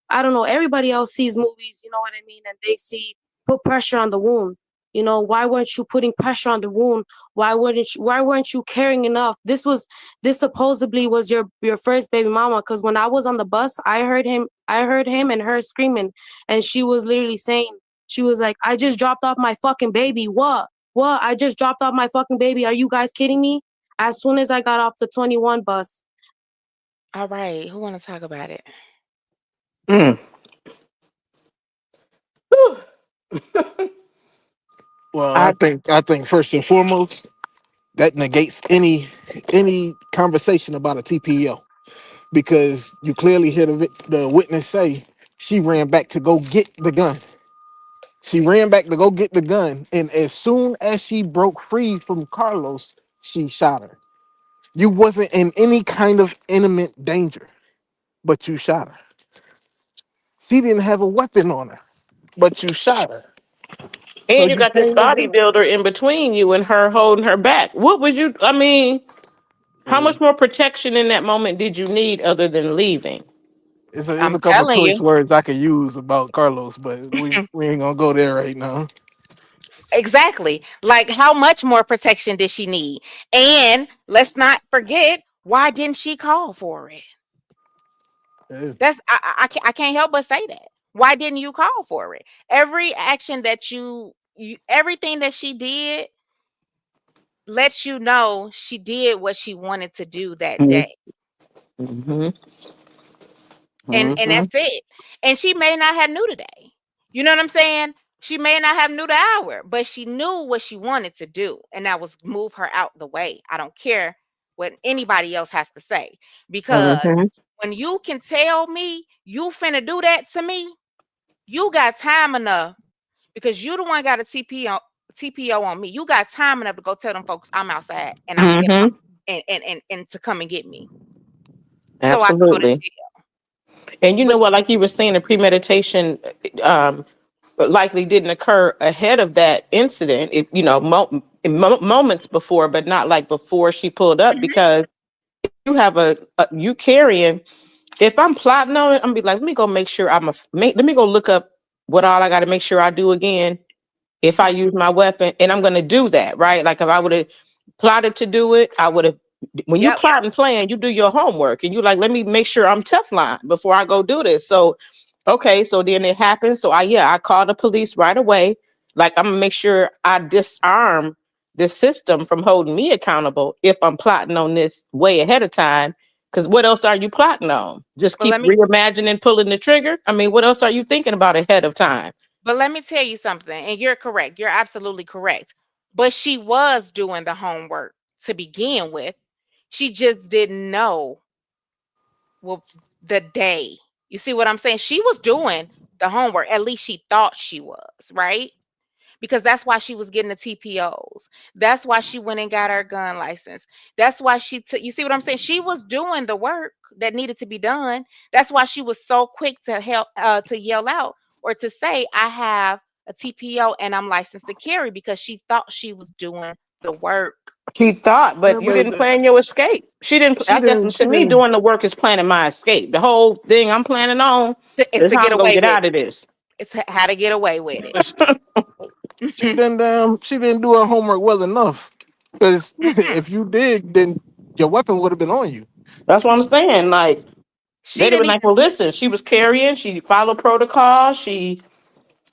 I don't know, everybody else sees movies, you know what I mean, and they see put pressure on the wound. Why weren't you putting pressure on the wound? Why weren't you caring enough? This supposedly was your first baby mama, because when I was on the bus, I heard him and her screaming, and she was literally saying, she was like, I just dropped off my fucking baby. What? I just dropped off my fucking baby. Are you guys kidding me? As soon as I got off the 21 bus. All right, who want to talk about it? Mm. Whew. Well, I I think first and foremost that negates any conversation about a TPO, because you clearly hear the witness say she ran back to go get the gun. She ran back to go get the gun, and as soon as she broke free from Carlos, she shot her. You wasn't in any kind of imminent danger, but you shot her. She didn't have a weapon on her, but you shot her. So and you you got this can't agree. bodybuilder in between you and her holding her back. What would you? I mean, how much more protection in that moment did you need other than leaving? It's I'm a couple telling choice you. words I could use about Carlos, but we ain't gonna go there right now. Exactly. Like, how much more protection did she need? And let's not forget, why didn't she call for it? Yeah. I can't help but say that. Why didn't you call for it? Every action that everything that she did lets you know she did what she wanted to do that day. Mm-hmm. And Mm-hmm. that's it. And she may not have knew today. You know what I'm saying? She may not have knew the hour, but she knew what she wanted to do, and that was move her out the way. I don't care what anybody else has to say, because Mm-hmm. when you can tell me you finna do that to me, you got time enough, because you the one got a TPO on me. You got time enough to go tell them folks I'm outside, and Mm-hmm. and to come and get me, so I can go to Absolutely. jail. And you know But what? Like you were saying, the premeditation um, likely didn't occur ahead of that incident. Moments before, but not like before she pulled up, Mhm. because you have you carrying. If I'm plotting on it, I'm gonna be like, let me go make sure let me go look up what all I got to make sure I do again if I use my weapon, and I'm going to do that, right? Like if I would have plotted to do it, I would have. When you Yep. plot and plan, you do your homework, and you like, let me make sure I'm Teflon before I go do this. So, okay, so then it happens. So I call the police right away. Like I'm gonna make sure I disarm the system from holding me accountable if I'm plotting on this way ahead of time. Because what else are you plotting on? Just But keep let me reimagining pulling the trigger. I mean, what else are you thinking about ahead of time? But let me tell you something, and you're correct. You're absolutely correct. But she was doing the homework to begin with. She just didn't know, well, the day. You see what I'm saying? She was doing the homework. At least she thought she was, right? because that's why she was getting the TPOs. That's why she went and got her gun license. That's why she took, you see what I'm saying? She was doing the work that needed to be done. That's why she was so quick to help, to yell out or to say, I have a TPO and I'm licensed to carry, because she thought she was doing the work. She thought, Yeah, but you didn't plan your escape. She didn't. I guess she to me, didn't doing the work is planning my escape. The whole thing I'm planning on It's is to how get I'm gonna away get with out it. of this. It's how to get away with it. she didn't do her homework well enough. Because if you did, then your weapon would have been on you. That's what I'm saying. Like She they'd have didn't been even. like, "Well, listen, she was carrying. She followed protocol. She."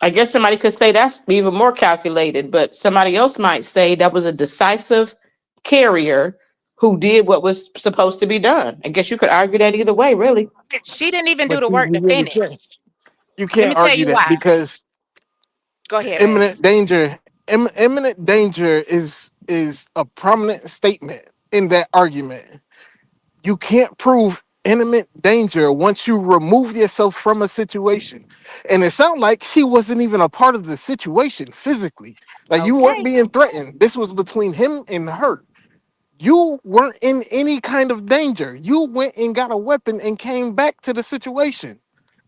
I guess somebody could say that's even more calculated, but somebody else might say that was a decisive carrier who did what was supposed to be done. I guess you could argue that either way, really. She didn't even do But the work you to really finish. can't. You Let can't me tell argue you that why. because Go ahead, imminent Babs. danger, imminent danger is a prominent statement in that argument. You can't prove imminent danger once you remove yourself from a situation. And it sounded like he wasn't even a part of the situation physically. Like you weren't Okay. being threatened. This was between him and her. You weren't in any kind of danger. You went and got a weapon and came back to the situation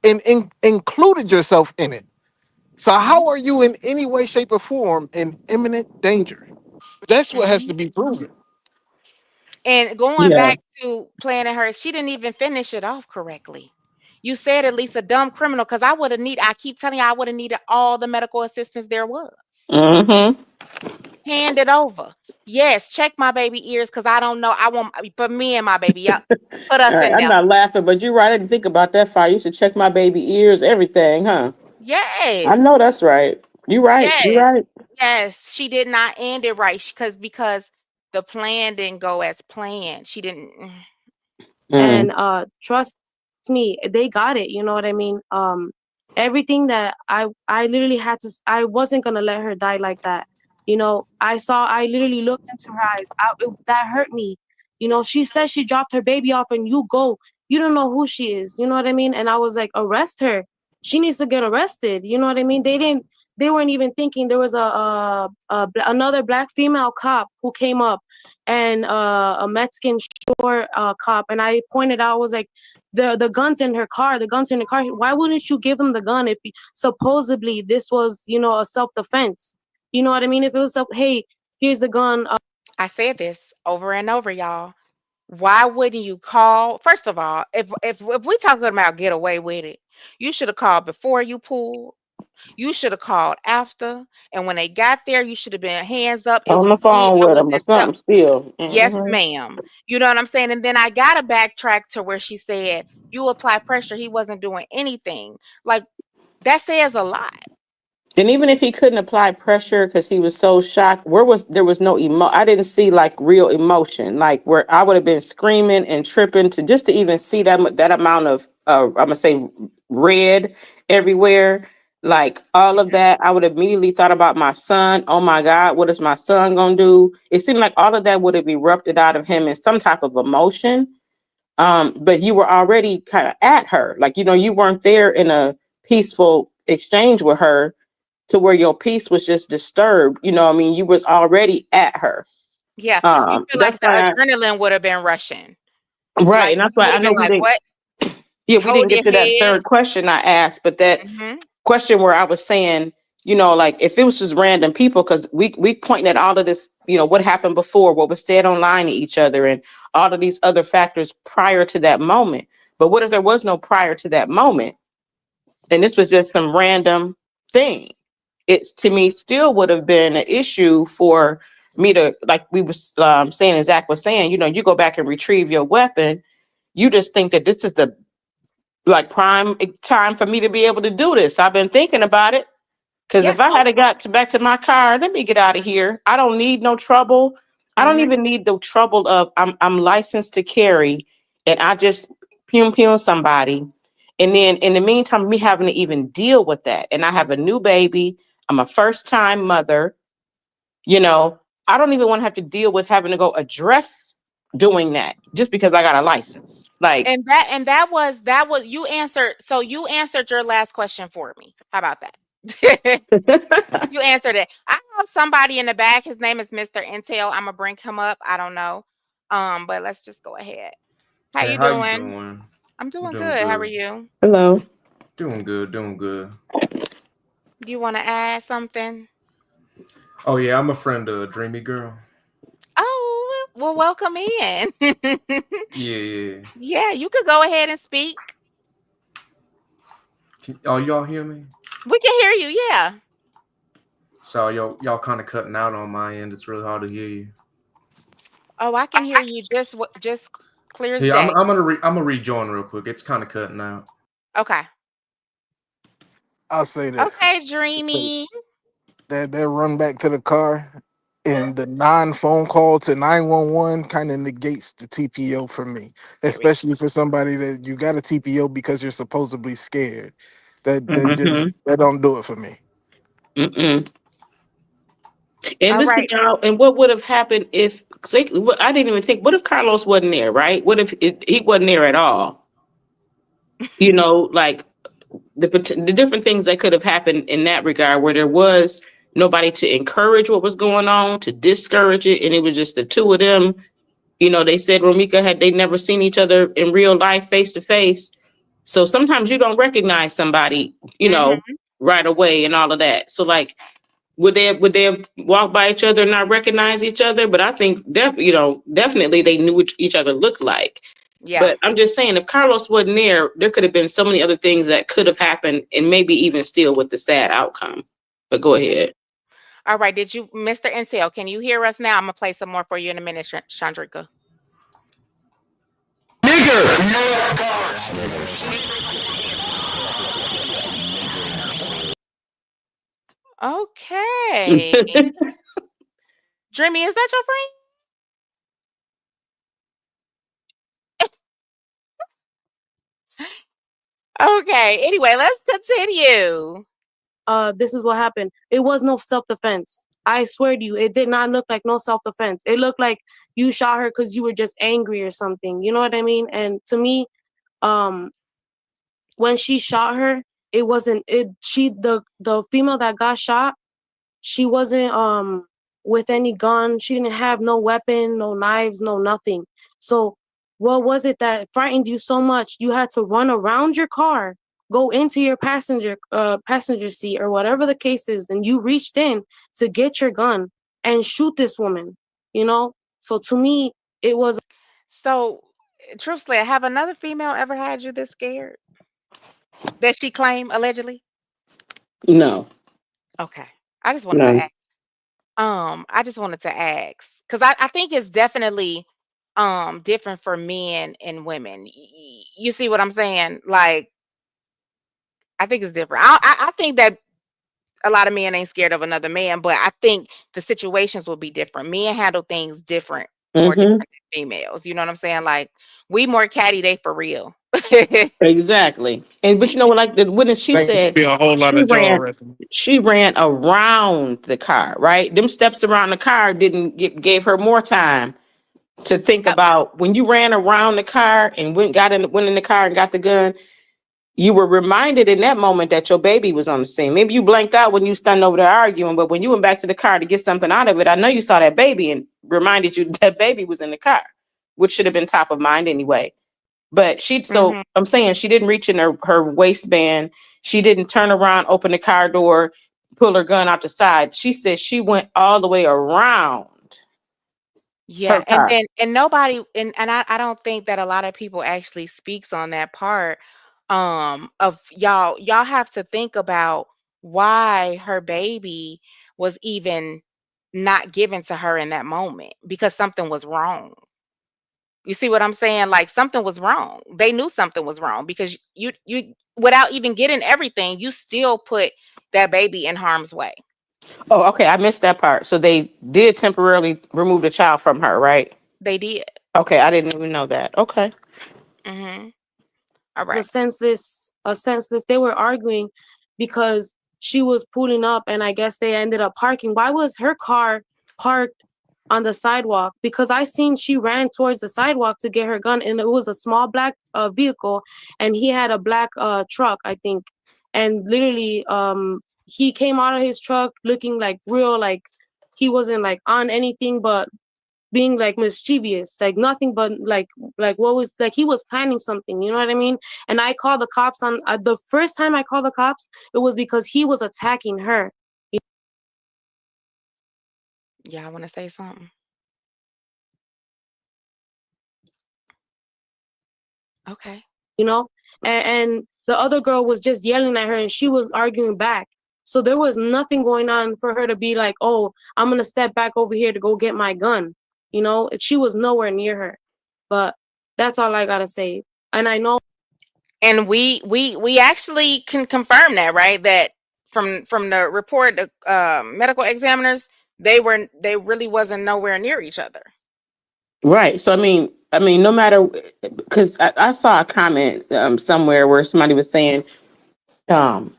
and included yourself in it. So how Hmm. are you in any way, shape, or form in imminent danger? That's what has Hmm. to be proven. And going Yeah. back to planning her, she didn't even finish it off correctly. You said at least a dumb criminal, because I would have need. I keep telling you, I would have needed all the medical assistance there was. Mm-hmm. Hand it over. Yes, check my baby ears, because I don't know. I want for me and my baby. Yep. Put All us right. in I'm there. not laughing, but you're right. I didn't think about that far. You should check my baby ears, everything, huh? I know Yes. that's right. You're right. You're Yes. right. Yes. She did not end it right, because the plan didn't go as planned. She didn't. Mm. And trust me, they got it. You know what I mean? Everything that I literally had to. I wasn't gonna let her die like that. You know, I literally looked into her eyes. That hurt me. You know, she says she dropped her baby off, and you go. You don't know who she is. You know what I mean? And I was like, arrest her. She needs to get arrested. You know what I mean? They didn't. They weren't even thinking. There was another black female cop who came up, and a Mexican short cop, and I pointed out, was like, the guns in her car, the guns in the car. Why wouldn't you give him the gun if supposedly this was, you know, a self defense? You know what I mean? If it was hey, here's the gun. I said this over and over, y'all. Why wouldn't you call? First of all, if we talking about get away with it, you should have called before you pulled. You should have called after. And when they got there, you should have been hands up. It On was the me. phone I with was them or in self. something still. Yes, Hmm. ma'am. You know what I'm saying? And then I got to backtrack to where she said, you apply pressure. He wasn't doing anything. Like, that says a lot. And even if he couldn't apply pressure because he was so shocked, where was there was no I didn't see like real emotion, like where I would have been screaming and tripping to just to even see that amount of I'm gonna say red everywhere, like all of that. I would have immediately thought about my son. Oh my God, what is my son gonna do? It seemed like all of that would have erupted out of him in some type of emotion. But you were already kind of at her, like you weren't there in a peaceful exchange with her to where your peace was just disturbed. I mean, you was already at her. Yeah. You feel like That's the why adrenaline would have been rushing. right. Like, And that's you why would I have know been we like, didn't, what? yeah, we didn't Hold get your to that head. third question I asked, but that Hmm. question where I was saying, like if it was just random people, because we pointing at all of this, what happened before, what was said online to each other, and all of these other factors prior to that moment. But what if there was no prior to that moment? And this was just some random thing. It's to me still would have been an issue for me to, like we was saying, and Zach was saying, you go back and retrieve your weapon. You just think that this is the like prime time for me to be able to do this. I've been thinking about it. Because Yes. if I Oh, had got back to my car, let me get out of here. I don't need no trouble. I don't hmm. even need the trouble of I'm licensed to carry, and I just pum somebody, and then in the meantime, me having to even deal with that, and I have a new baby. I'm a first time mother. You know, I don't even want to have to deal with having to go address doing that just because I got a license. Like, And that was you answered. So you answered your last question for me. How about that? You answered it. I have somebody in the back. His name is Mr. Intel. I'm gonna bring him up. I don't know. But let's just go ahead. How Hey, you how you doing? doing? I'm I'm doing doing good. How are good. you? Hello. Doing good, doing good. You want to add something? Oh yeah, I'm a friend of Dreamy Girl. Oh, well, welcome in. Yeah, yeah. Yeah, you could go ahead and speak. Oh, y'all hear me? We can hear you. Yeah. So y'all kind of cutting out on my end. It's really hard to hear you. Oh, I can hear you just clear as Here, I'm day. I'm gonna I'm gonna rejoin real quick. It's kind of cutting out. Okay. I'll say this. Okay, Dreamy. That run back to the car and the non-phone call to 911 kind of negates the TPO for me, Here we especially for somebody that you got a TPO because you're supposedly scared. That just Mm-hmm. that don't do it for me. Mm-mm. And All listen, right. y'all, and what would have happened if, say, I didn't even think, what if Carlos wasn't there, right? What if he wasn't there at all? You know, like the different things that could have happened in that regard, where there was nobody to encourage what was going on, to discourage it, and it was just the two of them. You know, they said Romika they never seen each other in real life, face to face. So sometimes you don't recognize somebody, you know, Mm-hmm. right away and all of that. So like, would they have walked by each other and not recognize each other? But I think definitely they knew what each other looked like. Yeah. But I'm just saying, if Carlos wasn't there could have been so many other things that could have happened, and maybe even still with the sad outcome. But go ahead. All right. Did you, Mr. Intel, can you hear us now? I'm gonna play some more for you in a minute, Chandrika. Okay. Dreamy, is that your friend? Okay. Anyway, let's continue. This is what happened. It was no self-defense. I swear to you, it did not look like no self-defense. It looked like you shot her because you were just angry or something. You know what I mean? And to me, um, when she shot her, it wasn't it. The female that got shot, she wasn't with any gun. She didn't have no weapon, no knives, no nothing. So what was it that frightened you so much you had to run around your car, go into your passenger seat or whatever the case is, and you reached in to get your gun and shoot this woman, you know? So to me, it was So, truthfully, have another female ever had you this scared that she claimed allegedly? No, Okay. I just wanted to no. ask. I just wanted to ask because I think it's definitely different for men and women. You see what I'm saying? Like, I think it's different. I think that a lot of men ain't scared of another man, but I think the situations will be different. Men handle things different, more different Mm-hmm. than females. You know what I'm saying? Like, we more catty, they for real. Exactly. And but you know what? Like when she Think said be a whole lot she of jaw ran, wrestling. she ran around the car. Right, them steps around the car didn't gave her more time to think Yep. about when you ran around the car and went in the car and got the gun. You were reminded in that moment that your baby was on the scene. Maybe you blanked out when you stunned over there arguing, but when you went back to the car to get something out of it, I know you saw that baby and reminded you that baby was in the car, which should have been top of mind anyway. But so Hmm. I'm saying she didn't reach in her waistband. She didn't turn around, open the car door, pull her gun out the side. She said she went all the way around Yeah, her and car. then nobody and I don't think that a lot of people actually speaks on that part of y'all have to think about why her baby was even not given to her in that moment because something was wrong. You see what I'm saying? Like something was wrong. They knew something was wrong because you without even getting everything, you still put that baby in harm's way. Oh, okay. I missed that part. So they did temporarily remove the child from her, right? They did. Okay, I didn't even know that. Okay. Mhm. All a right. senseless. They were arguing because she was pulling up, and I guess they ended up parking. Why was her car parked on the sidewalk? Because I seen she ran towards the sidewalk to get her gun, and it was a small black vehicle, and he had a black truck, I think. And literally, he came out of his truck looking like real, like he wasn't like on anything but being like mischievous, like nothing but like what was like he was planning something, you know what I mean? And I called the cops on the first time I called the cops, it was because he was attacking her. Yeah, I want to say something. Okay. You know, and the other girl was just yelling at her and she was arguing back. So there was nothing going on for her to be like, oh, I'm gonna step back over here to go get my gun. You know, she was nowhere near her. But that's all I gotta say. And I know. And we actually can confirm that, right? That from the report, the medical examiners, they really wasn't nowhere near each other. Right. So I mean, no matter, because I saw a comment somewhere where somebody was saying, um,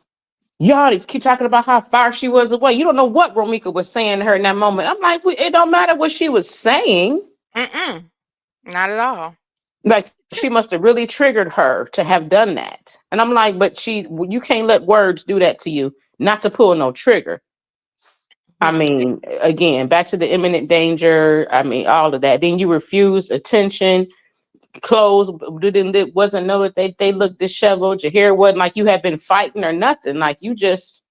y'all keep talking about how far she was away. You don't know what Romika was saying to her in that moment. I'm like, it don't matter what she was saying. Mm-mm. Not at all. Like she must have really triggered her to have done that. And I'm like, but you can't let words do that to you. Not to pull no trigger. I Hmm. mean, again, back to the imminent danger. I mean, all of that. Then you refused attention. Clothes didn't wasn't know that they looked disheveled. Your hair wasn't like you had been fighting or nothing. Like you just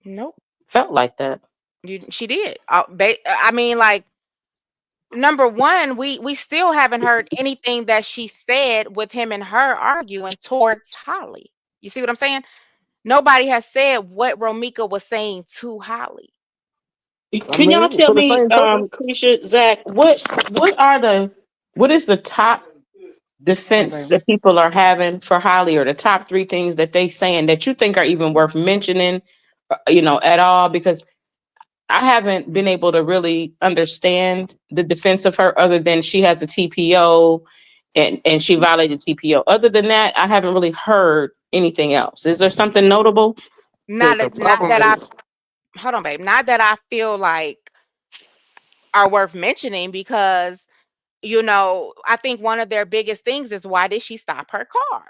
Nope. felt like that. She did. I mean, like, number one, we still haven't heard anything that she said with him and her arguing towards Holly. You see what I'm saying? Nobody has said what Romika was saying to Holly. I Can y'all mean, tell for the me, same token, Keisha, Zach, what is the top Okay, defense baby. that people are having for Holly, or the top three things that they saying that you think are even worth mentioning, at all? Because I haven't been able to really understand the defense of her other than she has a TPO and she violated TPO. Other than that, I haven't really heard anything else. Is there something notable? the Not problem that I is, hold on, babe. Not that I feel like are worth mentioning because I think one of their biggest things is why did she stop her car?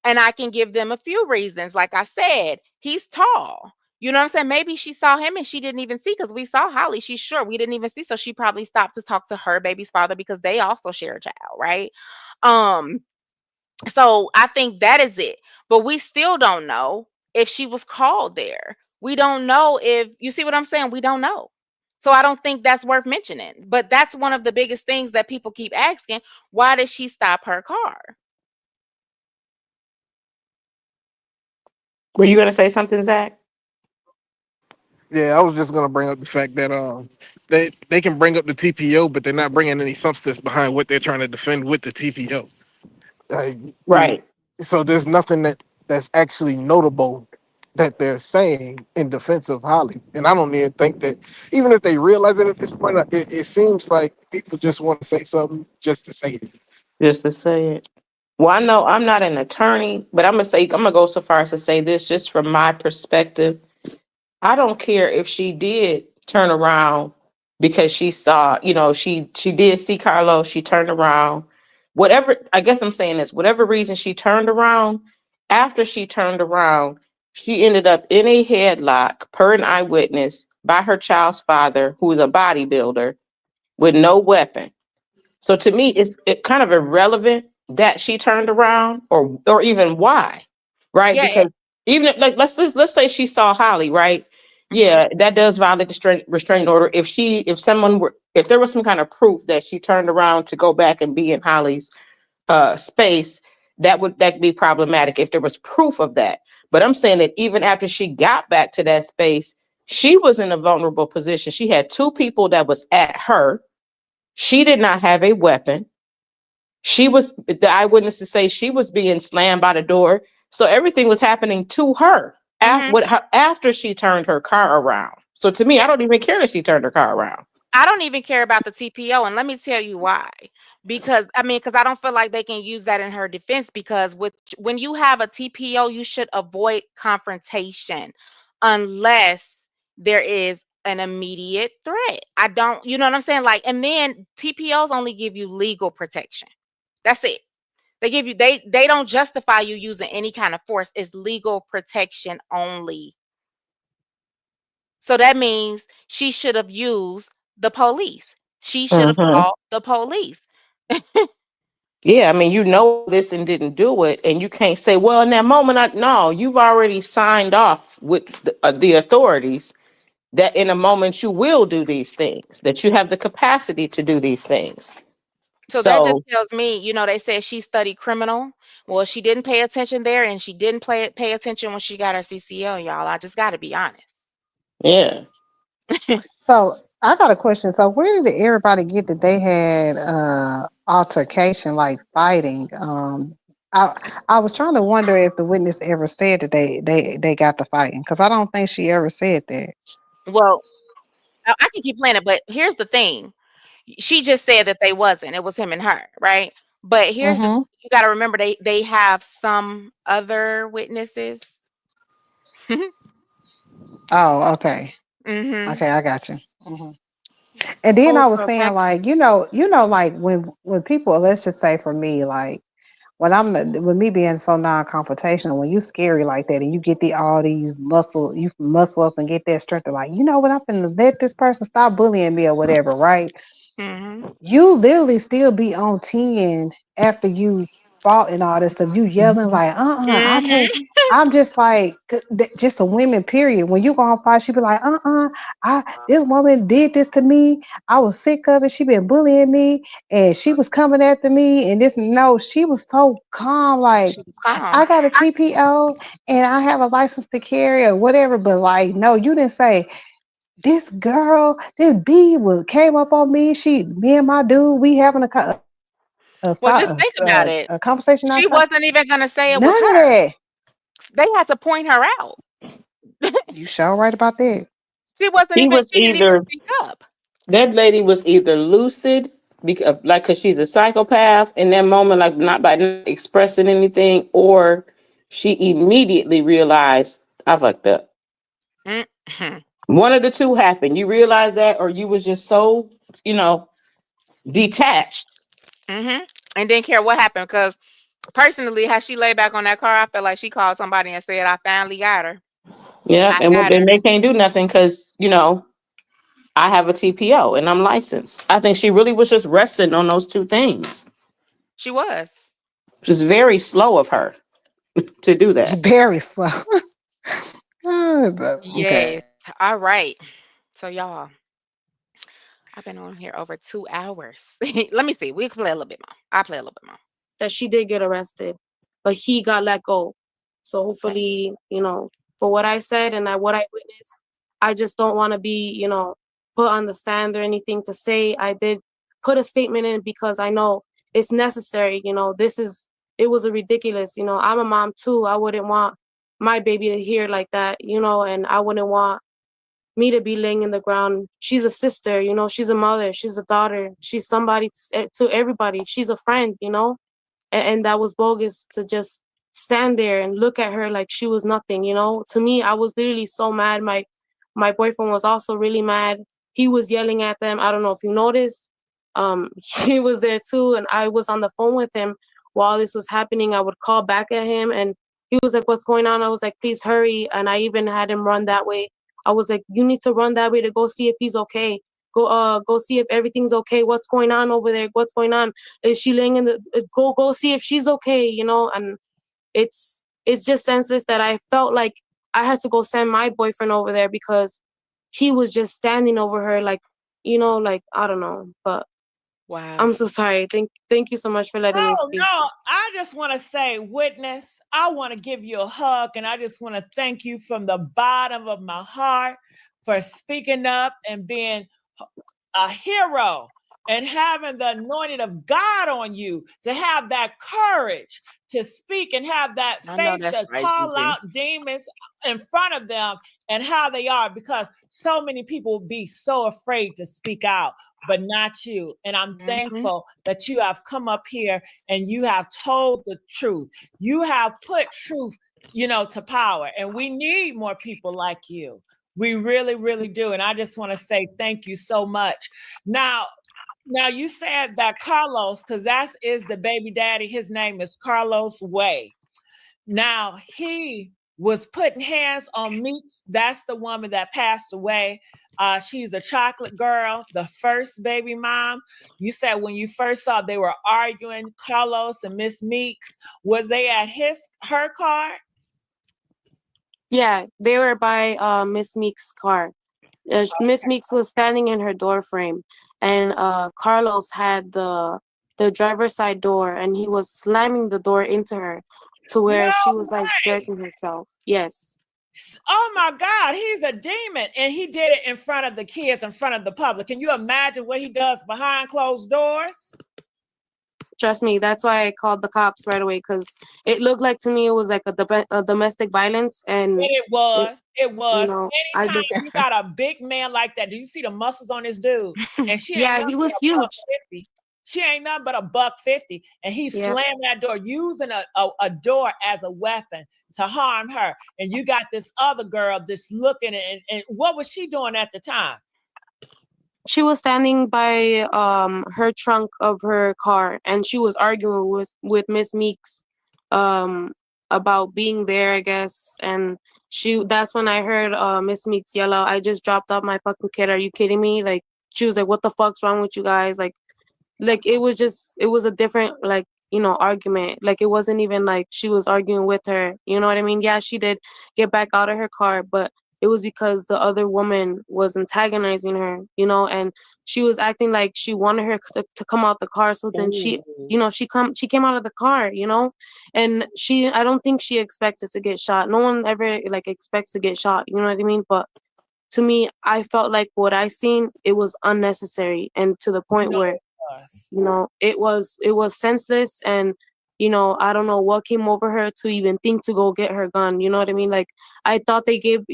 And I can give them a few reasons. Like I said, he's tall. You know what I'm saying? Maybe she saw him and she didn't even see because we saw Holly. She's sure we didn't even see. So she probably stopped to talk to her baby's father because they also share a child, right? Um, so I think that is it. But we still don't know if she was called there. We don't know if you see what I'm saying? We don't know. So I don't think that's worth mentioning. But that's one of the biggest things that people keep asking. Why did she stop her car? Were you going to say something, Zach? yeah, I was just gonna bring up the fact that they can bring up the TPO, but they're not bringing any substance behind what they're trying to defend with the TPO. Like, Right. so there's nothing that's actually notable that they're saying in defense of Holly, and I don't even think that even if they realize it at this point, it seems like people just want to say something just to say it. Just to say it. Well, I know I'm not an attorney, but I'm gonna go so far as to say this just from my perspective. I don't care if she did turn around because she saw, she did see Carlos, she turned around. Whatever, I guess I'm saying this, whatever reason she turned around, after she turned around, she ended up in a headlock per an eyewitness by her child's father, who is a bodybuilder with no weapon. So to me, it's kind of irrelevant that she turned around or even why, right? Yeah. Because even if, like let's say she saw Holly, right? Hmm. Yeah, that does violate the restraining order. If there was some kind of proof that she turned around to go back and be in Holly's space, that be problematic if there was proof of that. But I'm saying that even after she got back to that space, she was in a vulnerable position. She had two people that was at her. She did not have a weapon. The eyewitnesses say she was being slammed by the door. So everything was happening to her Hmm. after she turned her car around. So to me, I don't even care that she turned her car around. I don't even care about the TPO, and let me tell you why. Because I don't feel like they can use that in her defense. Because when you have a TPO, you should avoid confrontation unless there is an immediate threat. I don't, you know what I'm saying? Like, and then TPOs only give you legal protection. That's it. They don't justify you using any kind of force. It's legal protection only. So that means she should have used the police. She should have Hmm. called the police. Yeah, I mean, you know this and didn't do it, and you can't say, "Well, in that moment, no." You've already signed off with the authorities that in a moment you will do these things, that you have the capacity to do these things. So that just So tells me, they said she studied criminal. Well, she didn't pay attention there, and she didn't pay attention when she got her CCL, y'all. I just got to be honest. yeah, So I got a question. So where did everybody get that they had altercation, like fighting? I I was trying to wonder if the witness ever said that they got the fighting, because I don't think she ever said that. Well, I can keep playing it, but here's the thing. She just said that they wasn't. It was him and her, right? But here's the Mm-hmm. you got to remember they have some other witnesses. Oh, okay. Mhm. Okay, I got you. Hmm. And then Oh, I was for saying, record. like, like when people, let's just say for me, like with me being so non-confrontational, when you scary like that and you get all these you muscle up and get that strength to, like, what, I'm gonna let this person stop bullying me or whatever, right? Mhm. You literally still be on 10 after you fought and all this stuff. You yelling like, I can't. Mhm. I'm just like, just a women, period. When you go on fight, she be like, this woman did this to me. I was sick of it. She been bullying me and she was coming after me. And this, no, she was so calm. Like, She was calm. I got a TPO and I have a license to carry or whatever. But like, no, you didn't say, this girl, this B came up on me. Me and my dude, we having Well, just think about it. a conversation She outside. wasn't even gonna say it was None of her. that. They had to point her out. You sure right about that. She wasn't he even. was She didn't even either speak up. that lady was either lucid because like because she's a psychopath in that moment, like not by not expressing anything, or she immediately realized I fucked up. Mhm. One of the two happened. You realize that, or you was just so, you know, detached. Mhm. And didn't care what happened because personally, how she lay back on that car, I felt like she called somebody and said, "I finally got her. Yeah, I and got then her." they can't do nothing because I have a TPO and I'm licensed. I think she really was just resting on those two things. She was. Which is very slow of her to do that. Very slow. Okay. Yes. All right. So y'all, I've been on here over 2 hours. Let me see. We can play a little bit more. I'll play a little bit more. That she did get arrested, but he got let go. So Okay. hopefully, for what I said and what I witnessed, I just don't want to be, put on the stand or anything to say. I did put a statement in because I know it's necessary. It was a ridiculous. I'm a mom too. I wouldn't want my baby to hear like that, and I wouldn't want me to be laying in the ground. She's a sister, she's a mother, she's a daughter, she's somebody to everybody. She's a friend, and that was bogus to just stand there and look at her like she was nothing. To me, I was literally so mad. My boyfriend was also really mad. He was yelling at them. I don't know if you noticed. He was there too, and I was on the phone with him while this was happening. I would call back at him, and he was like, "What's going on?" I was like, "Please hurry," and I even had him run that way. I was like, "You need to run that way to go see if he's okay. Go see if everything's okay. What's going on over there? What's going on? Is she laying in the go see if she's okay?" And it's just senseless that I felt like I had to go send my boyfriend over there because he was just standing over her like, like I don't know. But Wow. I'm so sorry. Thank you so much for letting me Oh speak. no, I just want to say, witness, I want to give you a hug and I just want to thank you from the bottom of my heart for speaking up and being a hero and having the anointing of God on you to have that courage to speak and have that I know faith that's to right, call Gigi. out demons in front of them and how they are, because so many people be so afraid to speak out, but not you. And I'm Mhm. thankful that you have come up here and you have told the truth. You have put truth, to power. And we need more people like you. We really, really do. And I just want to say thank you so much. Now, you said that Carlos, because that is the baby daddy, his name is Carlos Way. Now, he was putting hands on Meeks. That's the woman that passed away. She's a chocolate girl, the first baby mom. You said when you first saw they were arguing, Carlos and Miss Meeks, was they at her car? Yeah, they were by Miss Meeks' car. Miss Meeks was standing in her door frame, and Carlos had the driver's side door, and he was slamming the door into her to where she was like jerking herself. Yes. Oh my God, he's a demon. And he did it in front of the kids, in front of the public. Can you imagine what he does behind closed doors? Trust me, that's why I called the cops right away, because it looked like to me it was like a domestic violence, and it was. You know, I Anytime just you got a big man like that, do you see the muscles on this dude? And she ain't yeah, nothing he was but a buck huge. 50. She ain't nothing but a $150, and he Yeah. slammed that door, using a door as a weapon to harm her. And you got this other girl just looking, and what was she doing at the time? She was standing by her trunk of her car, and she was arguing with Miss Meeks about being there, I guess. And that's when I heard Miss Meeks yell out, "I just dropped off my fucking kid. Are you kidding me?" Like, she was like, "What the fuck's wrong with you guys?" Like it was a different, like, argument. Like, it wasn't even like she was arguing with her, you know what I mean? Yeah, she did get back out of her car, but it was because the other woman was antagonizing her, and she was acting like she wanted her to come out the car. So then she came out of the car, and I don't think she expected to get shot. No one ever like expects to get shot, you know what I mean? But to me, I felt like what I seen, it was unnecessary, and to the point where it was senseless. And I don't know what came over her to even think to go get her gun, you know what I mean? Like, I thought they gave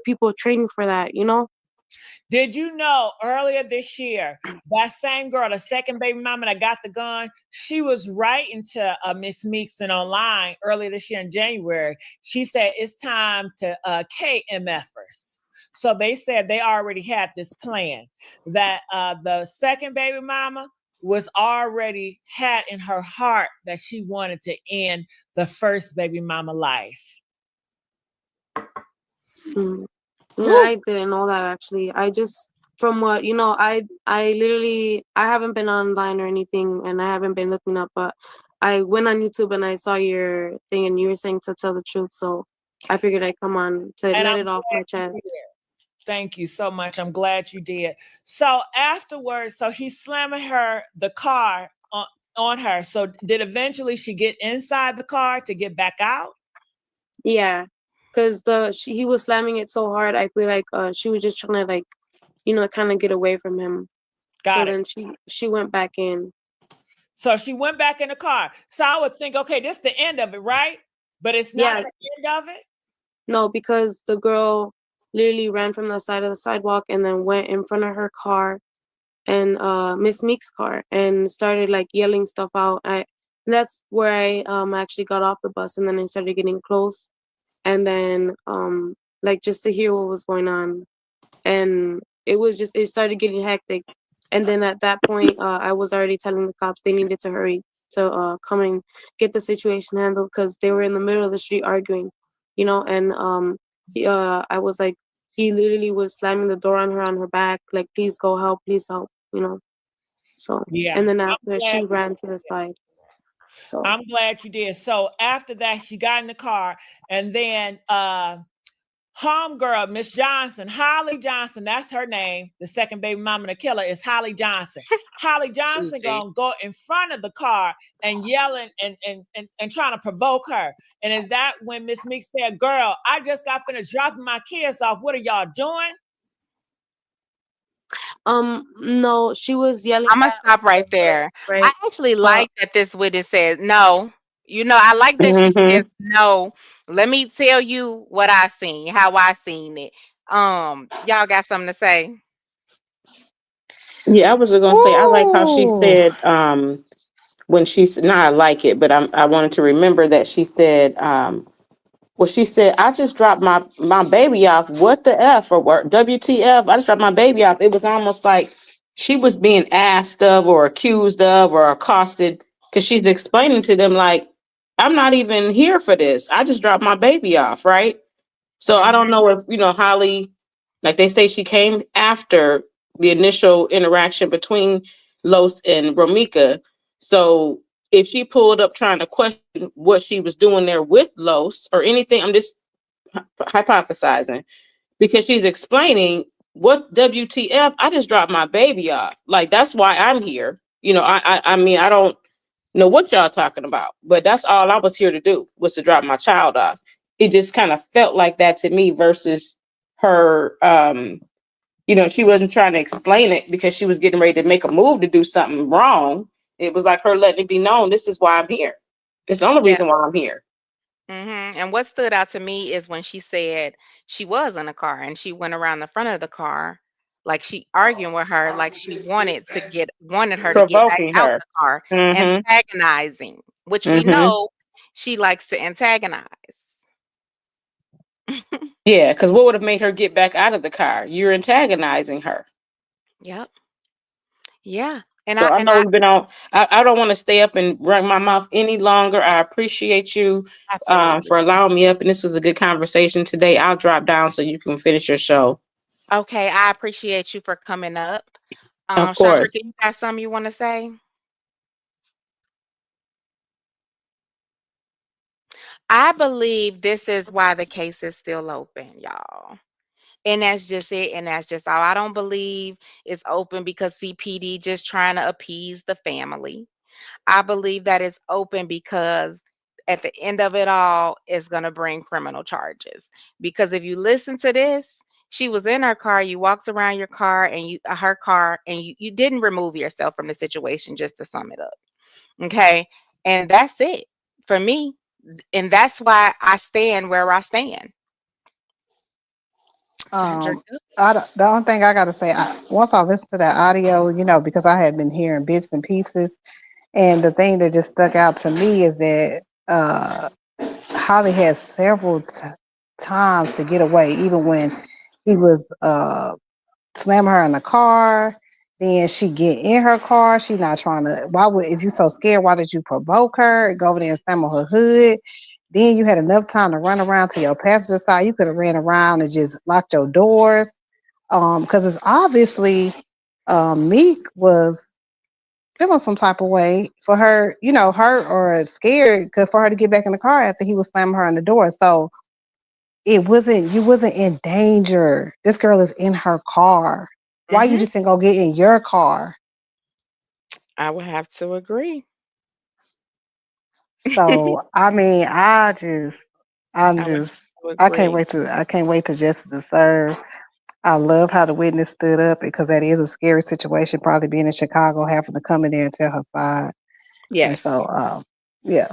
people training for that. Did you know earlier this year, that same girl, the second baby mama that got the gun, she was writing to Miss Meekson online earlier this year in January. She said it's time to KMFers. So they said they already had this plan, that the second baby mama was already had in her heart that she wanted to end the first baby mama life. Yeah, I didn't know that, actually. I just, from what I literally, I haven't been online or anything, and I haven't been looking up, but I went on YouTube and I saw your thing, and you were saying to tell the truth, so I figured I'd come on to let it off my chest. Thank you so much. I'm glad you did. So afterwards, he's slamming the car on her. So did eventually she get inside the car to get back out? Yeah, because he was slamming it so hard. I feel like she was just trying to, like, kind of get away from him. Then she went back in. So she went back in the car. So I would think, okay, this is the end of it, right? But it's not the end of it? No, because the girl literally ran from the side of the sidewalk and then went in front of her car and Miss Meek's car and started like yelling stuff out. That's where I actually got off the bus, and then I started getting close, and then like just to hear what was going on, and it started getting hectic. And then at that point, I was already telling the cops they needed to hurry to come and get the situation handled, because they were in the middle of the street arguing, and I was like, he literally was slamming the door on her back, like, please go help, please help, So yeah. And then after, she ran to the side. So I'm glad you did. So after that, she got in the car, and then homegirl, Miss Johnson, Holly Johnson, that's her name. The second baby mama, the killer, is Holly Johnson. Holly Johnson gonna go in front of the car and yelling and trying to provoke her. And is that when Miss Meek said, "Girl, I just got finished dropping my kids off. What are y'all doing?" No, she was yelling. I'm gonna stop right there. I actually like that this witness said no. I like that she says no. Let me tell you what I seen, how I seen it. Y'all got something to say? Yeah, I was gonna say I like how she said when she's not, I like it, but I wanted to remember that she said well, she said, I just dropped my baby off. What the F, or WTF? I just dropped my baby off. It was almost like she was being asked of or accused of or accosted, because she's explaining to them like, I'm not even here for this. I just dropped my baby off, right? So I don't Mhm. know if, Holly, like they say, she came after the initial interaction between Los and Romika. So if she pulled up trying to question what she was doing there with Los or anything, I'm just hypothesizing because she's explaining what WTF. I just dropped my baby off. Like, that's why I'm here. I mean, I don't know what y'all talking about, but that's all I was here to do, was to drop my child off. It just kind of felt like that to me versus her. She wasn't trying to explain it because she was getting ready to make a move to do something wrong. It was like her letting it be known, this is why I'm here. It's the only Yeah. reason why I'm here. And what stood out to me is when she said she was in a car and she went around the front of the car, like she arguing with her, like she wanted her to get back Provoking out her. the car, Mm-hmm. antagonizing, which we Mm-hmm. know she likes to antagonize. Yeah, because what would have made her get back out of the car? You're antagonizing her. Yep. Yeah. And So I I and know I we've been on. I don't want to stay up and run my mouth any longer. I appreciate you absolutely. for allowing me up, and this was a good conversation today. I'll drop down so you can finish your show. Okay, I appreciate you for coming up. Of Chandra, course. you got something you want to say? I believe this is why the case is still open, y'all. And that's just it. And that's just all. I don't believe it's open because CPD just trying to appease the family. I believe that it's open because at the end of it all, it's going to bring criminal charges. Because if you listen to this, she was in her car, you walked around your car and her car, and you didn't remove yourself from the situation, just to sum it up. Okay. And that's it for me. And that's why I stand where I stand. Sandra. The only thing I gotta say, once I listened to that audio, because I had been hearing bits and pieces, and the thing that just stuck out to me is that Holly had several times to get away, even when he was slam her in the car. Then she get in her car. She not trying to. Why would, if you so scared? Why did you provoke her? Go over there and slam on her hood. Then you had enough time to run around to your passenger side. You could have ran around and just locked your doors. Because it's obviously Meek was feeling some type of way for her, hurt or scared, for her to get back in the car after he was slamming her in the door. So you wasn't in danger. This girl is in her car. Why you Hmm. just didn't go get in your car? I would have to agree. So I mean, I'm I would just, have to agree. I can't wait to justice to serve. I love how the witness stood up because that is a scary situation. Probably being in Chicago, having to come in there and tell her side, and Yes. so yeah.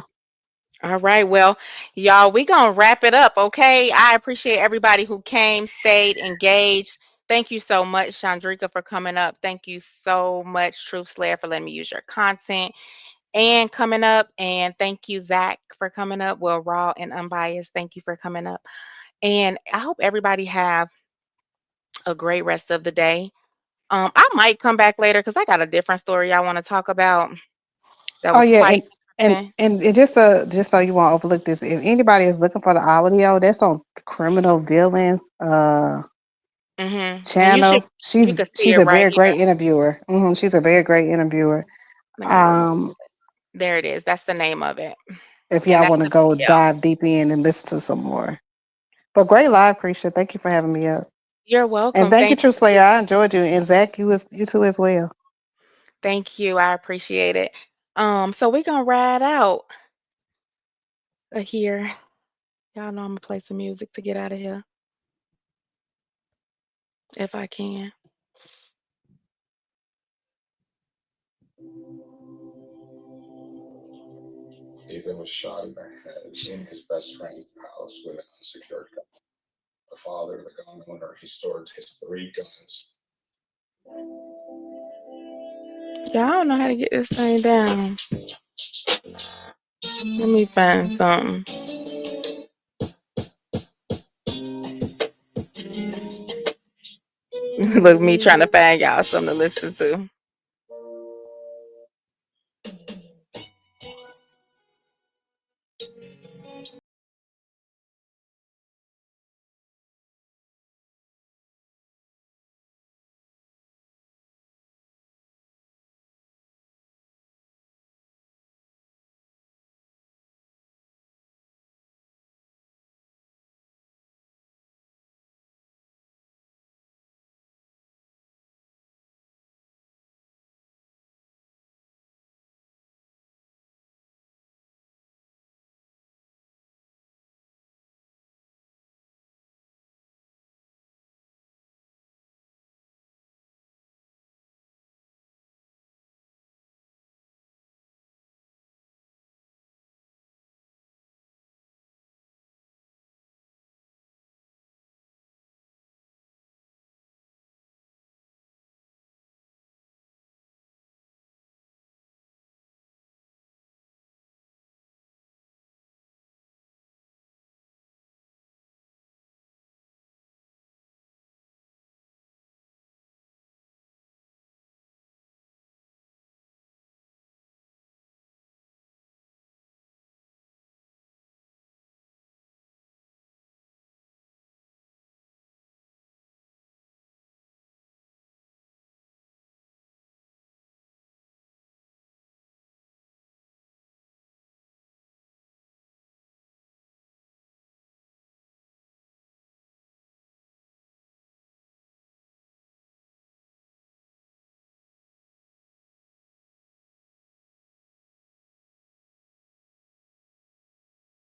All right. Well, y'all, we gonna wrap it up. Okay. I appreciate everybody who came, stayed, engaged. Thank you so much, Chandrika, for coming up. Thank you so much, Truth Slayer, for letting me use your content and coming up. And thank you, Zach, for coming up. Well, raw and unbiased. Thank you for coming up. And I hope everybody have a great rest of the day. I might come back later because I got a different story I want to talk about that Oh was yeah, quite and interesting. and it just so you won't overlook this, if anybody is looking for the audio, that's on Criminal Villains And channel. you could see She's it a right very here. great interviewer. She's a very great interviewer. Let me remove Um, it. There it is. That's the name of it. if And y'all that's want to the go video. dive deep in and listen to some more. But great live, Krisha. Thank you for having me up. You're And welcome. thank you, Thank True Slayer. I enjoyed you. And Zach, you too as well. thank you. I appreciate it. So we're gonna ride out here. Y'all know I'm gonna play some music to get out of here if I can. Ethan was shot in the head in his best friend's house with an unsecured gun. The father, the gun owner, he stored his 3 guns. Yeah, I don't know how to get this thing down. Let me find something. Look, me trying to find y'all something to listen to.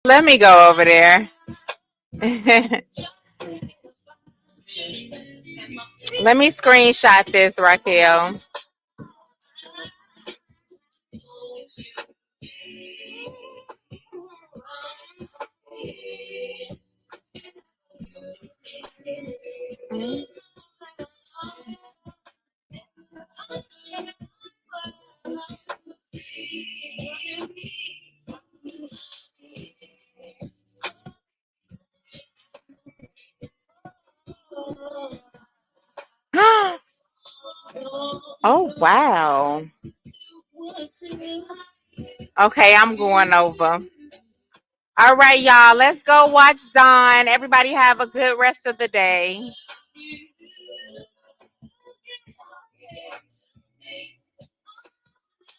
Let me go over there. Let me screenshot this, Raquel. Oh, wow. Okay, I'm going over. All right, y'all. Let's go watch Dawn. Everybody have a good rest of the day.